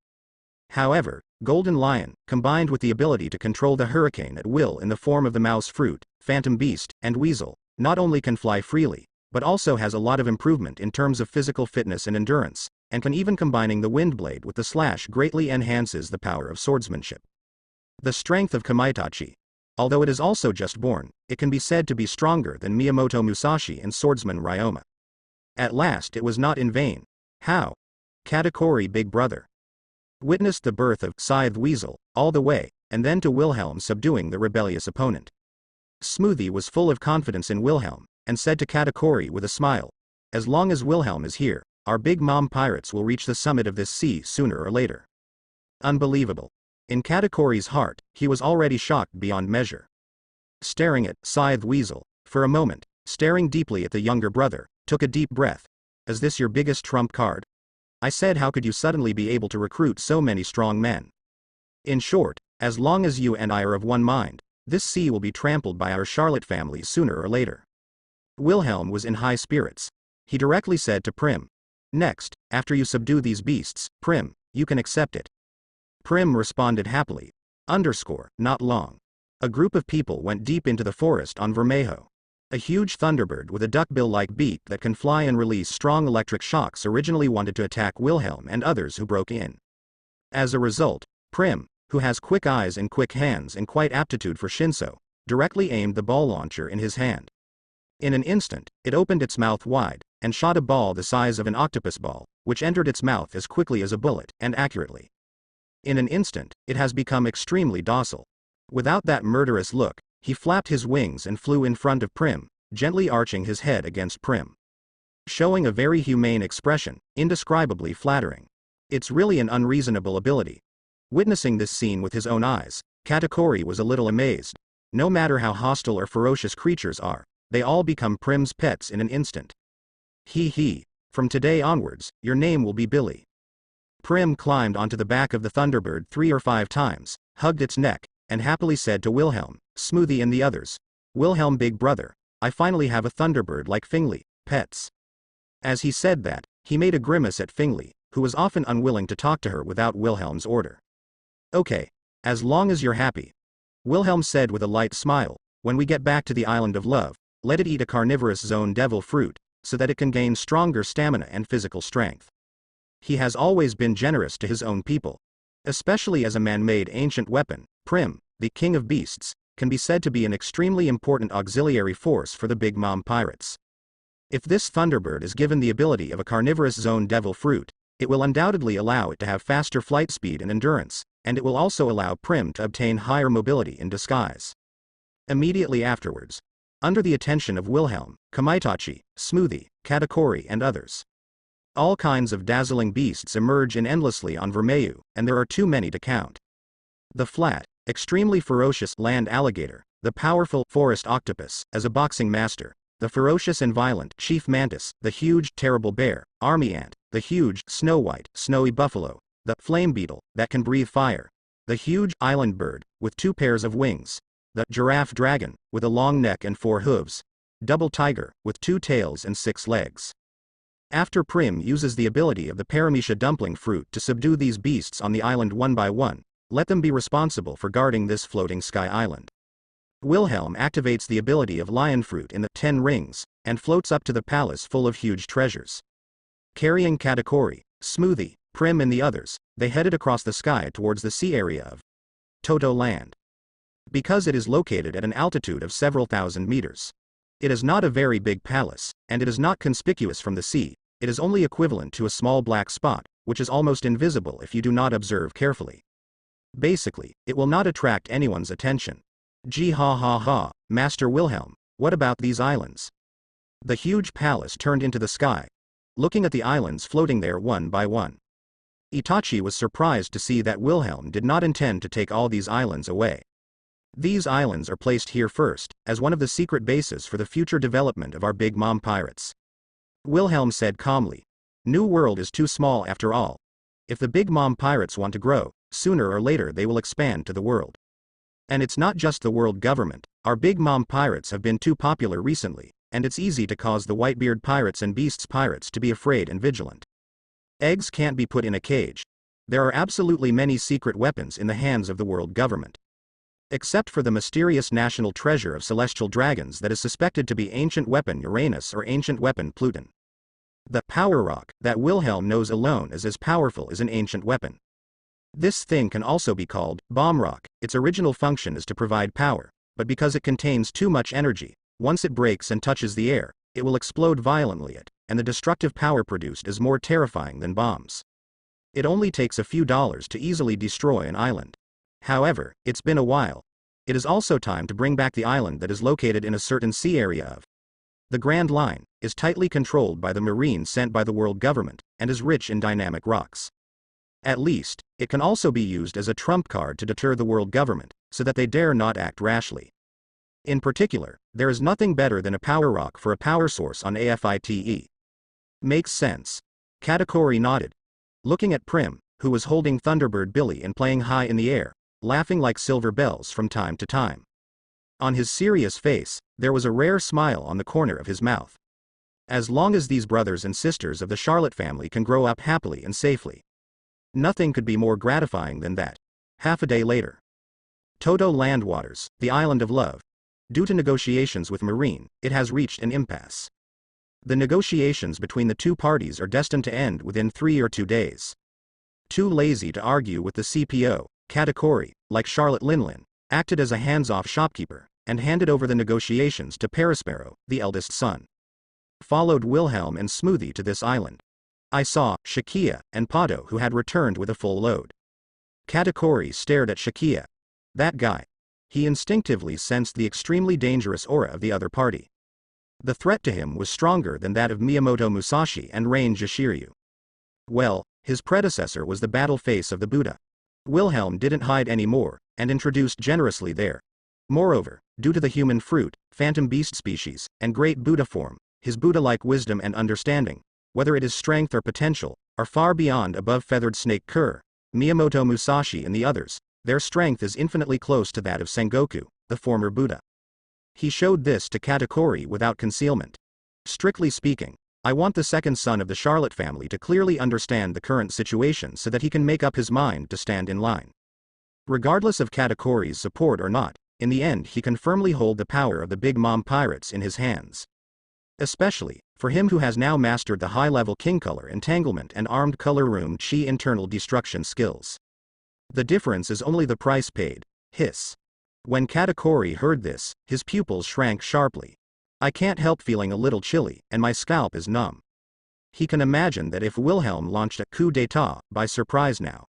However, Golden Lion, combined with the ability to control the hurricane at will in the form of the mouse fruit, phantom beast, and weasel, not only can fly freely, but also has a lot of improvement in terms of physical fitness and endurance, and can even combining the wind blade with the slash greatly enhances the power of swordsmanship. The strength of Kamaitachi. Although it is also just born, it can be said to be stronger than Miyamoto Musashi and swordsman Ryoma. At last it was not in vain. How? Katakuri Big Brother witnessed the birth of Scythe Weasel, all the way, and then to Wilhelm subduing the rebellious opponent. Smoothie was full of confidence in Wilhelm, and said to Katakuri with a smile, "As long as Wilhelm is here, our big mom pirates will reach the summit of this sea sooner or later." Unbelievable. In Katakuri's heart, he was already shocked beyond measure. Staring at Scythe Weasel, for a moment, staring deeply at the younger brother, took a deep breath. "Is this your biggest trump card?" I said, "How could you suddenly be able to recruit so many strong men? In short, as long as you and I are of one mind, this sea will be trampled by our Charlotte family sooner or later." Wilhelm was in high spirits. He directly said to Prim, "Next, after you subdue these beasts, Prim, you can accept it." Prim responded happily. Not long. A group of people went deep into the forest on Vermejo. A huge thunderbird with a duckbill-like beak that can fly and release strong electric shocks originally wanted to attack Wilhelm and others who broke in. As a result, Prim, who has quick eyes and quick hands and quite aptitude for Shinso, directly aimed the ball launcher in his hand. In an instant, it opened its mouth wide, and shot a ball the size of an octopus ball, which entered its mouth as quickly as a bullet, and accurately. In an instant, it has become extremely docile. Without that murderous look, he flapped his wings and flew in front of Prim, gently arching his head against Prim. Showing a very humane expression, indescribably flattering. It's really an unreasonable ability. Witnessing this scene with his own eyes, Katakuri was a little amazed. No matter how hostile or ferocious creatures are, they all become Prim's pets in an instant. He. From today onwards, your name will be Billy. Prim climbed onto the back of the Thunderbird 3 or 5 times, hugged its neck, and happily said to Wilhelm, Smoothie and the others, Wilhelm big brother, I finally have a Thunderbird like Fingley, pets. As he said that, he made a grimace at Fingley, who was often unwilling to talk to her without Wilhelm's order. Okay. As long as you're happy. Wilhelm said with a light smile, when we get back to the island of love, let it eat a carnivorous zone devil fruit, so that it can gain stronger stamina and physical strength. He has always been generous to his own people. Especially as a man-made ancient weapon, Prim, the king of beasts, can be said to be an extremely important auxiliary force for the Big Mom pirates. If this Thunderbird is given the ability of a carnivorous zone devil fruit, it will undoubtedly allow it to have faster flight speed and endurance, and it will also allow Prim to obtain higher mobility in disguise. Immediately afterwards, under the attention of Wilhelm, Kamaitachi, Smoothie, Katakuri and others, all kinds of dazzling beasts emerge in endlessly on Vermeil, and there are too many to count. The flat, extremely ferocious land alligator, the powerful forest octopus, as a boxing master, the ferocious and violent chief mantis, the huge, terrible bear, army ant, the huge, snow-white, snowy buffalo, the flame beetle, that can breathe fire, the huge, island bird, with 2 pairs of wings, the giraffe dragon, with a long neck and 4 hooves, double tiger, with 2 tails and 6 legs. After Prim uses the ability of the paramecia dumpling fruit to subdue these beasts on the island one by one, let them be responsible for guarding this floating sky island. Wilhelm activates the ability of lion fruit in the 10 rings, and floats up to the palace full of huge treasures. Carrying Katakuri, Smoothie, Prim and the others, they headed across the sky towards the sea area of Toto Land. Because it is located at an altitude of several thousand meters. It is not a very big palace, and it is not conspicuous from the sea, it is only equivalent to a small black spot, which is almost invisible if you do not observe carefully. Basically, it will not attract anyone's attention. Gee ha ha ha, Master Wilhelm, what about these islands? The huge palace turned into the sky, looking at the islands floating there one by one. Itachi was surprised to see that Wilhelm did not intend to take all these islands away. These islands are placed here first, as one of the secret bases for the future development of our Big Mom pirates. Wilhelm said calmly, New World is too small after all. If the Big Mom pirates want to grow, sooner or later they will expand to the world. And it's not just the world government, our Big Mom pirates have been too popular recently, and it's easy to cause the Whitebeard pirates and Beasts pirates to be afraid and vigilant. Eggs can't be put in a cage. There are absolutely many secret weapons in the hands of the world government. Except for the mysterious national treasure of celestial dragons that is suspected to be ancient weapon Uranus or ancient weapon Pluton. The power rock that Wilhelm knows alone is as powerful as an ancient weapon. This thing can also be called bomb rock. Its original function is to provide power, but because it contains too much energy, once it breaks and touches the air, it will explode violently and the destructive power produced is more terrifying than bombs. It only takes a few dollars to easily destroy an island. However, it's been a while. It is also time to bring back the island that is located in a certain sea area of the Grand Line, is tightly controlled by the Marines sent by the world government, and is rich in dynamic rocks. At least, it can also be used as a trump card to deter the world government, so that they dare not act rashly. In particular, there is nothing better than a power rock for a power source on AFITE. Makes sense. Katakuri nodded. Looking at Prim, who was holding Thunderbird Billy and playing high in the air, laughing like silver bells from time to time. On his serious face, there was a rare smile on the corner of his mouth. As long as these brothers and sisters of the Charlotte family can grow up happily and safely. Nothing could be more gratifying than that. Half a day later. Toto Land waters, the island of love. Due to negotiations with Marine, it has reached an impasse. The negotiations between the two parties are destined to end within 3 or 2 days. Too lazy to argue with the CPO, Katakuri, like Charlotte Linlin, acted as a hands-off shopkeeper, and handed over the negotiations to Perispero, the eldest son. Followed Wilhelm and Smoothie to this island. I saw Shakia and Pado, who had returned with a full load. Katakuri stared at Shakia. That guy. He instinctively sensed the extremely dangerous aura of the other party. The threat to him was stronger than that of Miyamoto Musashi and Rain Jishiryu. Well, his predecessor was the battle face of the Buddha. Wilhelm didn't hide anymore, and introduced generously there. Moreover, due to the human fruit, phantom beast species, and great Buddha form, his Buddha-like wisdom and understanding, whether it is strength or potential, are far beyond above feathered snake Kur, Miyamoto Musashi and the others. Their strength is infinitely close to that of Sengoku, the former Buddha. He showed this to Katakuri without concealment. Strictly speaking, I want the second son of the Charlotte family to clearly understand the current situation so that he can make up his mind to stand in line. Regardless of Katakuri's support or not, in the end he can firmly hold the power of the Big Mom pirates in his hands. Especially, for him who has now mastered the high-level King Color Entanglement and Armed Color Room Chi internal destruction skills. The difference is only the price paid. Hiss. When Katakuri heard this, his pupils shrank sharply. I can't help feeling a little chilly, and my scalp is numb. He can imagine that if Wilhelm launched a coup d'état by surprise now.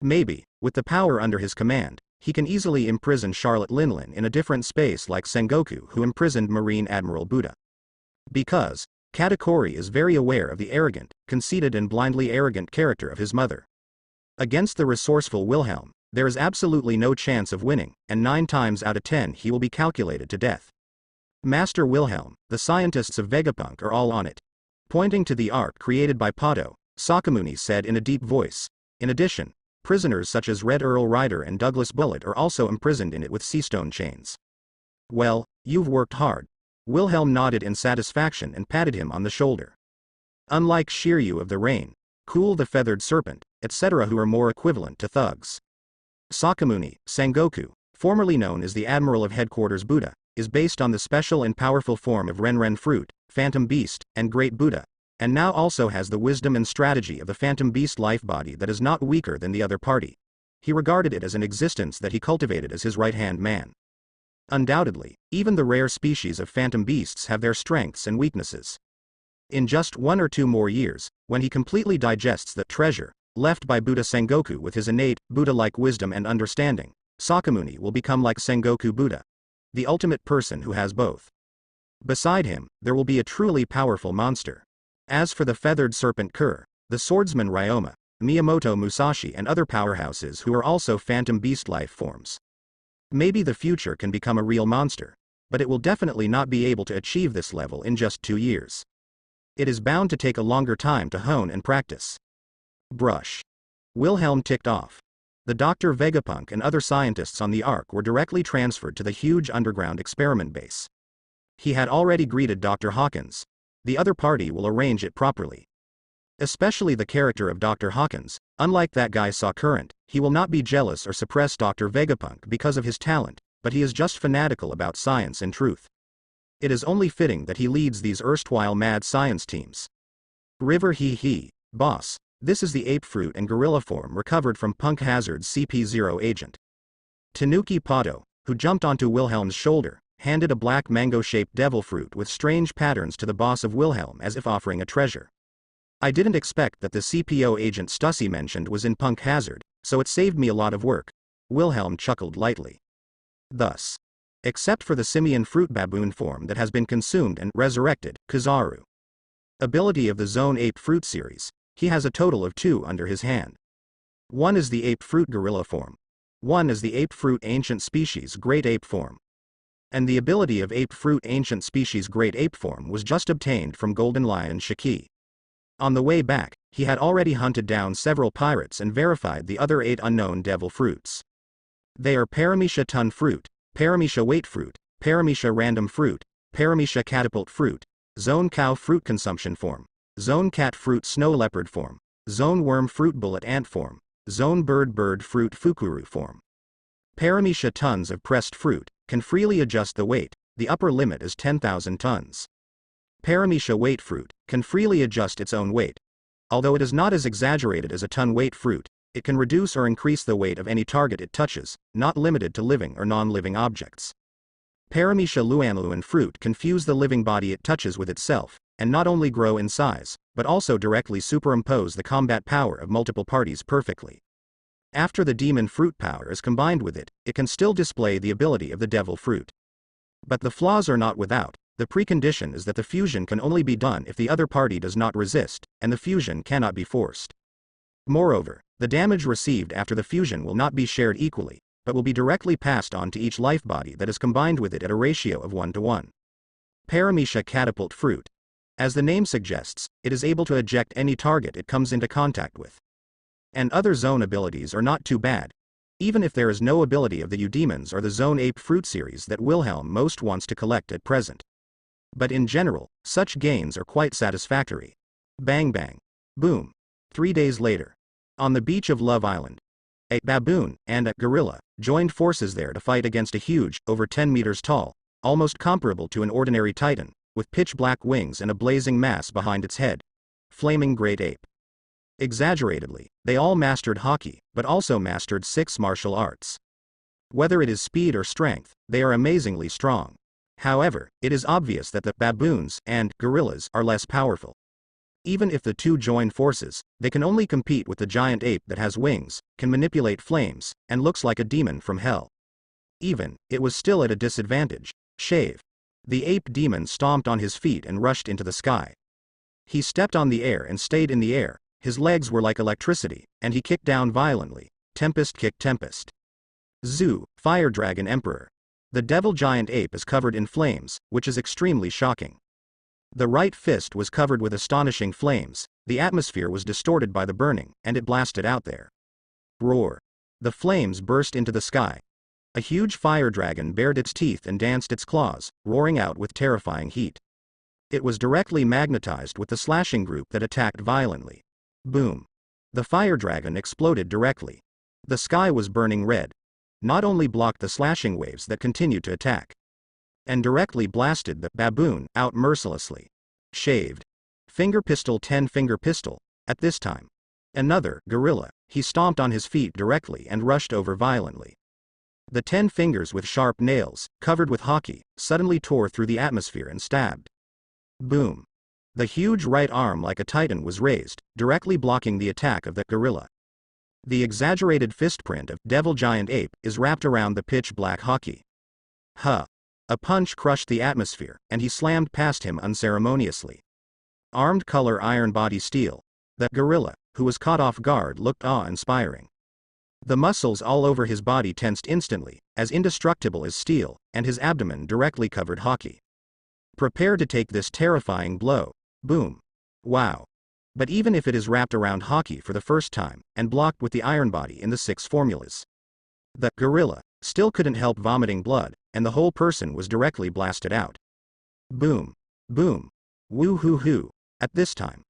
Maybe, with the power under his command, he can easily imprison Charlotte Linlin in a different space like Sengoku who imprisoned Marine Admiral Buddha. Because, Katakuri is very aware of the arrogant, conceited and blindly arrogant character of his mother. Against the resourceful Wilhelm, there is absolutely no chance of winning, and 9 times out of 10 he will be calculated to death. Master Wilhelm, the scientists of Vegapunk are all on it. Pointing to the ark created by Pado, Sakamuni said in a deep voice. In addition, prisoners such as Red Earl Rider and Douglas Bullet are also imprisoned in it with seastone chains. Well, you've worked hard. Wilhelm nodded in satisfaction and patted him on the shoulder. Unlike Shiryu of the Rain, Cool the Feathered Serpent, etc., who are more equivalent to thugs. Sakamuni, Sengoku, formerly known as the Admiral of Headquarters Buddha, is based on the special and powerful form of Renren fruit, Phantom Beast, and Great Buddha, and now also has the wisdom and strategy of the Phantom Beast life body that is not weaker than the other party. He regarded it as an existence that he cultivated as his right-hand man. Undoubtedly, even the rare species of Phantom Beasts have their strengths and weaknesses. In just 1 or 2 more years, when he completely digests the treasure left by Buddha Sengoku with his innate, Buddha-like wisdom and understanding, Sakamuni will become like Sengoku Buddha, the ultimate person who has both. Beside him, there will be a truly powerful monster. As for the feathered serpent Kur, the swordsman Ryoma, Miyamoto Musashi and other powerhouses who are also Phantom Beast life forms. Maybe the future can become a real monster, but it will definitely not be able to achieve this level in just 2 years. It is bound to take a longer time to hone and practice. Brush. Wilhelm ticked off. The Dr. Vegapunk and other scientists on the Ark were directly transferred to the huge underground experiment base. He had already greeted Dr. Hawkins. The other party will arrange it properly. Especially the character of Dr. Hawkins, unlike that guy Saw Current, he will not be jealous or suppress Dr. Vegapunk because of his talent, but he is just fanatical about science and truth. It is only fitting that he leads these erstwhile mad science teams. River boss, this is the ape fruit and gorilla form recovered from Punk Hazard's CP0 agent. Tanuki Pado, who jumped onto Wilhelm's shoulder, handed a black mango-shaped devil fruit with strange patterns to the boss of Wilhelm as if offering a treasure. I didn't expect that the CPO agent Stussy mentioned was in Punk Hazard, so it saved me a lot of work. Wilhelm chuckled lightly. Thus, except for the simian fruit baboon form that has been consumed and resurrected, Kizaru. Ability of the Zone Ape Fruit series, he has a total of 2 under his hand. One is the Ape Fruit Gorilla form. One is the Ape Fruit Ancient Species Great Ape form. And the ability of Ape Fruit Ancient Species Great Ape form was just obtained from Golden Lion Shiki. On the way back, he had already hunted down several pirates and verified the other 8 unknown devil fruits. They are Paramecia Ton Fruit, Paramecia Weight Fruit, Paramecia Random Fruit, Paramecia Catapult Fruit, Zone Cow Fruit Consumption Form, Zone Cat Fruit Snow Leopard Form, Zone Worm Fruit Bullet Ant Form, Zone Bird Fruit Fukuru Form. Paramecia Tons of Pressed Fruit, can freely adjust the weight, the upper limit is 10,000 tons. Paramecia Weight Fruit, can freely adjust its own weight. Although it is not as exaggerated as a ton weight fruit, it can reduce or increase the weight of any target it touches, not limited to living or non-living objects. Paramecia luanluan fruit can fuse the living body it touches with itself, and not only grow in size, but also directly superimpose the combat power of multiple parties perfectly. After the demon fruit power is combined with it, it can still display the ability of the devil fruit. But the flaws are not without. The precondition is that the fusion can only be done if the other party does not resist, and the fusion cannot be forced. Moreover, the damage received after the fusion will not be shared equally, but will be directly passed on to each life body that is combined with it at a ratio of 1:1. Paramecia catapult fruit. As the name suggests, it is able to eject any target it comes into contact with. And other zone abilities are not too bad, even if there is no ability of the Eudemons or the Zone Ape fruit series that Wilhelm most wants to collect at present. But in general, such gains are quite satisfactory. Bang bang. Boom. 3 days later. On the beach of Love Island. A baboon and a gorilla joined forces there to fight against a huge, over 10 meters tall, almost comparable to an ordinary titan, with pitch black wings and a blazing mass behind its head. Flaming great ape. Exaggeratedly, they all mastered hockey, but also mastered 6 martial arts. Whether it is speed or strength, they are amazingly strong. However, it is obvious that the baboons and gorillas are less powerful. Even if the two join forces, they can only compete with the giant ape that has wings, can manipulate flames, and looks like a demon from hell. Even, it was still at a disadvantage. Shave. The ape demon stomped on his feet and rushed into the sky. He stepped on the air and stayed in the air, his legs were like electricity, and he kicked down violently. Tempest kick tempest. Zoo, Fire Dragon Emperor. The devil giant ape is covered in flames, which is extremely shocking. The right fist was covered with astonishing flames, the atmosphere was distorted by the burning, and it blasted out there. Roar. The flames burst into the sky. A huge fire dragon bared its teeth and danced its claws, roaring out with terrifying heat. It was directly magnetized with the slashing group that attacked violently. Boom. The fire dragon exploded directly. The sky was burning red. Not only blocked the slashing waves that continued to attack, and directly blasted the baboon out mercilessly. Shaved. Finger pistol 10-finger pistol, at this time. Another gorilla, he stomped on his feet directly and rushed over violently. The 10 fingers with sharp nails, covered with hockey, suddenly tore through the atmosphere and stabbed. Boom. The huge right arm like a titan was raised, directly blocking the attack of the gorilla. The exaggerated fist print of Devil Giant Ape is wrapped around the pitch black hockey. Huh. A punch crushed the atmosphere, and he slammed past him unceremoniously. Armed color iron body steel. The gorilla, who was caught off guard, looked awe-inspiring. The muscles all over his body tensed instantly, as indestructible as steel, and his abdomen directly covered hockey. Prepare to take this terrifying blow. Boom. Wow. But even if it is wrapped around hockey for the first time, and blocked with the iron body in the 6 formulas, the gorilla still couldn't help vomiting blood, and the whole person was directly blasted out. Boom. Boom. Woo-hoo-hoo. At this time,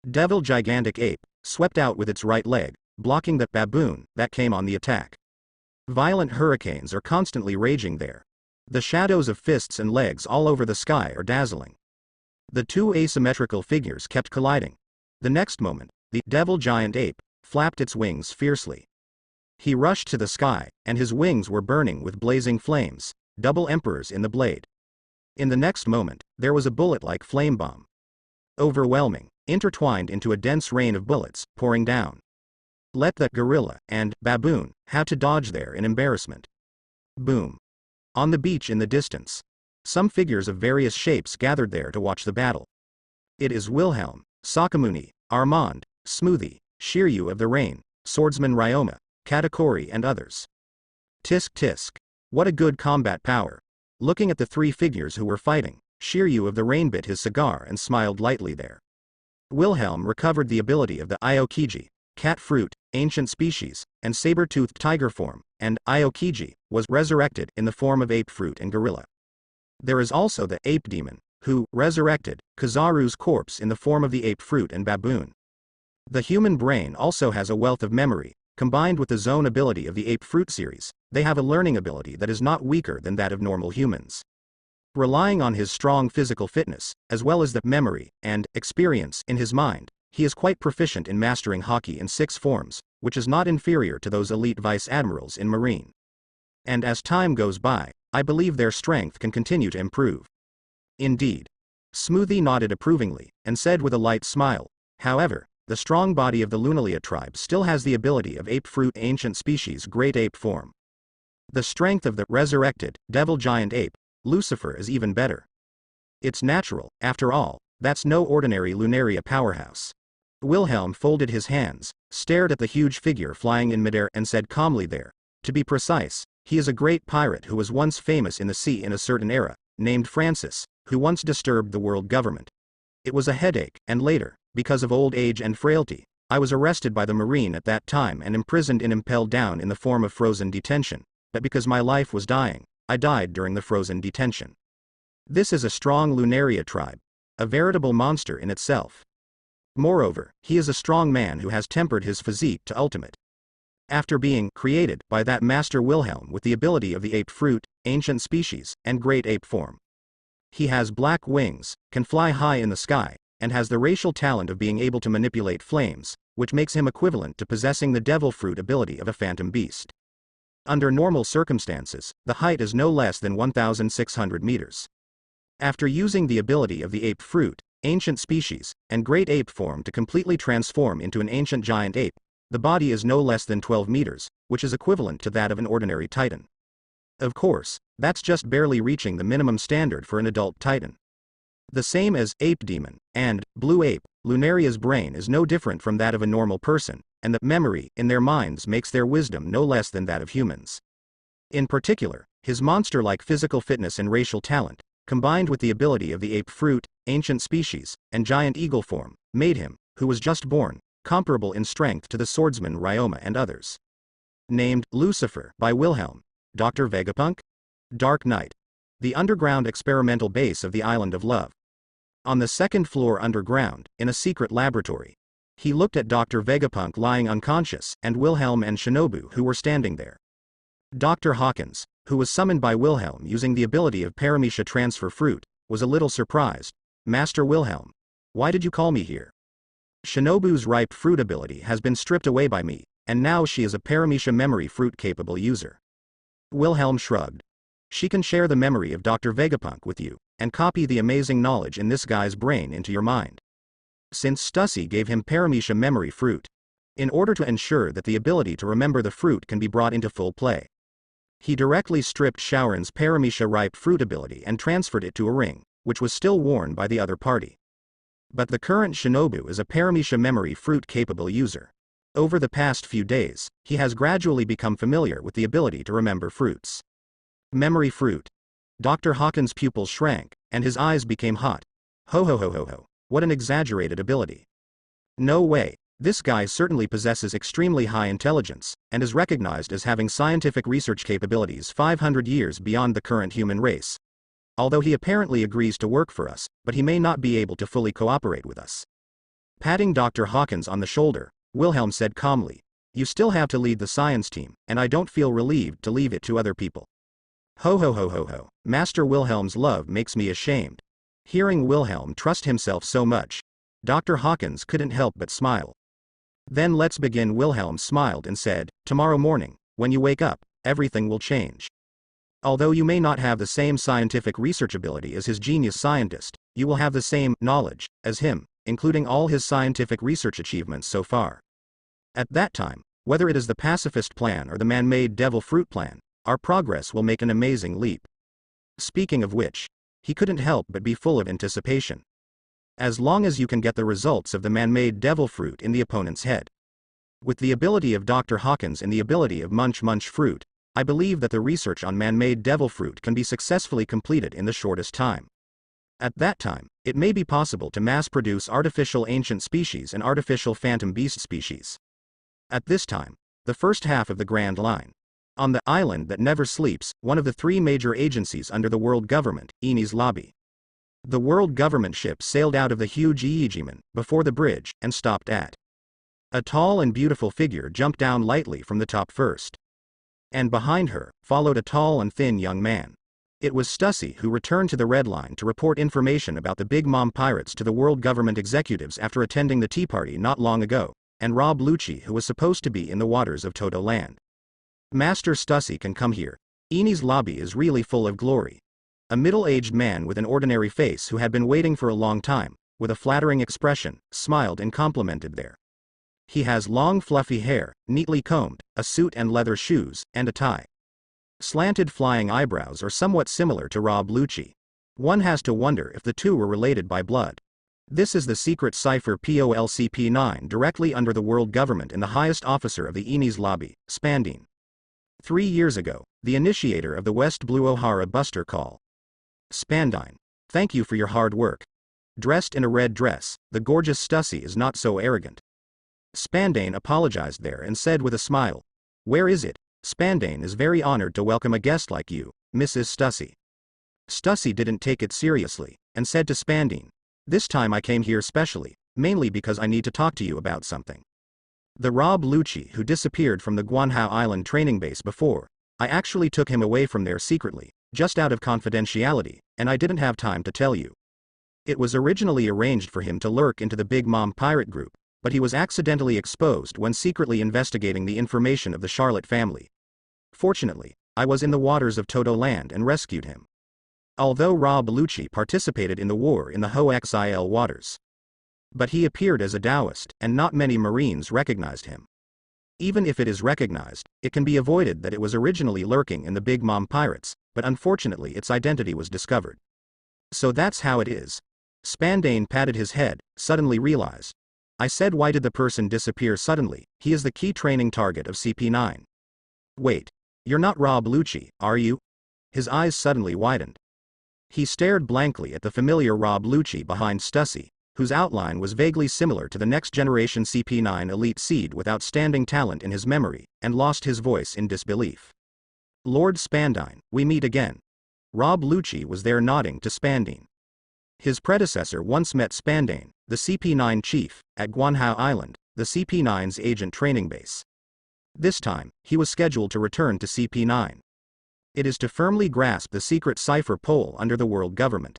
Devil Gigantic Ape swept out with its right leg, blocking the baboon that came on the attack. Violent hurricanes are constantly raging there. The shadows of fists and legs all over the sky are dazzling. The two asymmetrical figures kept colliding. The next moment, the Devil Giant Ape flapped its wings fiercely. He rushed to the sky, and his wings were burning with blazing flames, double emperors in the blade. In the next moment, there was a bullet-like flame bomb. Overwhelming, intertwined into a dense rain of bullets, pouring down. Let the gorilla and baboon have to dodge there in embarrassment. Boom. On the beach in the distance, some figures of various shapes gathered there to watch the battle. It is Wilhelm, Sakamuni, Armand, Smoothie, Shiryu of the Rain, Swordsman Ryoma, Katakori and others. Tisk tisk. What a good combat power. Looking at the 3 figures who were fighting, Shiryu of the Rain bit his cigar and smiled lightly there. Wilhelm recovered the ability of the Aokiji, cat fruit, ancient species, and saber-toothed tiger form, and Aokiji was resurrected in the form of ape fruit and gorilla. There is also the ape demon, who resurrected Kazaru's corpse in the form of the ape fruit and baboon. The human brain also has a wealth of memory. Combined with the zone ability of the ape fruit series, they have a learning ability that is not weaker than that of normal humans. Relying on his strong physical fitness, as well as the memory and experience in his mind, he is quite proficient in mastering hockey in 6 forms, which is not inferior to those elite vice admirals in Marine. And as time goes by, I believe their strength can continue to improve. Indeed. Smoothie nodded approvingly, and said with a light smile, however, the strong body of the Lunalia tribe still has the ability of ape fruit ancient species great ape form. The strength of the resurrected, devil giant ape, Lucifer is even better. It's natural, after all, that's no ordinary Lunaria powerhouse. Wilhelm folded his hands, stared at the huge figure flying in midair and said calmly there, to be precise, he is a great pirate who was once famous in the sea in a certain era, named Francis, who once disturbed the world government. It was a headache, and later, because of old age and frailty, I was arrested by the Marine at that time and imprisoned and impelled down in the form of frozen detention, but because my life was dying, I died during the frozen detention. This is a strong Lunaria tribe, a veritable monster in itself. Moreover, he is a strong man who has tempered his physique to ultimate. After being created by that Master Wilhelm with the ability of the ape fruit, ancient species, and great ape form. He has black wings, can fly high in the sky, and has the racial talent of being able to manipulate flames, which makes him equivalent to possessing the devil fruit ability of a phantom beast. Under normal circumstances, the height is no less than 1,600 meters. After using the ability of the ape fruit, ancient species, and great ape form to completely transform into an ancient giant ape, the body is no less than 12 meters, which is equivalent to that of an ordinary titan. Of course, that's just barely reaching the minimum standard for an adult titan. The same as ape demon, and blue ape, Lunaria's brain is no different from that of a normal person, and the memory in their minds makes their wisdom no less than that of humans. In particular, his monster-like physical fitness and racial talent, combined with the ability of the ape fruit, ancient species, and giant eagle form, made him, who was just born, comparable in strength to the swordsman Ryoma and others. Named Lucifer by Wilhelm, Dr. Vegapunk? Dark Night. The underground experimental base of the Island of Love. On the second floor underground, in a secret laboratory. He looked at Dr. Vegapunk lying unconscious, and Wilhelm and Shinobu who were standing there. Dr. Hawkins, who was summoned by Wilhelm using the ability of Paramecia transfer fruit, was a little surprised. Master Wilhelm, why did you call me here? Shinobu's ripe fruit ability has been stripped away by me, and now she is a Paramecia memory fruit capable user. Wilhelm shrugged. She can share the memory of Dr. Vegapunk with you, and copy the amazing knowledge in this guy's brain into your mind. Since Stussy gave him Paramecia memory fruit, in order to ensure that the ability to remember the fruit can be brought into full play, he directly stripped Shaoran's Paramecia ripe fruit ability and transferred it to a ring, which was still worn by the other party. But the current Shinobu is a Paramecia memory fruit capable user. Over the past few days, he has gradually become familiar with the ability to remember fruits. Memory fruit. Dr. Hawkins' pupils shrank, and his eyes became hot. Ho ho ho ho ho, what an exaggerated ability. No way, this guy certainly possesses extremely high intelligence, and is recognized as having scientific research capabilities 500 years beyond the current human race. Although he apparently agrees to work for us, but he may not be able to fully cooperate with us. Patting Dr. Hawkins on the shoulder, Wilhelm said calmly, you still have to lead the science team, and I don't feel relieved to leave it to other people. Ho ho ho ho ho, Master Wilhelm's love makes me ashamed. Hearing Wilhelm trust himself so much, Dr. Hawkins couldn't help but smile. Then let's begin. Wilhelm smiled and said, tomorrow morning, when you wake up, everything will change. Although you may not have the same scientific research ability as his genius scientist, you will have the same knowledge as him, including all his scientific research achievements so far. At that time, whether it is the pacifist plan or the man-made devil fruit plan, our progress will make an amazing leap. Speaking of which, he couldn't help but be full of anticipation. As long as you can get the results of the man-made devil fruit in the opponent's head. With the ability of Dr. Hawkins and the ability of Munch Fruit, I believe that the research on man-made devil fruit can be successfully completed in the shortest time. At that time, it may be possible to mass-produce artificial ancient species and artificial phantom beast species. At this time, the first half of the Grand Line. On the island that never sleeps, one of the three major agencies under the world government, Eni's lobby. The world government ship sailed out of the huge Iijiman before the bridge and stopped at. A tall and beautiful figure jumped down lightly from the top first. And behind her, followed a tall and thin young man. It was Stussy who returned to the Red Line to report information about the Big Mom pirates to the world government executives after attending the tea party not long ago, and Rob Lucci who was supposed to be in the waters of Toto Land. Master Stussy can come here, Eni's lobby is really full of glory. A middle-aged man with an ordinary face who had been waiting for a long time, with a flattering expression, smiled and complimented there. He has long fluffy hair, neatly combed, a suit and leather shoes, and a tie. Slanted flying eyebrows are somewhat similar to Rob Lucci. One has to wonder if the two were related by blood. This is the secret cipher POLCP9 directly under the world government and the highest officer of the Eni's lobby, Spandine. 3 years ago, the initiator of the West Blue O'Hara Buster Call. Spandine. Thank you for your hard work. Dressed in a red dress, the gorgeous Stussy is not so arrogant. Spandane apologized there and said with a smile, "Where is it? Spandane is very honored to welcome a guest like you, Mrs. Stussy." Stussy didn't take it seriously, and said to Spandine, "This time I came here specially, mainly because I need to talk to you about something. The Rob Lucci who disappeared from the Guanhao Island training base before, I actually took him away from there secretly, just out of confidentiality, and I didn't have time to tell you. It was originally arranged for him to lurk into the Big Mom pirate group, but he was accidentally exposed when secretly investigating the information of the Charlotte family. Fortunately, I was in the waters of Toto Land and rescued him. Although Rob Lucci participated in the war in the Hoxil waters. But he appeared as a Taoist, and not many Marines recognized him. Even if it is recognized, it can be avoided that it was originally lurking in the Big Mom pirates, but unfortunately its identity was discovered. So that's how it is." Spandane patted his head, suddenly realized. "I said, why did the person disappear suddenly? He is the key training target of CP9. Wait. You're not Rob Lucci, are you?" His eyes suddenly widened. He stared blankly at the familiar Rob Lucci behind Stussy, whose outline was vaguely similar to the next-generation CP9 elite seed with outstanding talent in his memory, and lost his voice in disbelief. "Lord Spandine, we meet again." Rob Lucci was there nodding to Spandine. His predecessor once met Spandane, the CP9 chief, at Guanhao Island, the CP9's agent training base. This time, he was scheduled to return to CP9. It is to firmly grasp the secret cipher pole under the world government.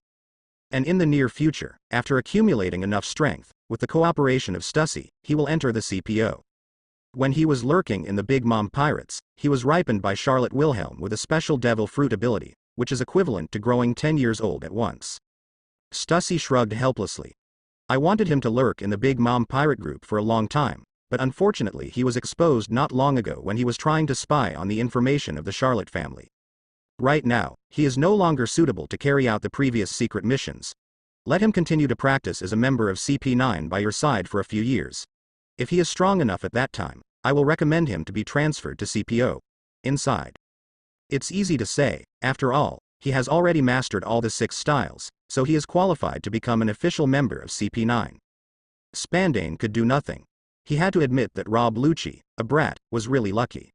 And in the near future, after accumulating enough strength, with the cooperation of Stussy, he will enter the CPO. When he was lurking in the Big Mom pirates, he was ripened by Charlotte Wilhelm with a special devil fruit ability, which is equivalent to growing 10 years old at once. Stussy shrugged helplessly. "I wanted him to lurk in the Big Mom pirate group for a long time, but unfortunately he was exposed not long ago when he was trying to spy on the information of the Charlotte family. Right now, he is no longer suitable to carry out the previous secret missions. Let him continue to practice as a member of CP9 by your side for a few years. If he is strong enough at that time, I will recommend him to be transferred to CPO. Inside. It's easy to say, after all, he has already mastered all the 6 styles, so he is qualified to become an official member of CP9. Spandane could do nothing. He had to admit that Rob Lucci, a brat, was really lucky.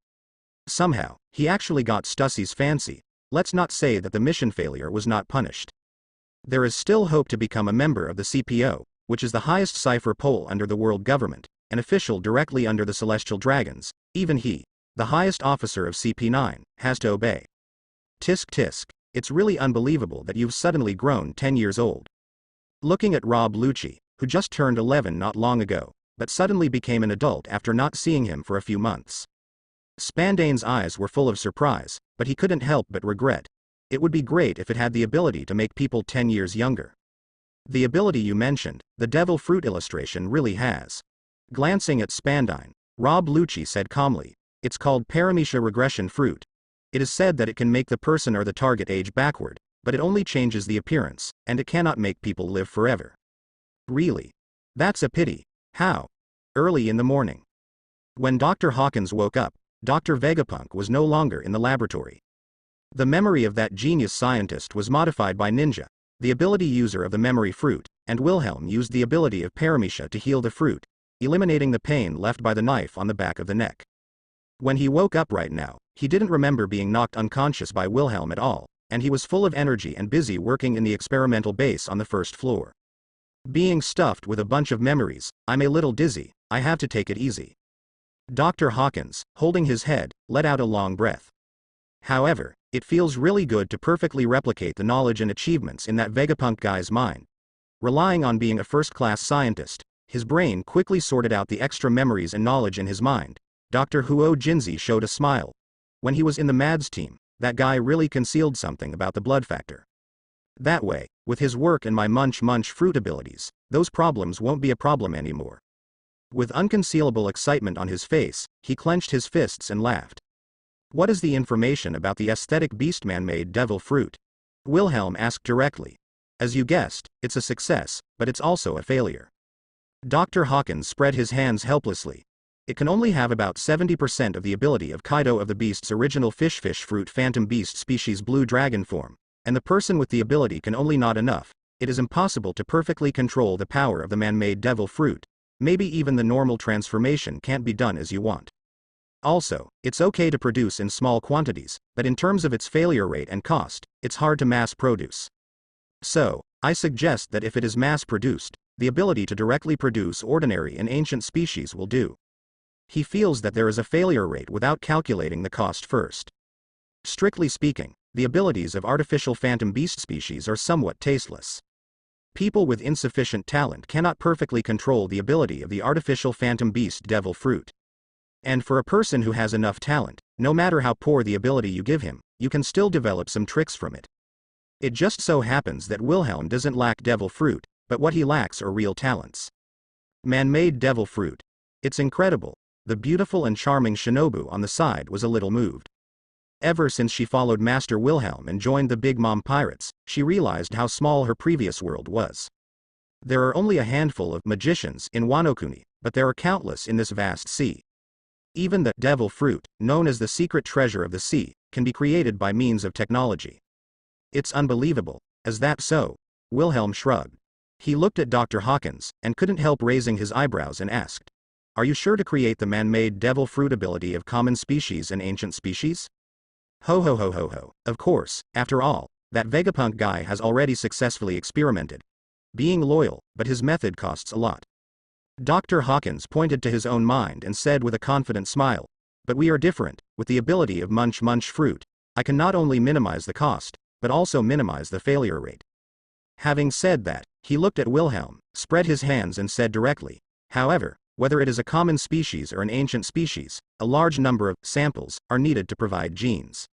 Somehow, he actually got Stussy's fancy. Let's not say that the mission failure was not punished. There is still hope to become a member of the CPO, which is the highest cipher pole under the world government, an official directly under the Celestial Dragons. Even he, the highest officer of CP9, has to obey. Tisk tisk, it's really unbelievable that you've suddenly grown 10 years old. Looking at Rob Lucci, who just turned 11 not long ago, but suddenly became an adult after not seeing him for a few months. Spandane's eyes were full of surprise, but he couldn't help but regret. It would be great if it had the ability to make people 10 years younger. The ability you mentioned, the devil fruit illustration, really has. Glancing at Spandine, Rob Lucci said calmly, "It's called Paramecia regression fruit. It is said that it can make the person or the target age backward, but it only changes the appearance, and it cannot make people live forever." Really? That's a pity. How? Early in the morning. When Dr. Hawkins woke up, Dr. Vegapunk was no longer in the laboratory. The memory of that genius scientist was modified by Ninja, the ability user of the memory fruit, and Wilhelm used the ability of Paramecia to heal the fruit, eliminating the pain left by the knife on the back of the neck. When he woke up right now, he didn't remember being knocked unconscious by Wilhelm at all, and he was full of energy and busy working in the experimental base on the first floor. Being stuffed with a bunch of memories, I'm a little dizzy, I have to take it easy. Dr. Hawkins, holding his head, let out a long breath. However, it feels really good to perfectly replicate the knowledge and achievements in that Vegapunk guy's mind. Relying on being a first-class scientist, his brain quickly sorted out the extra memories and knowledge in his mind. Dr. Huo Jinzi showed a smile. When he was in the MADS team, that guy really concealed something about the blood factor. That way, with his work and my munch fruit abilities, those problems won't be a problem anymore. With unconcealable excitement on his face, he clenched his fists and laughed. What is the information about the aesthetic beast man-made devil fruit? Wilhelm asked directly. As you guessed, it's a success, but it's also a failure. Dr. Hawkins spread his hands helplessly. It can only have about 70% of the ability of Kaido of the beast's original fish fruit phantom beast species blue dragon form, and the person with the ability can only not enough. It is impossible to perfectly control the power of the man-made devil fruit. Maybe even the normal transformation can't be done as you want. Also, it's okay to produce in small quantities, but in terms of its failure rate and cost, it's hard to mass produce. So, I suggest that if it is mass produced, the ability to directly produce ordinary and ancient species will do. He feels that there is a failure rate without calculating the cost first. Strictly speaking, the abilities of artificial phantom beast species are somewhat tasteless. People with insufficient talent cannot perfectly control the ability of the artificial phantom beast devil fruit. And for a person who has enough talent, no matter how poor the ability you give him, you can still develop some tricks from it. It just so happens that Wilhelm doesn't lack devil fruit, but what he lacks are real talents. Man-made devil fruit. It's incredible. The beautiful and charming Shinobu on the side was a little moved. Ever since she followed Master Wilhelm and joined the Big Mom Pirates, she realized how small her previous world was. There are only a handful of magicians in Wano Kuni, but there are countless in this vast sea. Even the devil fruit, known as the secret treasure of the sea, can be created by means of technology. It's unbelievable. Is that so? Wilhelm shrugged. He looked at Dr. Hawkins, and couldn't help raising his eyebrows and asked, "Are you sure to create the man-made devil fruit ability of common species and ancient species?" Ho ho ho ho ho, of course, after all, that Vegapunk guy has already successfully experimented. Being loyal, but his method costs a lot. Dr. Hawkins pointed to his own mind and said with a confident smile, "But we are different, with the ability of munch fruit, I can not only minimize the cost, but also minimize the failure rate." Having said that, he looked at Wilhelm, spread his hands and said directly, "However, whether it is a common species or an ancient species, a large number of samples are needed to provide genes.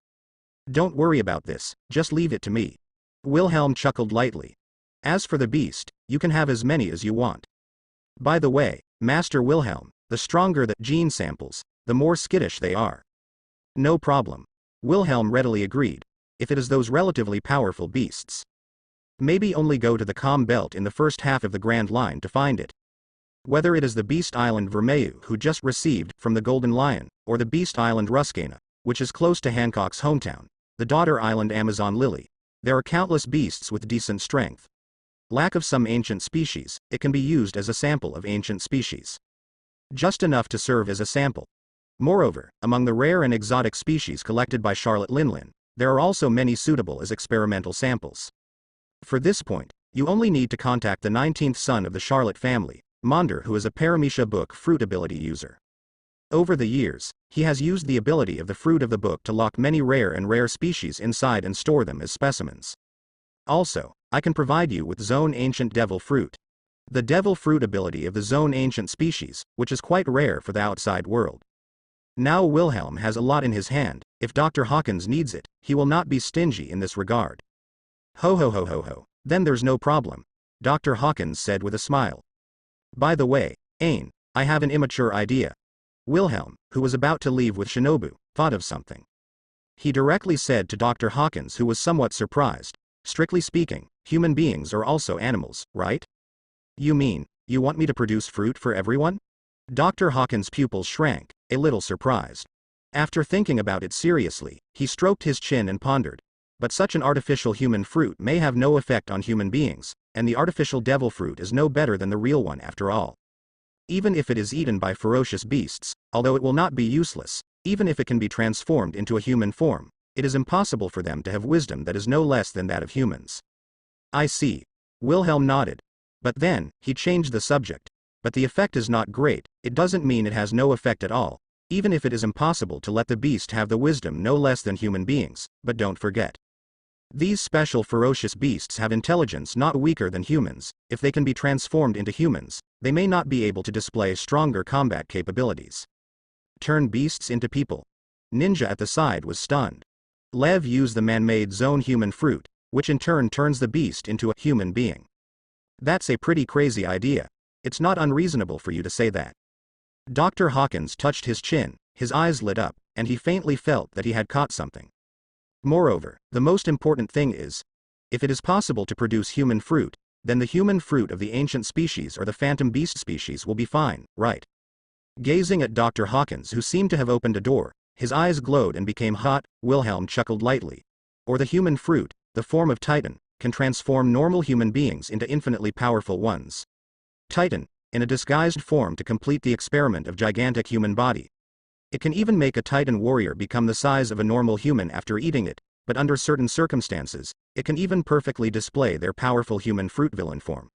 Don't worry about this, just leave it to me." Wilhelm chuckled lightly. "As for the beast, you can have as many as you want. By the way, Master Wilhelm, the stronger the gene samples, the more skittish they are." "No problem." Wilhelm readily agreed. "If it is those relatively powerful beasts, maybe only go to the Calm Belt in the first half of the Grand Line to find it. Whether it is the Beast Island Vermeil who just received from the Golden Lion, or the Beast Island Ruskana, which is close to Hancock's hometown, the Daughter Island Amazon Lily, there are countless beasts with decent strength. Lack of some ancient species, it can be used as a sample of ancient species. Just enough to serve as a sample. Moreover, among the rare and exotic species collected by Charlotte Linlin, there are also many suitable as experimental samples. For this point, you only need to contact the 19th son of the Charlotte family, Monder, who is a Paramecia book fruit ability user. Over the years, he has used the ability of the fruit of the book to lock many rare species inside and store them as specimens. Also, I can provide you with Zone Ancient Devil Fruit. The Devil Fruit ability of the Zone Ancient species, which is quite rare for the outside world. Now Wilhelm has a lot in his hand. If Dr. Hawkins needs it, he will not be stingy in this regard." "Ho ho ho ho ho, then there's no problem," Dr. Hawkins said with a smile. "By the way, Ain, I have an immature idea." Wilhelm, who was about to leave with Shinobu, thought of something. He directly said to Dr. Hawkins, who was somewhat surprised, "Strictly speaking, human beings are also animals, right? You mean, you want me to produce fruit for everyone?" Dr. Hawkins' pupils shrank, a little surprised. After thinking about it seriously, he stroked his chin and pondered. But such an artificial human fruit may have no effect on human beings, and the artificial devil fruit is no better than the real one after all. Even if it is eaten by ferocious beasts, although it will not be useless, even if it can be transformed into a human form, it is impossible for them to have wisdom that is no less than that of humans. "I see." Wilhelm nodded. But then, he changed the subject. "But the effect is not great, it doesn't mean it has no effect at all, even if it is impossible to let the beast have the wisdom no less than human beings, but don't forget. These special ferocious beasts have intelligence not weaker than humans. If they can be transformed into humans, they may not be able to display stronger combat capabilities. Turn beasts into people." Ninja at the side was stunned. Lev used the man-made zone human fruit, which in turn turns the beast into a human being. That's a pretty crazy idea. It's not unreasonable for you to say that. Dr. Hawkins touched his chin, his eyes lit up, and he faintly felt that he had caught something. Moreover, the most important thing is, if it is possible to produce human fruit, then the human fruit of the ancient species or the phantom beast species will be fine, right? Gazing at Dr. Hawkins, who seemed to have opened a door, his eyes glowed and became hot. Wilhelm chuckled lightly. Or the human fruit, the form of Titan, can transform normal human beings into infinitely powerful ones. Titan, in a disguised form to complete the experiment of gigantic human body. It can even make a Titan warrior become the size of a normal human after eating it, but under certain circumstances, it can even perfectly display their powerful human fruit villain form.